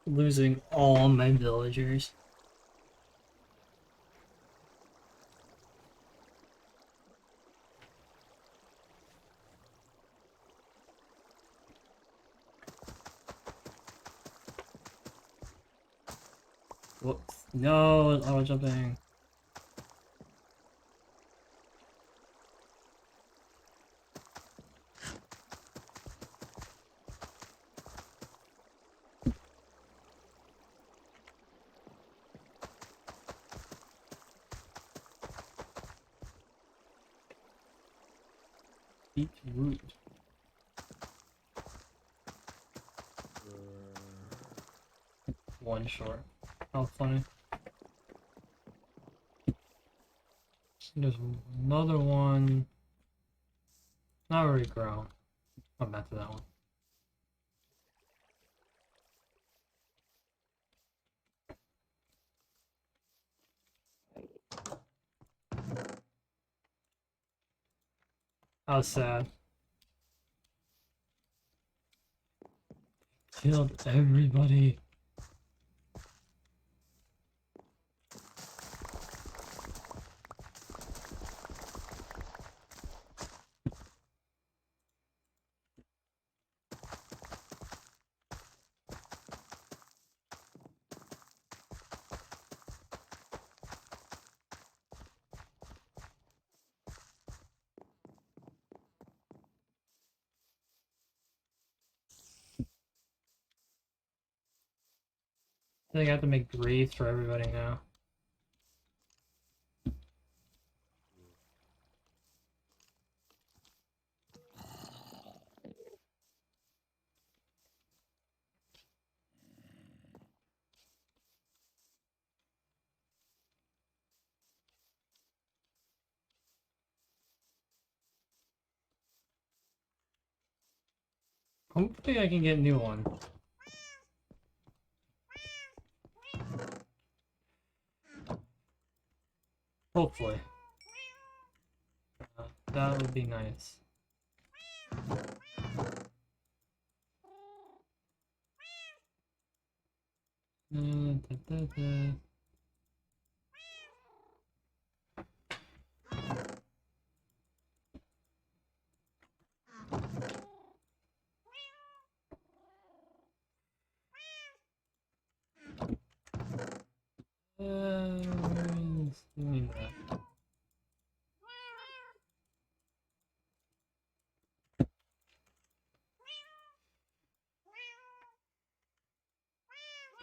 Losing all my villagers. Whoops. No, auto jumping. Eat root. One short. How funny. There's another one. Not already grown. I'm back to that one. How sad. Killed everybody. I think I have to make breathe for everybody now. Hopefully I can get a new one. Hopefully. That would be nice. Da, da, da. Where's doing that?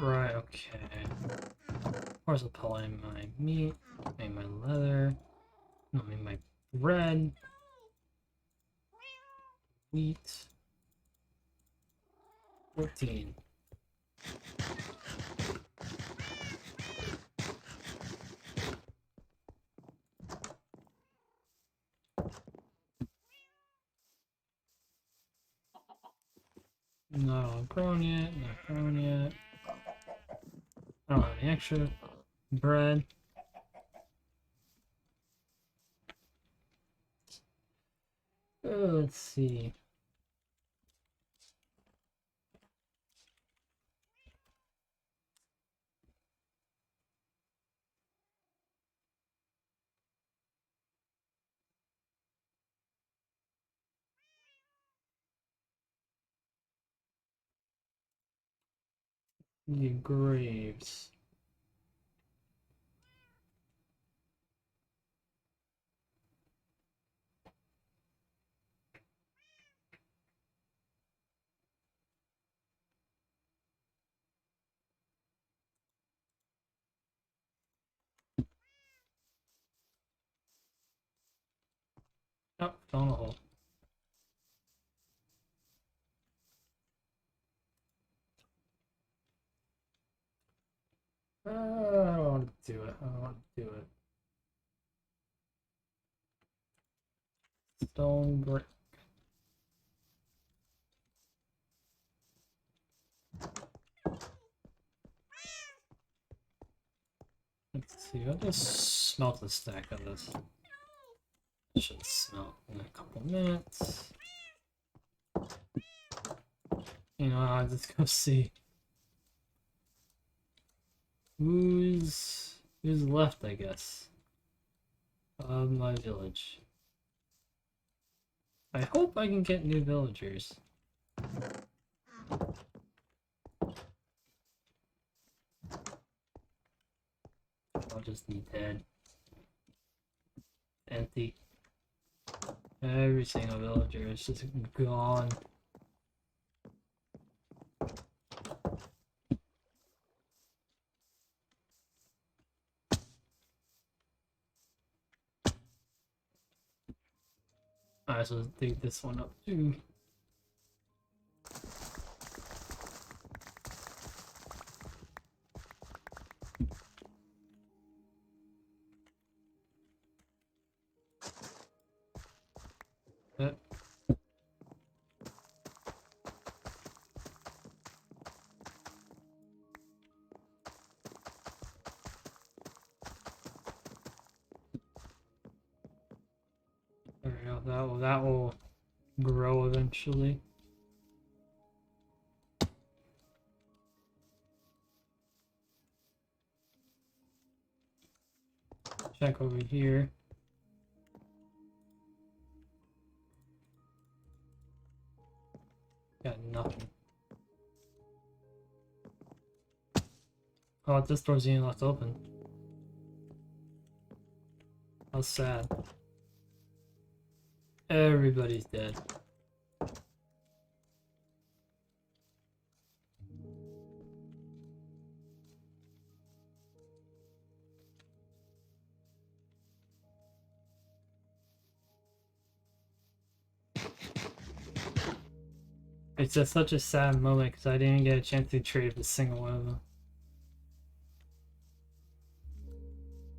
Right, okay. Of course I'll pull in my meat, make my leather, no, make my bread, wheat, 14. Not all grown yet, not grown yet. I don't have any extra bread. Let's see. The graves. Oh, fell in a hole. I don't want to do it. I don't want to do it. Stone brick. Let's see. I'll just smelt a stack of this. Should smelt in a couple minutes. You know, I'll just go see who's left, I guess, of my village. I hope I can get new villagers. I'll just be dead. Empty. Every single villager is just gone. Alright, so let's dig this one up too. Yep. There we go. That will grow eventually. Check over here. Got nothing. Oh, this door's even left open. How sad. Everybody's dead. It's just such a sad moment because I didn't get a chance to trade with a single one of them.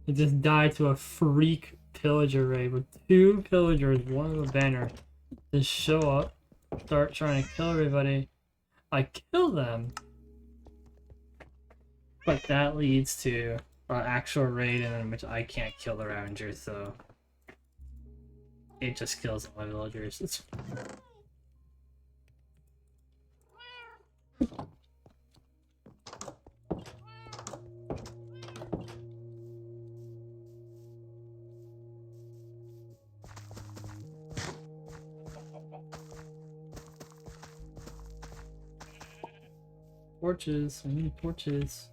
It just died to a freak pillager raid with 2 pillagers, one of a banner, just show up, start trying to kill everybody. I kill them, but that leads to an actual raid in which I can't kill the Ravengers, so It just kills all my villagers. It's... Torches, I need torches.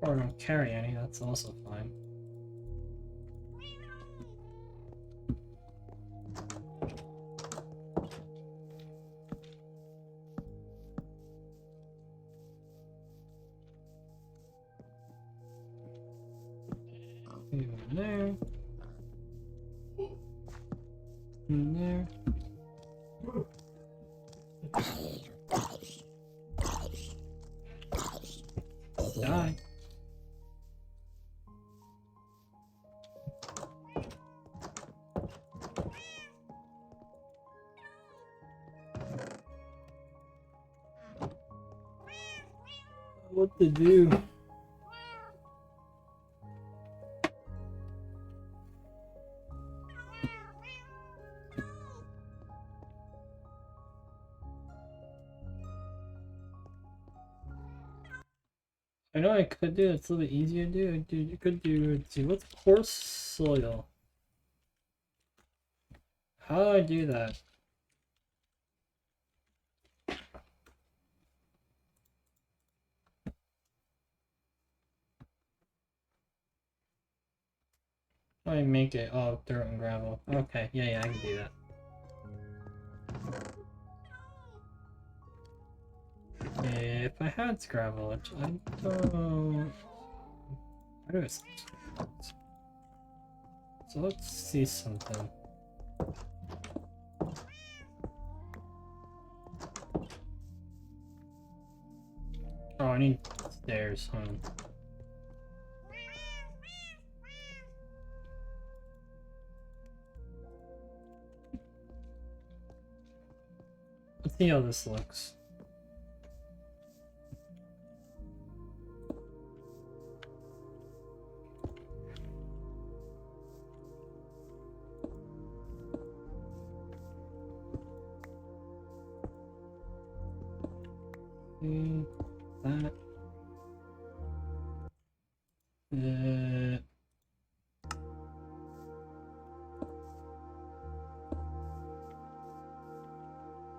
Or don't carry any, that's also fine. In there. In there. Die. What to do? I know I could do it, it's a little bit easier to do. Dude, you could do, let's see, what's coarse soil? How do I do that? How do I make it? Oh, dirt and gravel. Okay, yeah, I can do that. If I had gravel, which I don't... I do it. So let's see something. Oh, I need stairs, huh? Let's see how this looks. That.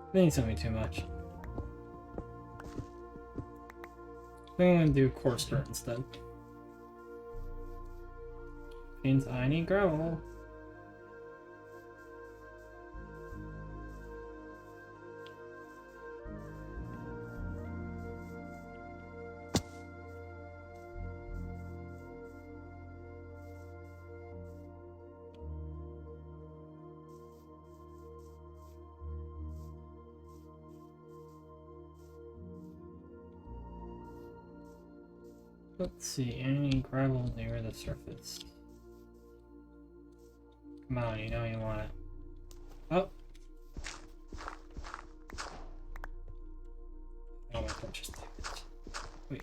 I think it's gonna be too much. I think I'm gonna do coarse dirt instead. Means I need gravel. Let's see, any gravel near the surface. Come on, you know you want it. Oh! Oh my god, just take it. Wait.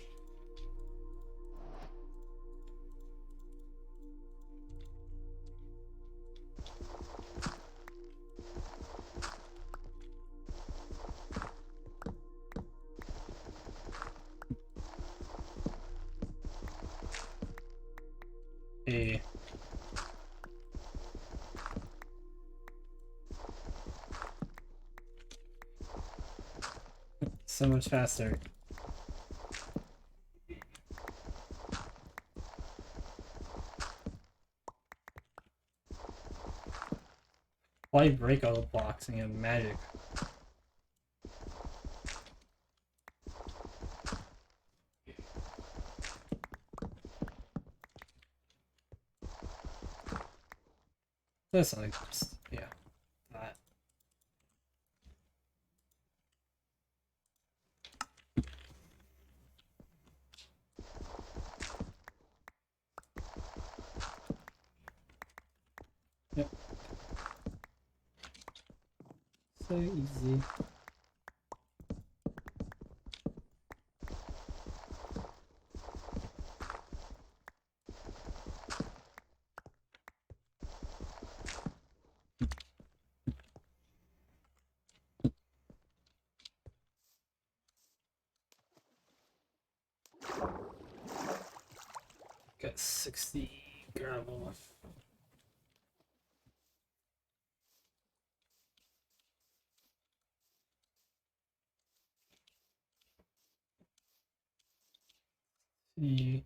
Hey. So much faster. Why break all the blocks and get magic? That's like just, yeah. That. Yep. So easy. Got 60 gravel. See.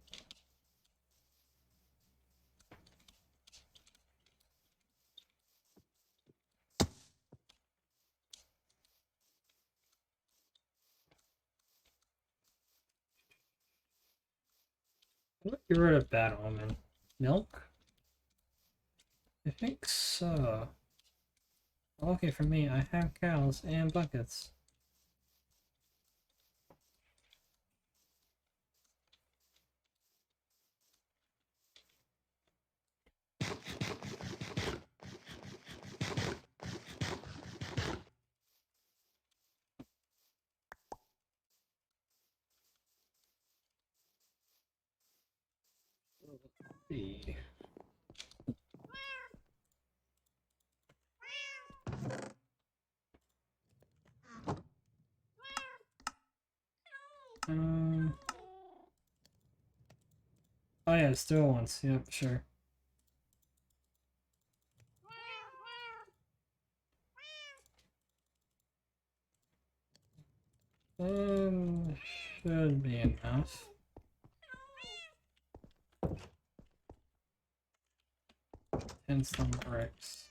What you wrote a bad omen? Milk? I think so. Okay, for me, I have cows and buckets. Let's see. Um. Oh yeah, still once. Yep, sure. Should be enough. And some bricks.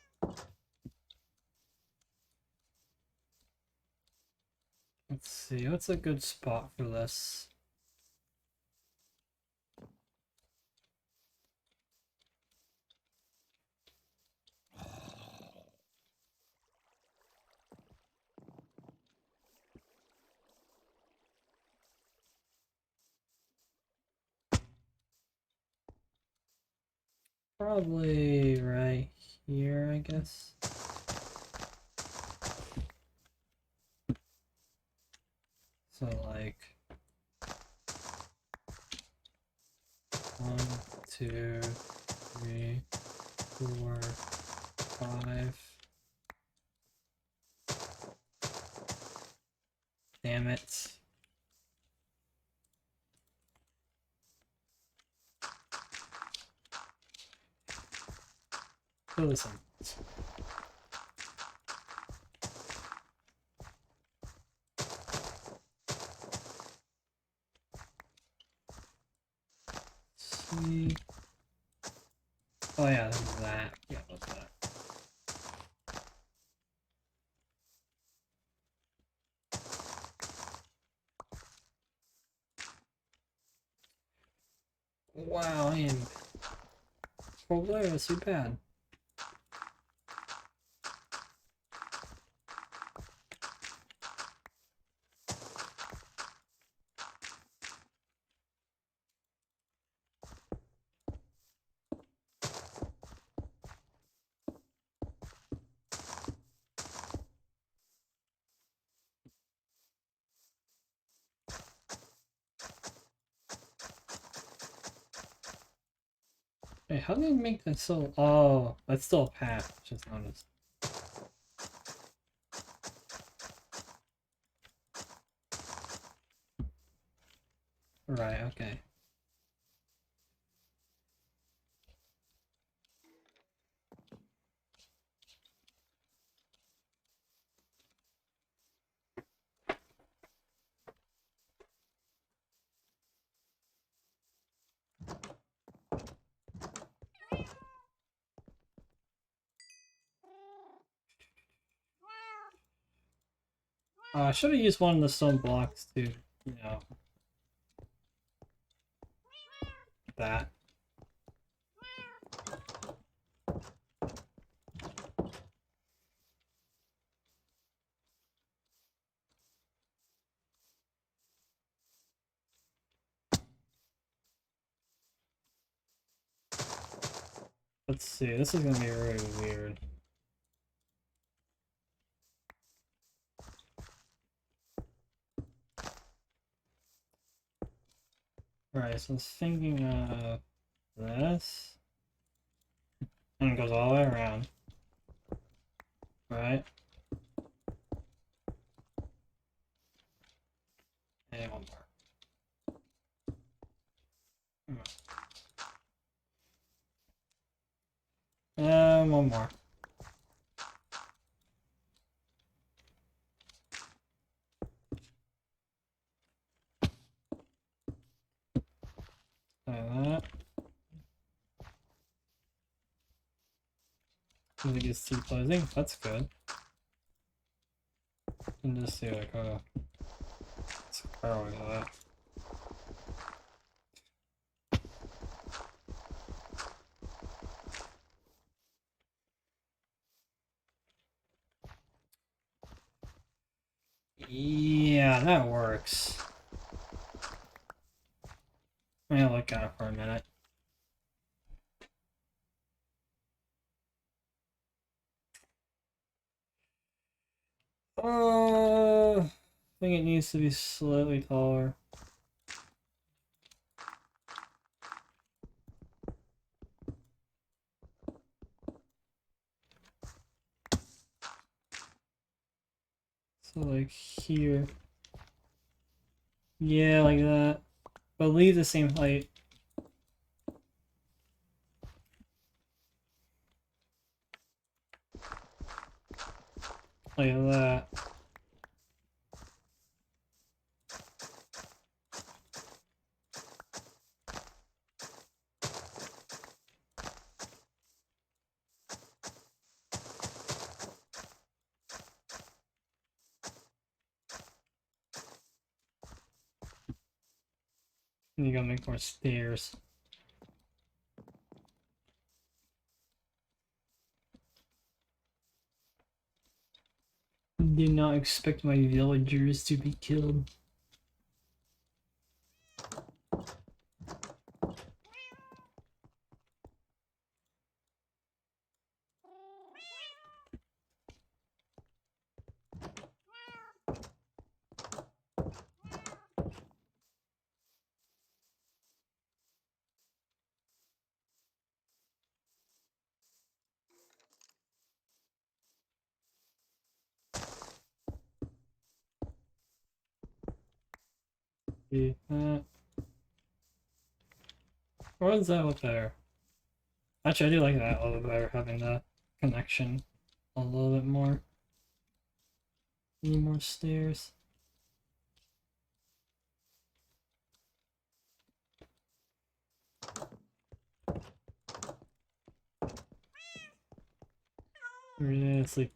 Let's see, what's a good spot for this? Probably right here, I guess. So like 1, 2, 3, 4, 5. Damn it. Oh, listen. See. Oh yeah, this is that. Yeah, what's that? Wow, I am so bad. Hey, how did I make that so? Oh, that's still a path, just noticed. Right, okay. I should have used one of the stone blocks to, you know, that. Let's see, this is gonna be really weird. Right, so I was thinking of this. And it goes all the way around. Right? And one more. And one more. Like that. Music is too closing. That's good. And just see like where we got that. Yeah, that works. Let me look at it for a minute. I think it needs to be slightly taller. So like here. Yeah, like that. But leave the same height. Like that. And you gotta make more stairs. Did not expect my villagers to be killed. See that? What is that up there? Actually, I do like that a little bit better, having the connection a little bit more. Need more stairs. Really sleep.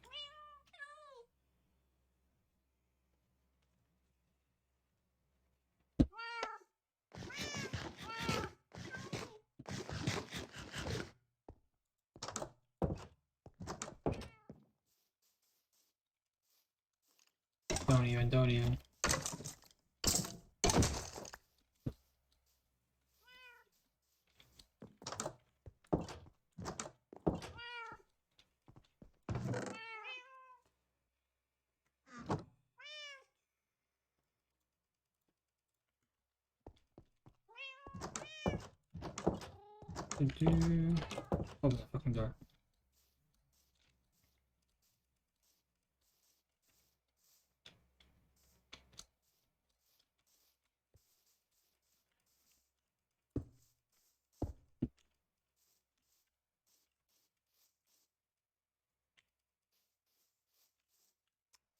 Don't even. Open the fucking door.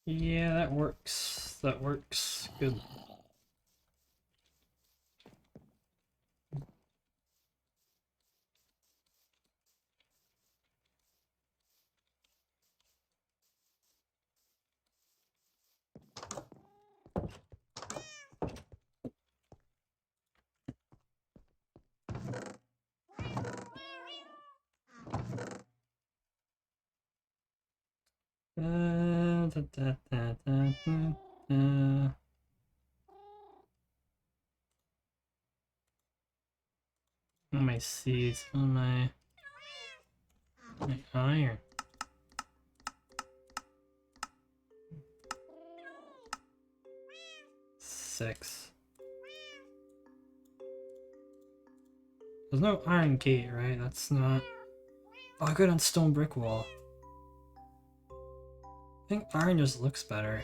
Yeah, that works. That works. Good. Da, da, da, da, da, da. Oh, my seeds. Oh, my iron. Six. There's no iron gate, right? That's not... Oh, good on stone brick wall. I think iron just looks better.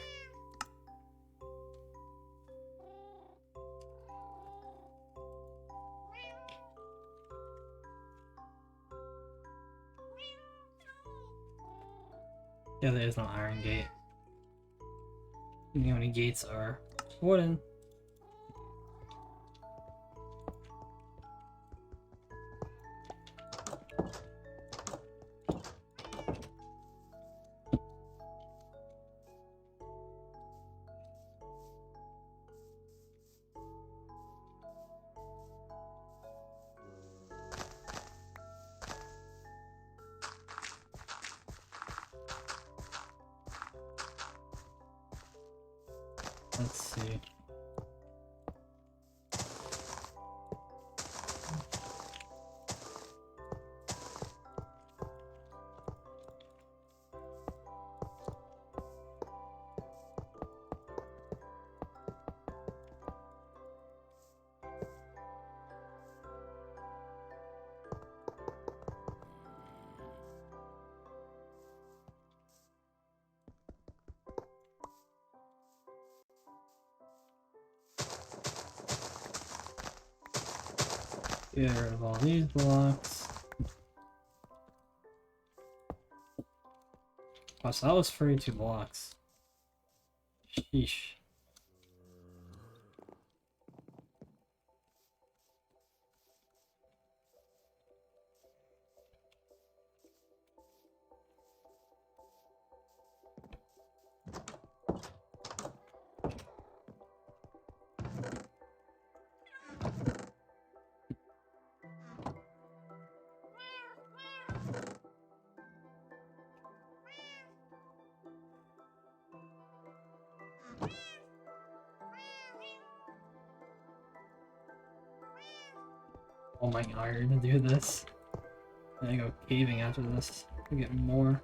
Yeah, there is no iron gate. The only gates are wooden. Let's see. Get rid of all these blocks. Oh, so that was 32 blocks. Sheesh. Oh my iron to do this. And I go caving after this to get more.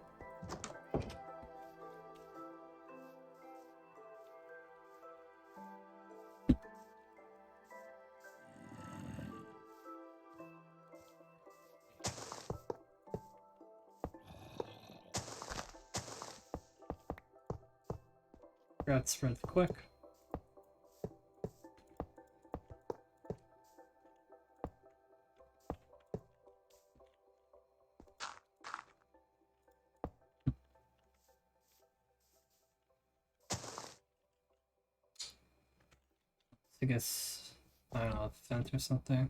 Got sprint quick. I guess, I don't know, fence or something.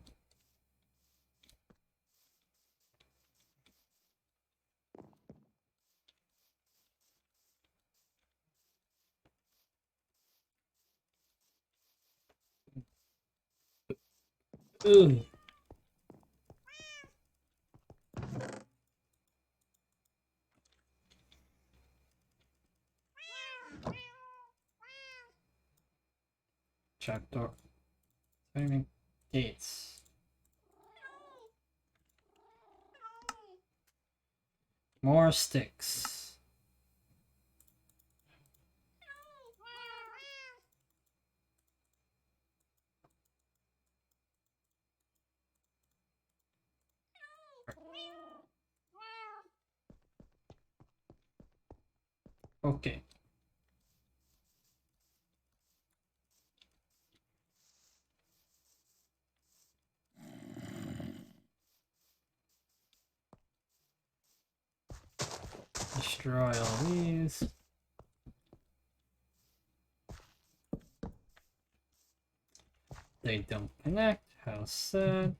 Ugh. Trapdoor. Framing gates. More sticks. Okay. Destroy all these. They don't connect. How sad.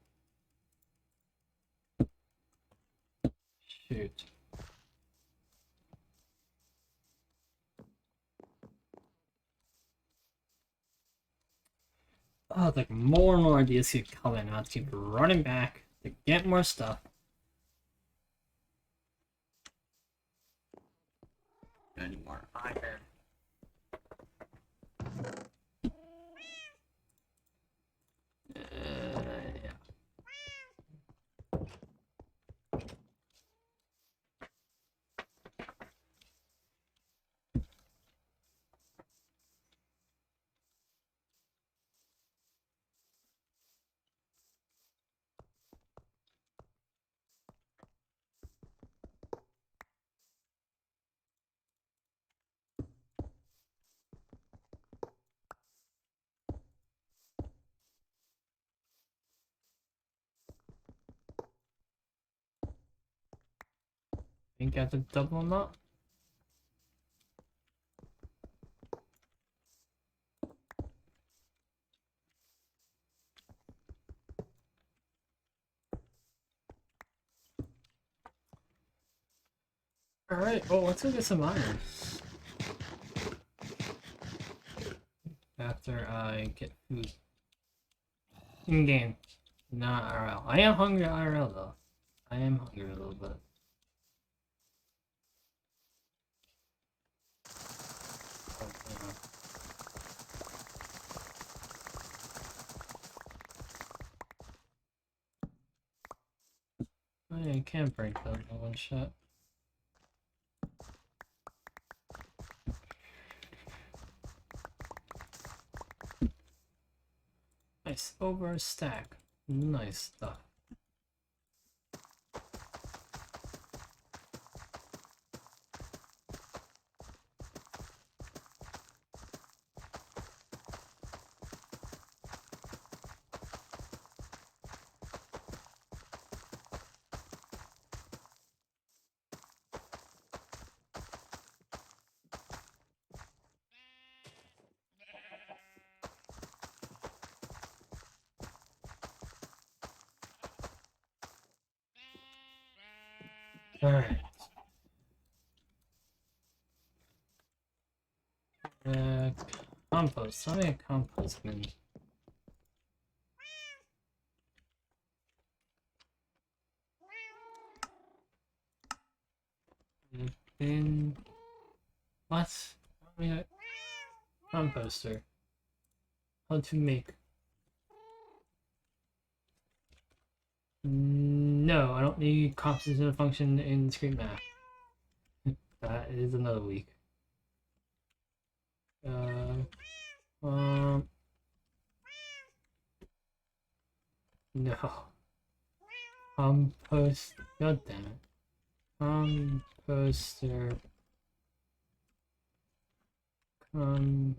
Shoot. Oh, like more and more ideas keep coming. I have to keep running back to get more stuff. Any more iron. Yeah. think I have to double them up. Alright, well, let's go get some iron. After I get food. In game. Not IRL. I am hungry IRL though. I am hungry a little bit. Oh yeah, you can't break them in one shot. Nice, over a stack. Nice stuff. Alright. Compost. How many compost bins? Bin. What? How many composter? How to make? No, I don't need composition function in screen map. That is another week. No. Compost. God damn it. Composter. Composter.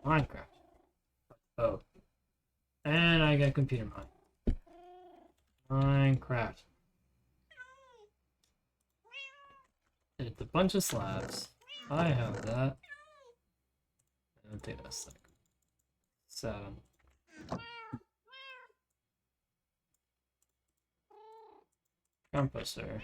Minecraft. Oh. And I got computer Minecraft. It's a bunch of slabs. I have that. It'll take us like 7. Composter.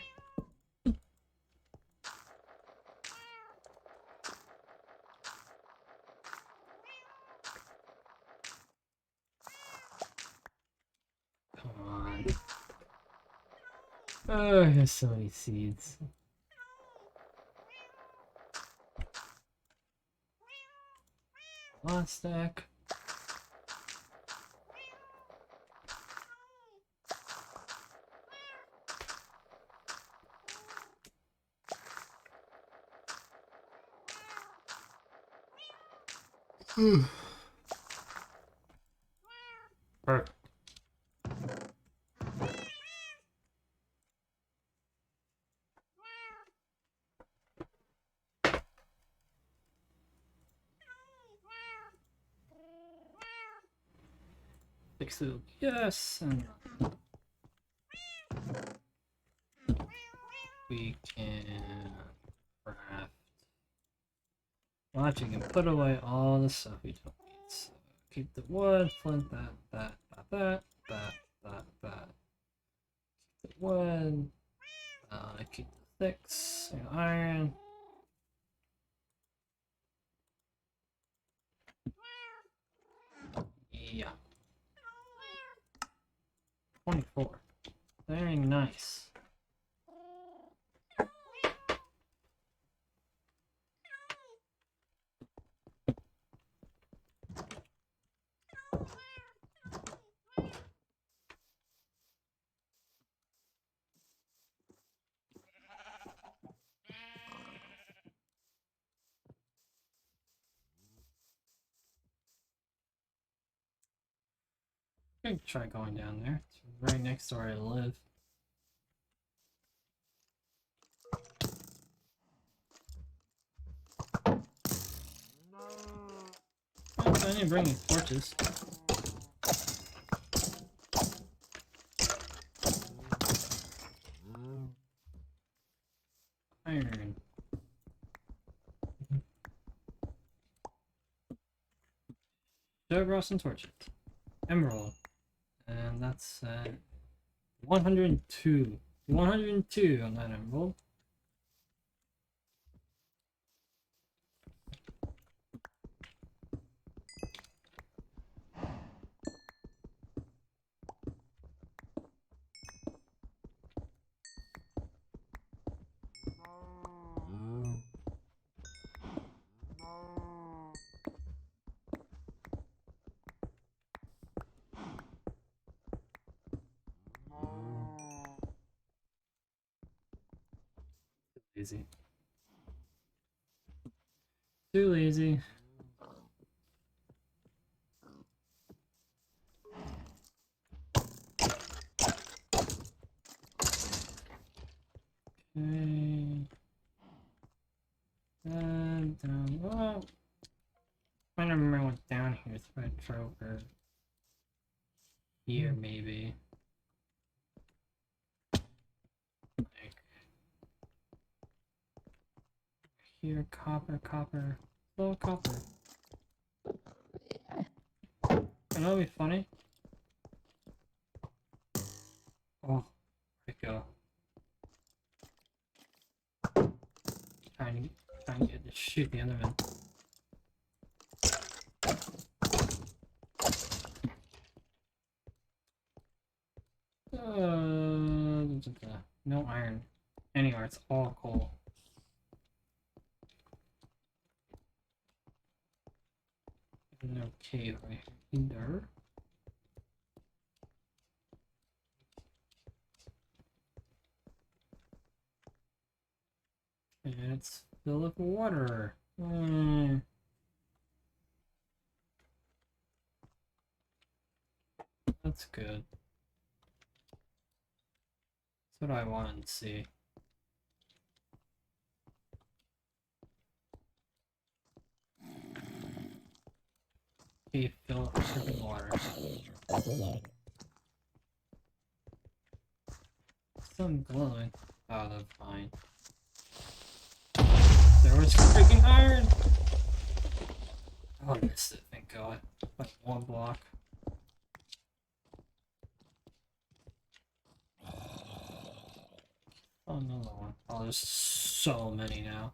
Come on. Oh, there's so many seeds. Last stack. Perfect. Fix it. Yes, and we can craft. Well, actually, we can put away all the stuff we don't need. So keep the wood, flint, that. Keep the wood. Keep the sticks, iron. Yeah. 24. Very nice. I can try going down there. It's right next to where I live. I didn't bring any torches. Show brought some torches. Emerald. And that's 102. 102 on that emerald. Lazy. Too lazy. Okay. Down. Oh. I don't remember what's down here. Thread over here, maybe. Like here, copper, copper. Oh, copper. And that'll be funny. Oh, where'd it go? Trying to get to shoot the Enderman. No iron. Anywhere, it's all coal. No cave right here either. And it's filled with water. That's good. That's what I wanted to see. Cave filled with water. Some glowing. Oh, that's fine. There was freaking iron! Oh, I missed it, thank god. Like one block. Oh, another one. Oh, there's so many now.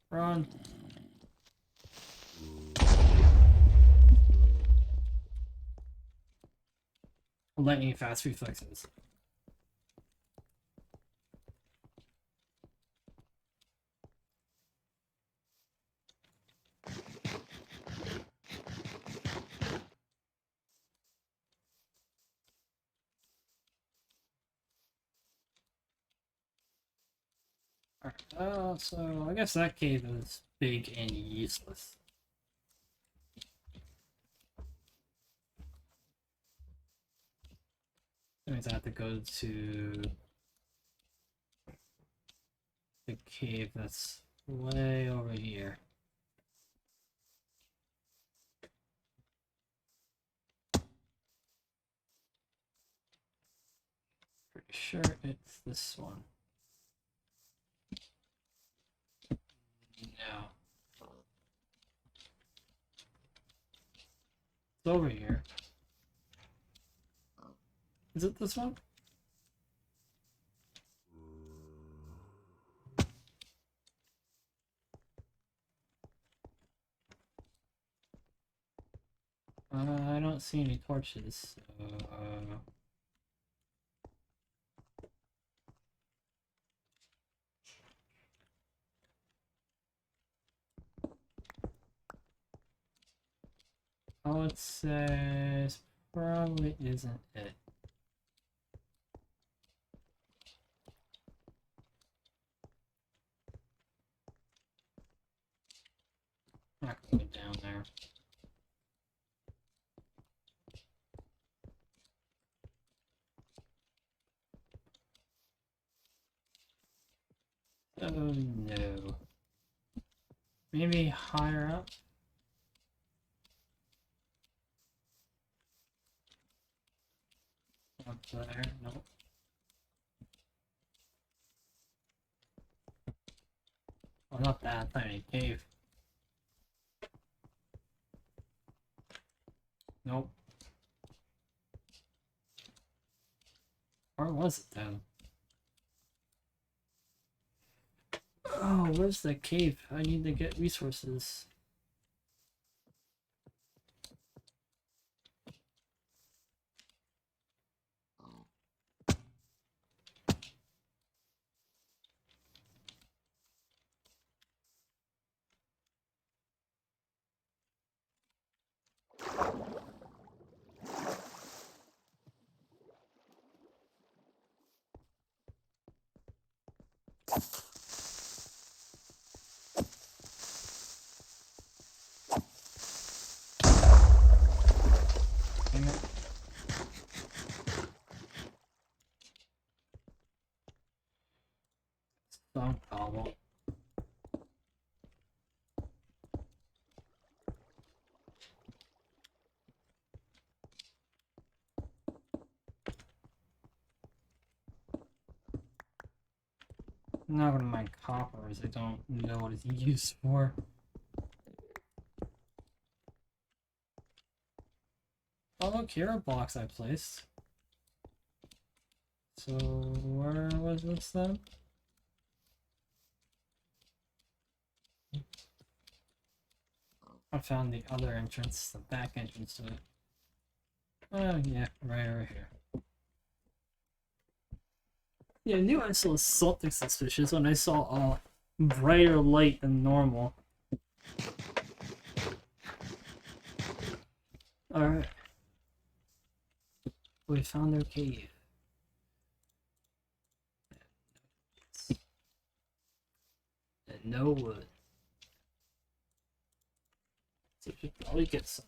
Run! Lightning fast reflexes. Alright, so I guess that cave is big and useless. That means I have to go to the cave that's way over here. Pretty sure it's this one. No. It's over here. Is it this one? I don't see any torches, so... I would say this probably isn't it. I'm not gonna go down there. Oh no. Maybe higher up? Up there? Nope. Oh, not that tiny cave. Nope. Where was it then? Oh, where's the cave? I need to get resources. Damn it. Stone cobble. I'm not gonna mine copper as I don't know what it's used for. Oh look, here are blocks I placed. So where was this then? I found the other entrance, the back entrance to it. Oh yeah, right over here. Yeah, I knew I saw something suspicious when I saw a brighter light than normal. Alright. We found our cave. And no wood. So we should probably get some.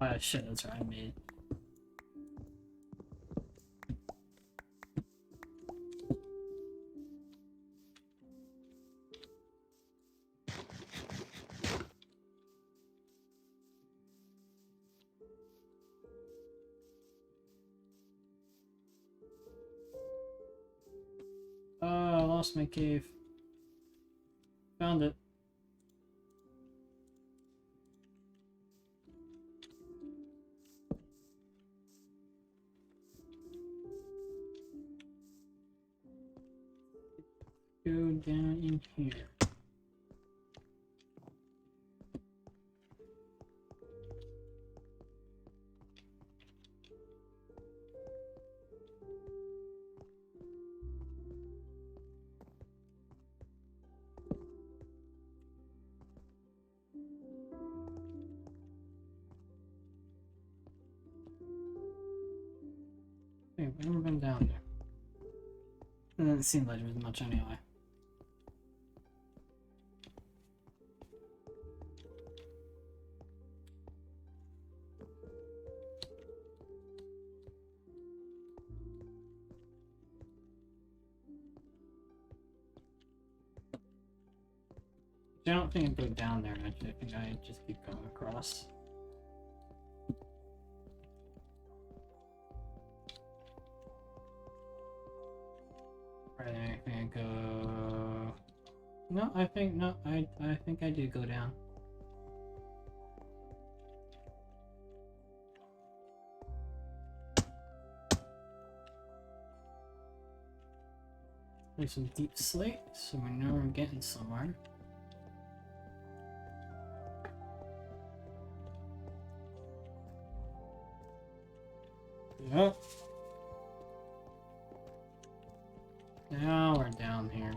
Oh shit, that's right, I made. Oh, I lost my cave. Found it. Go down in here. Hey, we've never been down there. It doesn't seem like there's much anyway. I don't think I go down there actually. I think I just keep going across. Right, I think I go. No, I think no. I think I do go down. There's some deep slate, so we know we're getting somewhere. Yep. Now we're down here.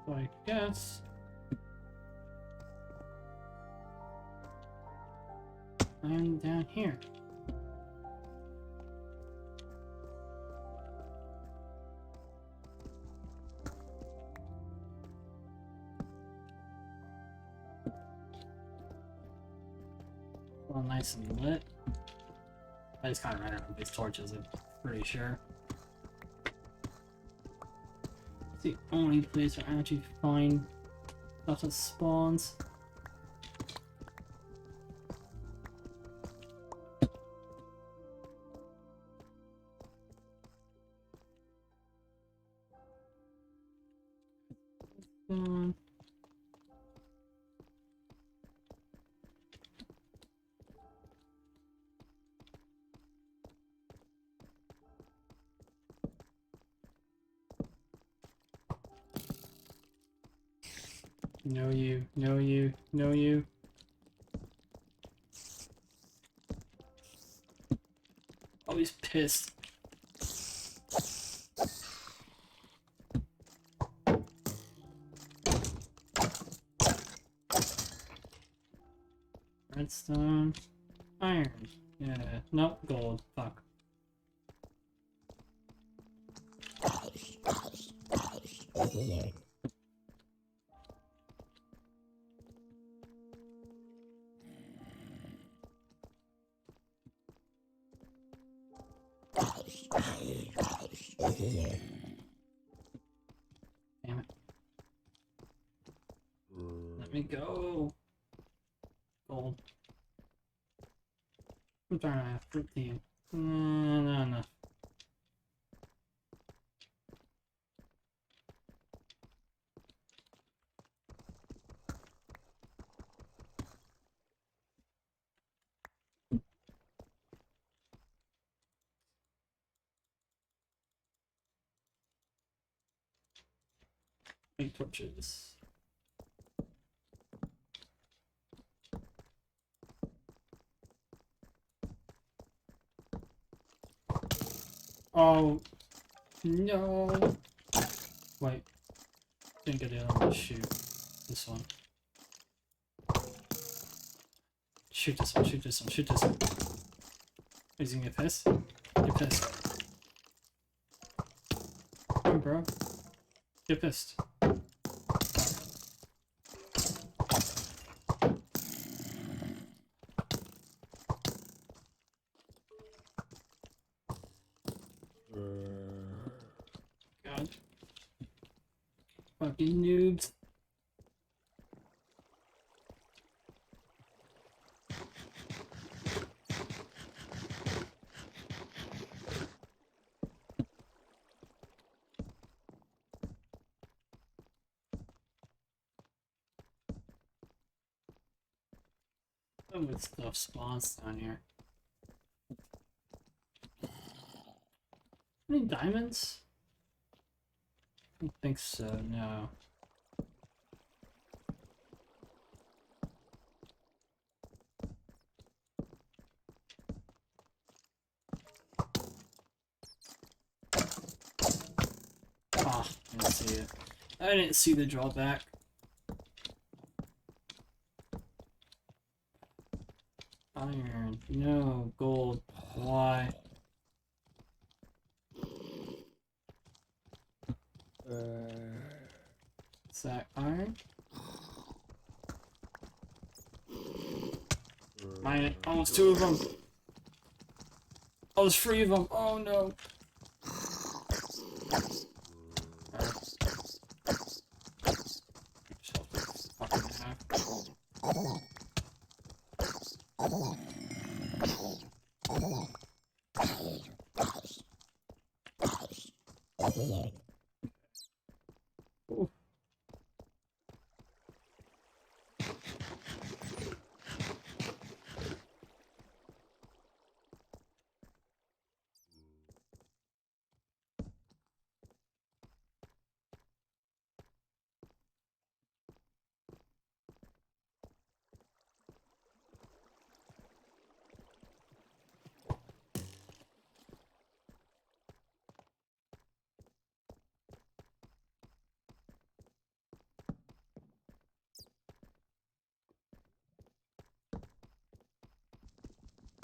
So I guess I'm down here. All nice and lit. I just kind of ran out of these torches, I'm pretty sure. It's the only place where I actually find stuff that spawns. Um, no you, no you, no you. Oh, he's pissed. Redstone. Iron. Yeah. Nope, gold. Fuck. Damn it. Let me go. Gold. I'm trying to have 15. No, no. Make torches. Oh, no. Wait. Didn't get it on the shoot. This one. Shoot this one, shoot this one, shoot this one. He's gonna get pissed. Get pissed. Come on, bro. Get pissed. God. Fucking noobs. So much stuff spawns down here. Any diamonds? I don't think so, no. Ah, I didn't see it. I didn't see the drawback. Iron. No. Gold. Why? Is that iron? Mine it. Oh, it's two of them. Oh, there's three of them. Oh no. Ooh.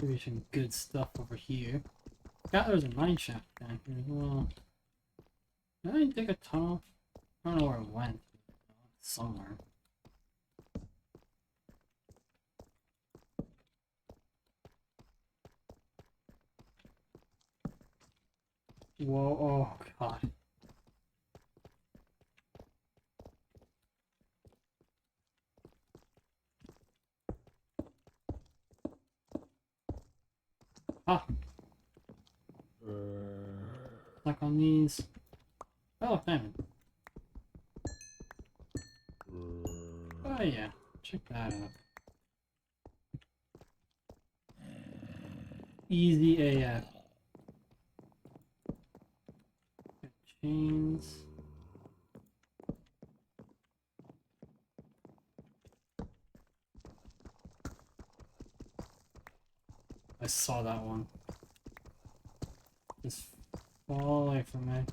Maybe some good stuff over here. Yeah, there's a mine shaft down here as well. Did I dig a tunnel? I don't know where it went. Somewhere. Whoa, oh god. Ah! Stuck on these. Oh, damn it. Oh yeah, check that out. Easy AF. Got chains. I saw that one. Just fall away from me.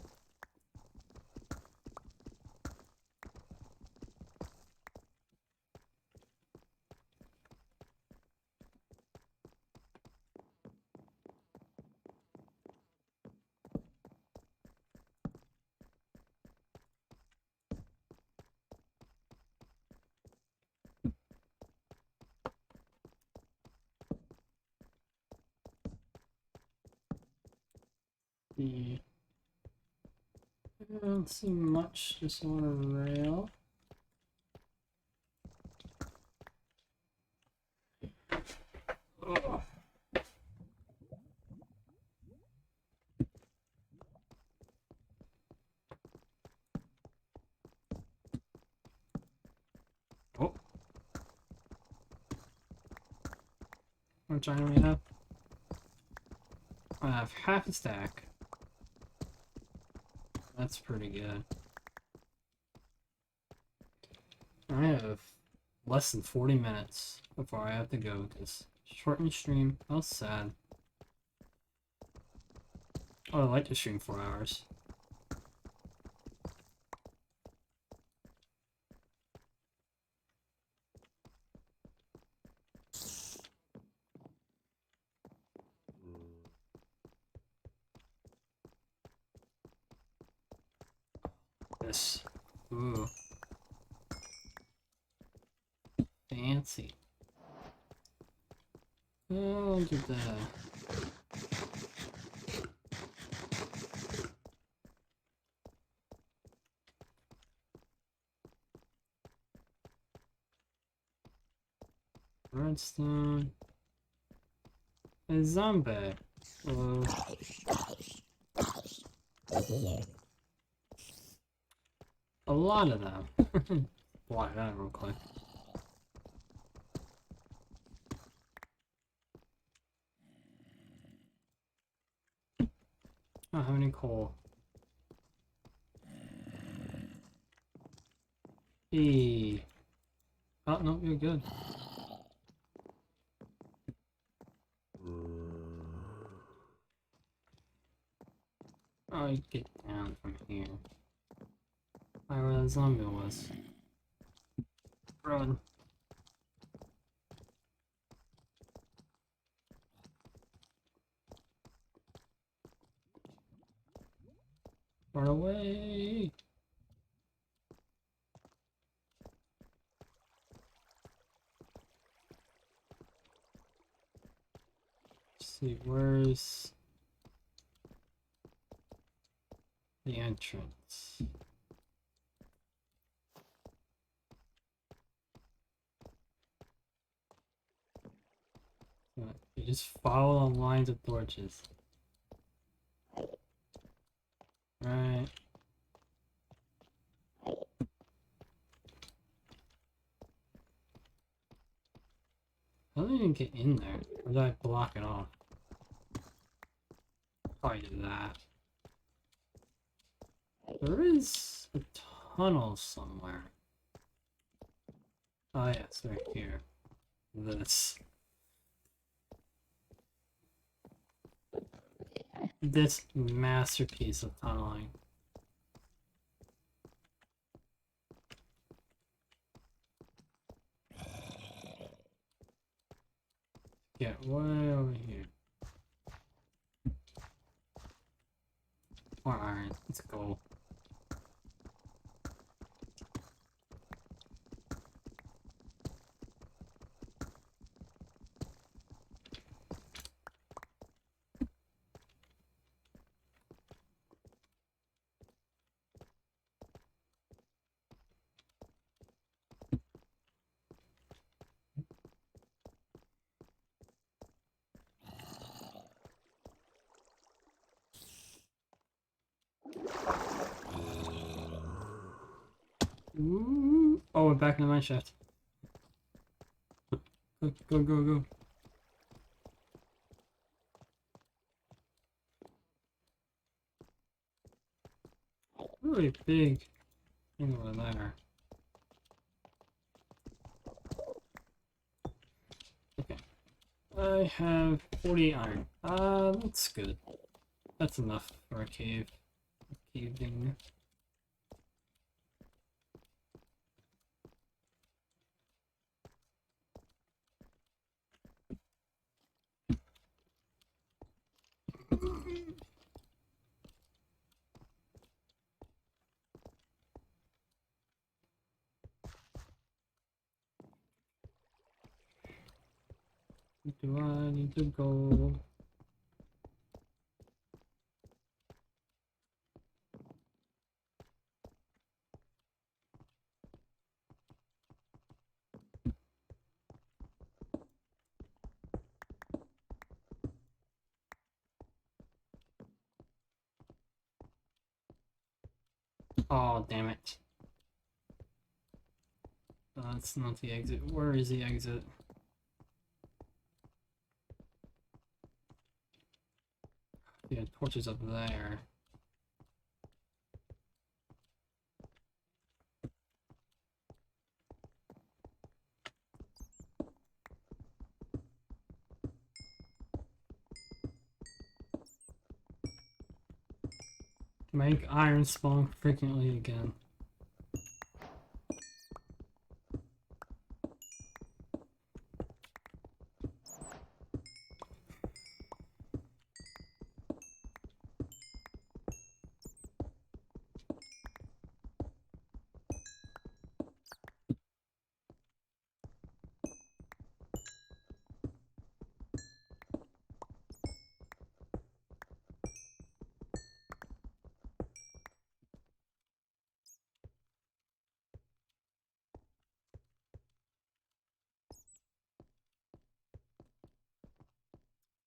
The I don't see much just on a rail. Ugh. Oh. How much iron we have? I have half a stack. That's pretty good. I have less than 40 minutes before I have to go because shortened stream. How sad. Oh, I like to stream 4 hours. This. Ooh. Fancy. Oh, look at that. Redstone. A zombie. Hello. A lot of them. Why that real quick. I don't have any coal. Hey. Oh, no, you're good. Oh, you get down from here. Right where the zombie was. Run. Run away! Let's see, where's the entrance? You just follow the lines of torches. Right. How did I even get in there? Or did I block it off? Probably did that. There is a tunnel somewhere. Oh yeah, it's right here. This. This masterpiece of tunneling. get way over here. More iron. Let's go. Ooh. Oh, we're back in the mine shaft. Go, go, go, go. Really big thing over there. Okay. I have 40 iron. That's good. That's enough for a cave. Caving. Do I need to go? Oh, damn it. That's not the exit. Where is the exit? Yeah, torches up there. Make iron spawn frequently again.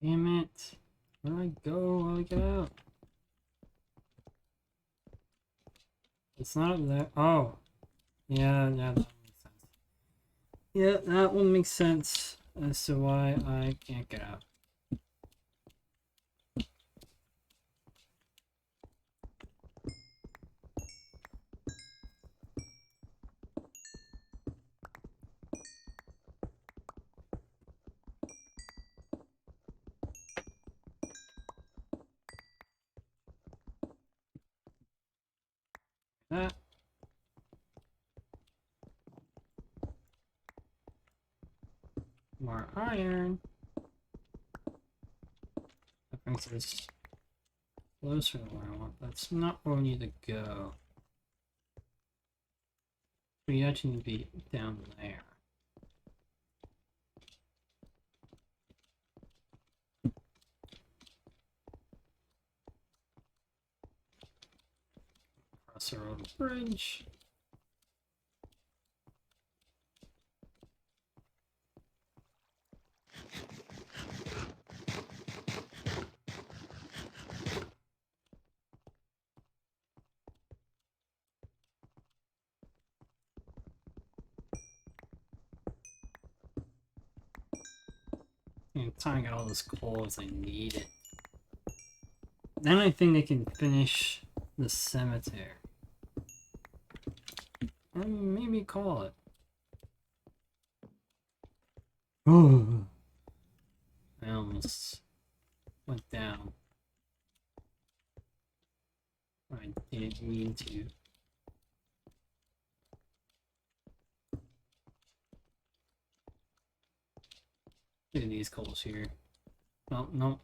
Damn it. Where do I go? How do I get out? It's not up there. Oh. Yeah, that makes sense. Yeah, that one makes sense as to why I can't get out. That. More iron. That brings us closer to where I want. That's not where we need to go. We actually need to be down there. Cross the road bridge. And tying out all this coal as I need it. Then I think they can finish the cemetery. And maybe call it. Oh, I almost went down. I didn't mean to. do these coals here. No, no.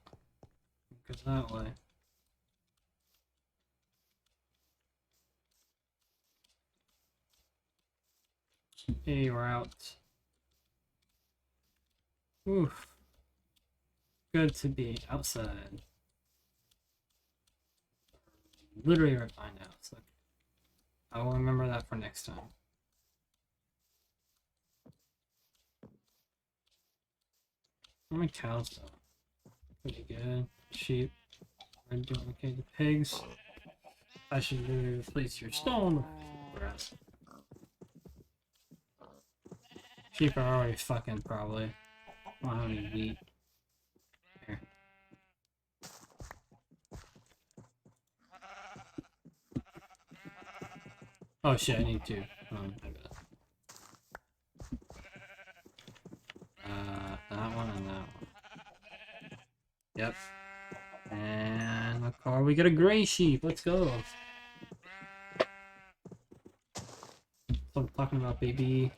Go that way. Hey, we're out. Oof. Good to be outside. Literally right by now. So I will remember that for next time. How many cows though? Pretty good. Sheep. We're doing okay. The pigs. I should replace your stone with grass. Sheep are already fucking probably. I don't have any wheat. Here. Oh shit, I need two. I bet. That one and that one. Yep. And a car. We get a gray sheep. Let's go. That's what I'm talking about, baby.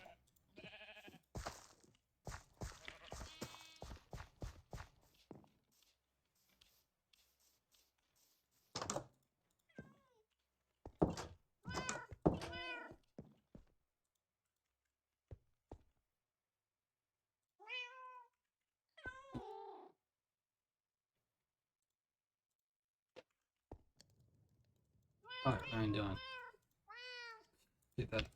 Alright, what am I doing? Do that.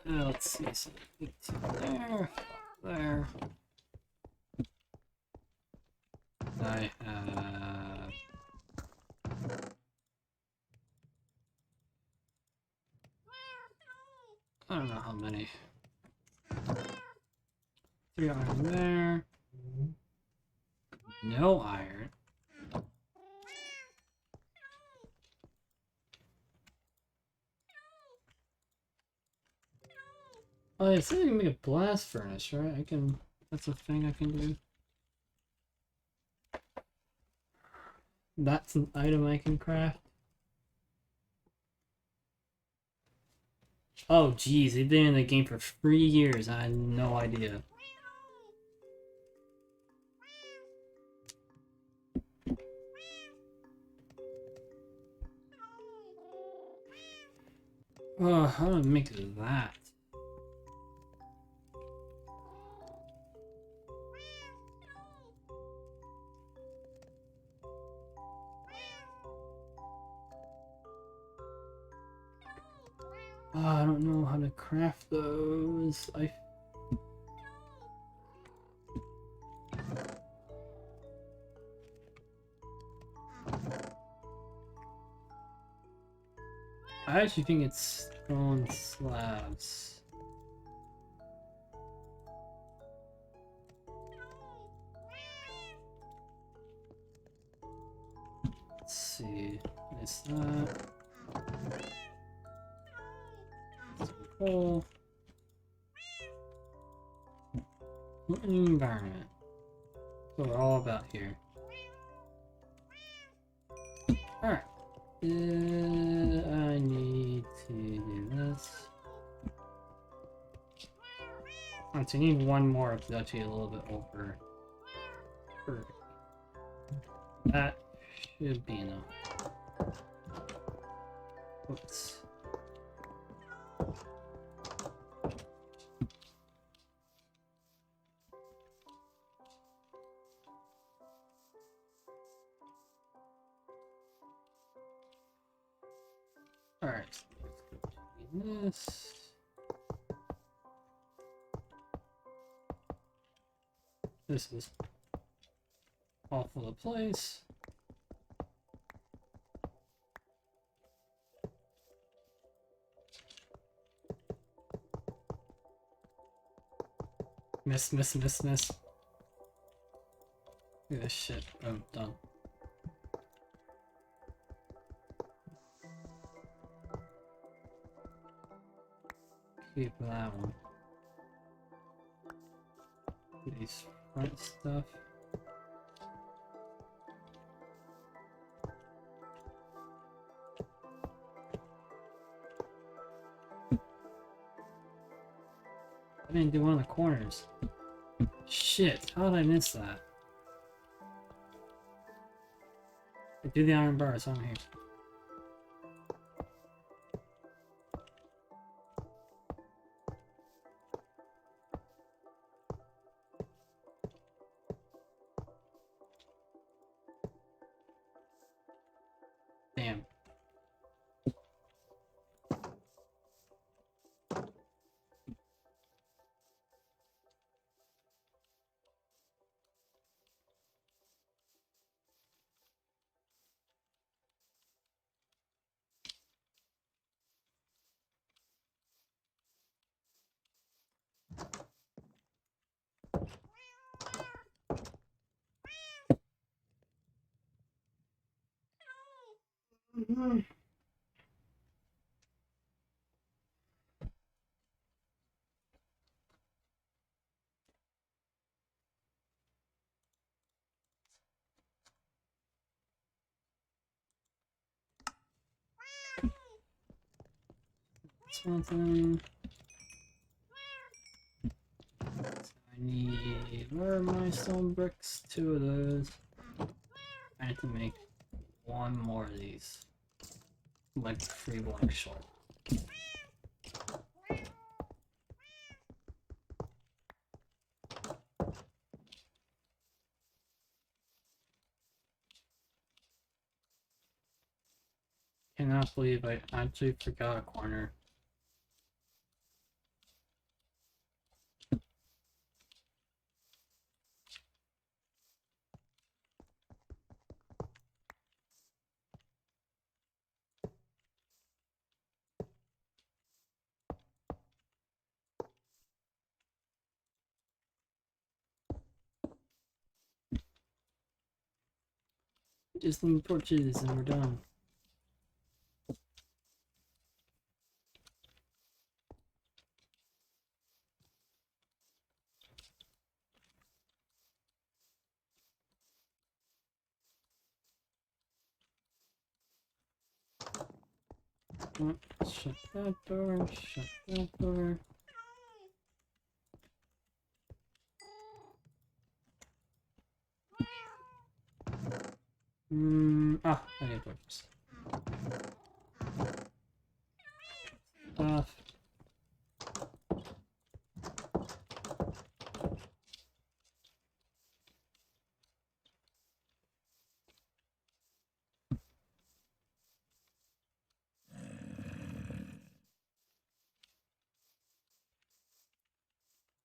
Let's see. So there. There. I have. I don't know how many. 3 iron there. No iron. Oh, it said I can make a blast furnace, right? I can. That's a thing I can do. That's an item I can craft. Oh, geez, they've been in the game for 3 years. I had no idea. Oh, how do I make that? Oh, I don't know how to craft those. I actually think it's stone slabs. Let's see. Is that cool? Environment. So we're all about here. Alright. I need to do this. Alright, so I need one more to actually a little bit over. Perfect. That should be enough. Oops. Alright, this. This is all full of place. Miss. Look at this shit. I'm done. Keep that one. These front stuff. I didn't do one of the corners. Shit, how did I miss that? I do the iron bars on here. Damn. Something. So I need where are my stone bricks? 2 of those. I have to make 1 more of these. Like 3 blocks short. Cannot believe I actually forgot a corner. Just need torches and we're done. Oh, shut that door, shut that door. I need torches. Stuff.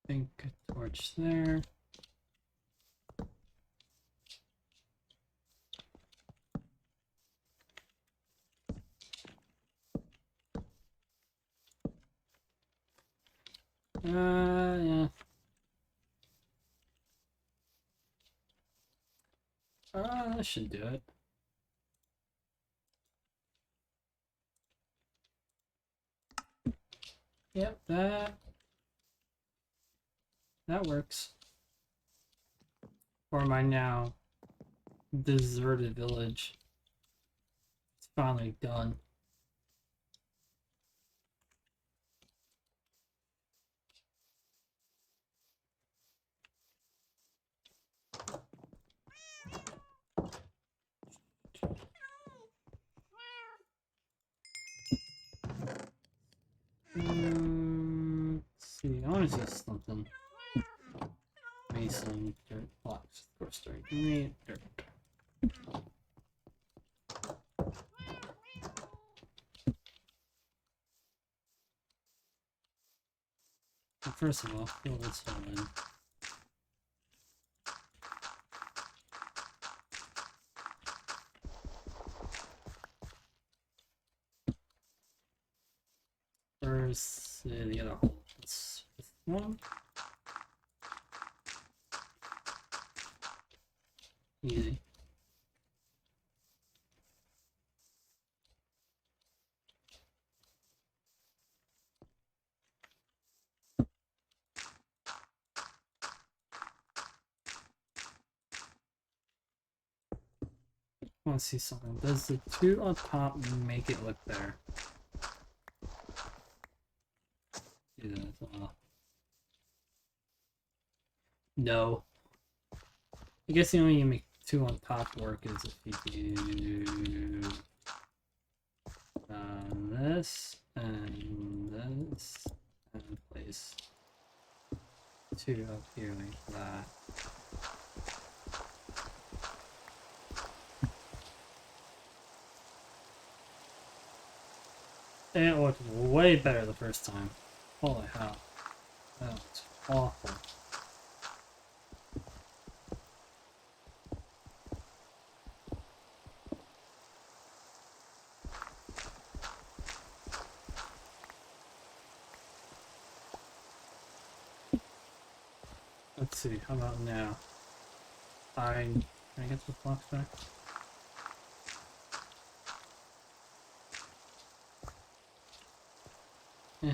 Think a torch there. Yeah. That should do it. Yep, that works. For my now deserted village. It's finally done. Let's see, I want to see something. Mason, dirt, blocks, of course, dirt, dirt. Well, first of all, fill this hole in. Where's the other hole? It's this one. Easy. I want to see something. Does the 2 on top make it look better? Do that as well. No. I guess the only way you make 2 on top work is if you do this and this and place 2 up here like that. It worked way better the first time. Holy hell. That was awful. Let's see, how about now? Can I get the blocks back? Eh.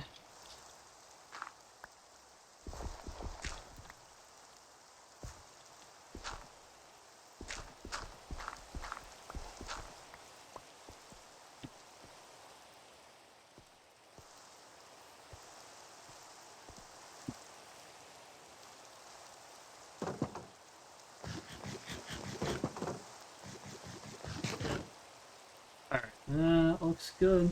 Alright, that looks good.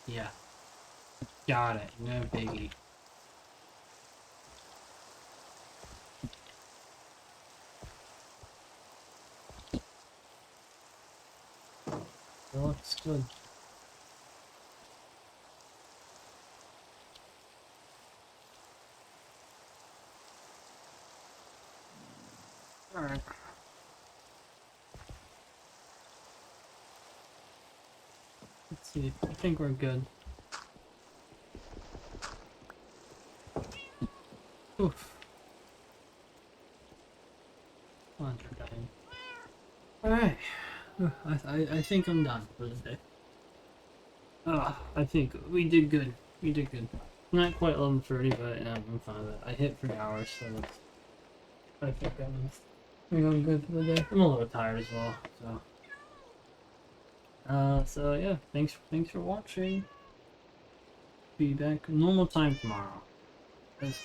Yeah. Got it, no biggie. That looks good. Alright. Let's see, I think we're good. Oof. Come on, alright. I think I'm done for the day. I think we did good. We did good. Not quite 11:30, but I'm fine with it. I hit 3 hours, so that's, I think I'm good for the day. I'm a little tired as well, so. So yeah, thanks for watching. Be back normal time tomorrow. That's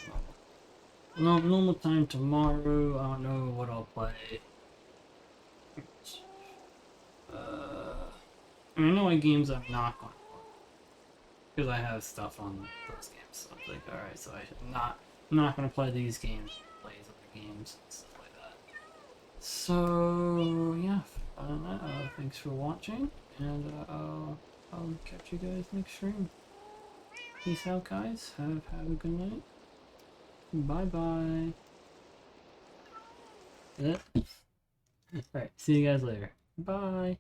normal. Normal time tomorrow. I don't know what I'll play. I know what games I'm not going to play because I have stuff on those games. So I'm like, alright, so I'm not going to play these games. Play these other games and stuff like that. So yeah, thanks for watching, and I'll catch you guys next stream. Peace out, guys. Have a good night. Bye bye. Alright, see you guys later. Bye.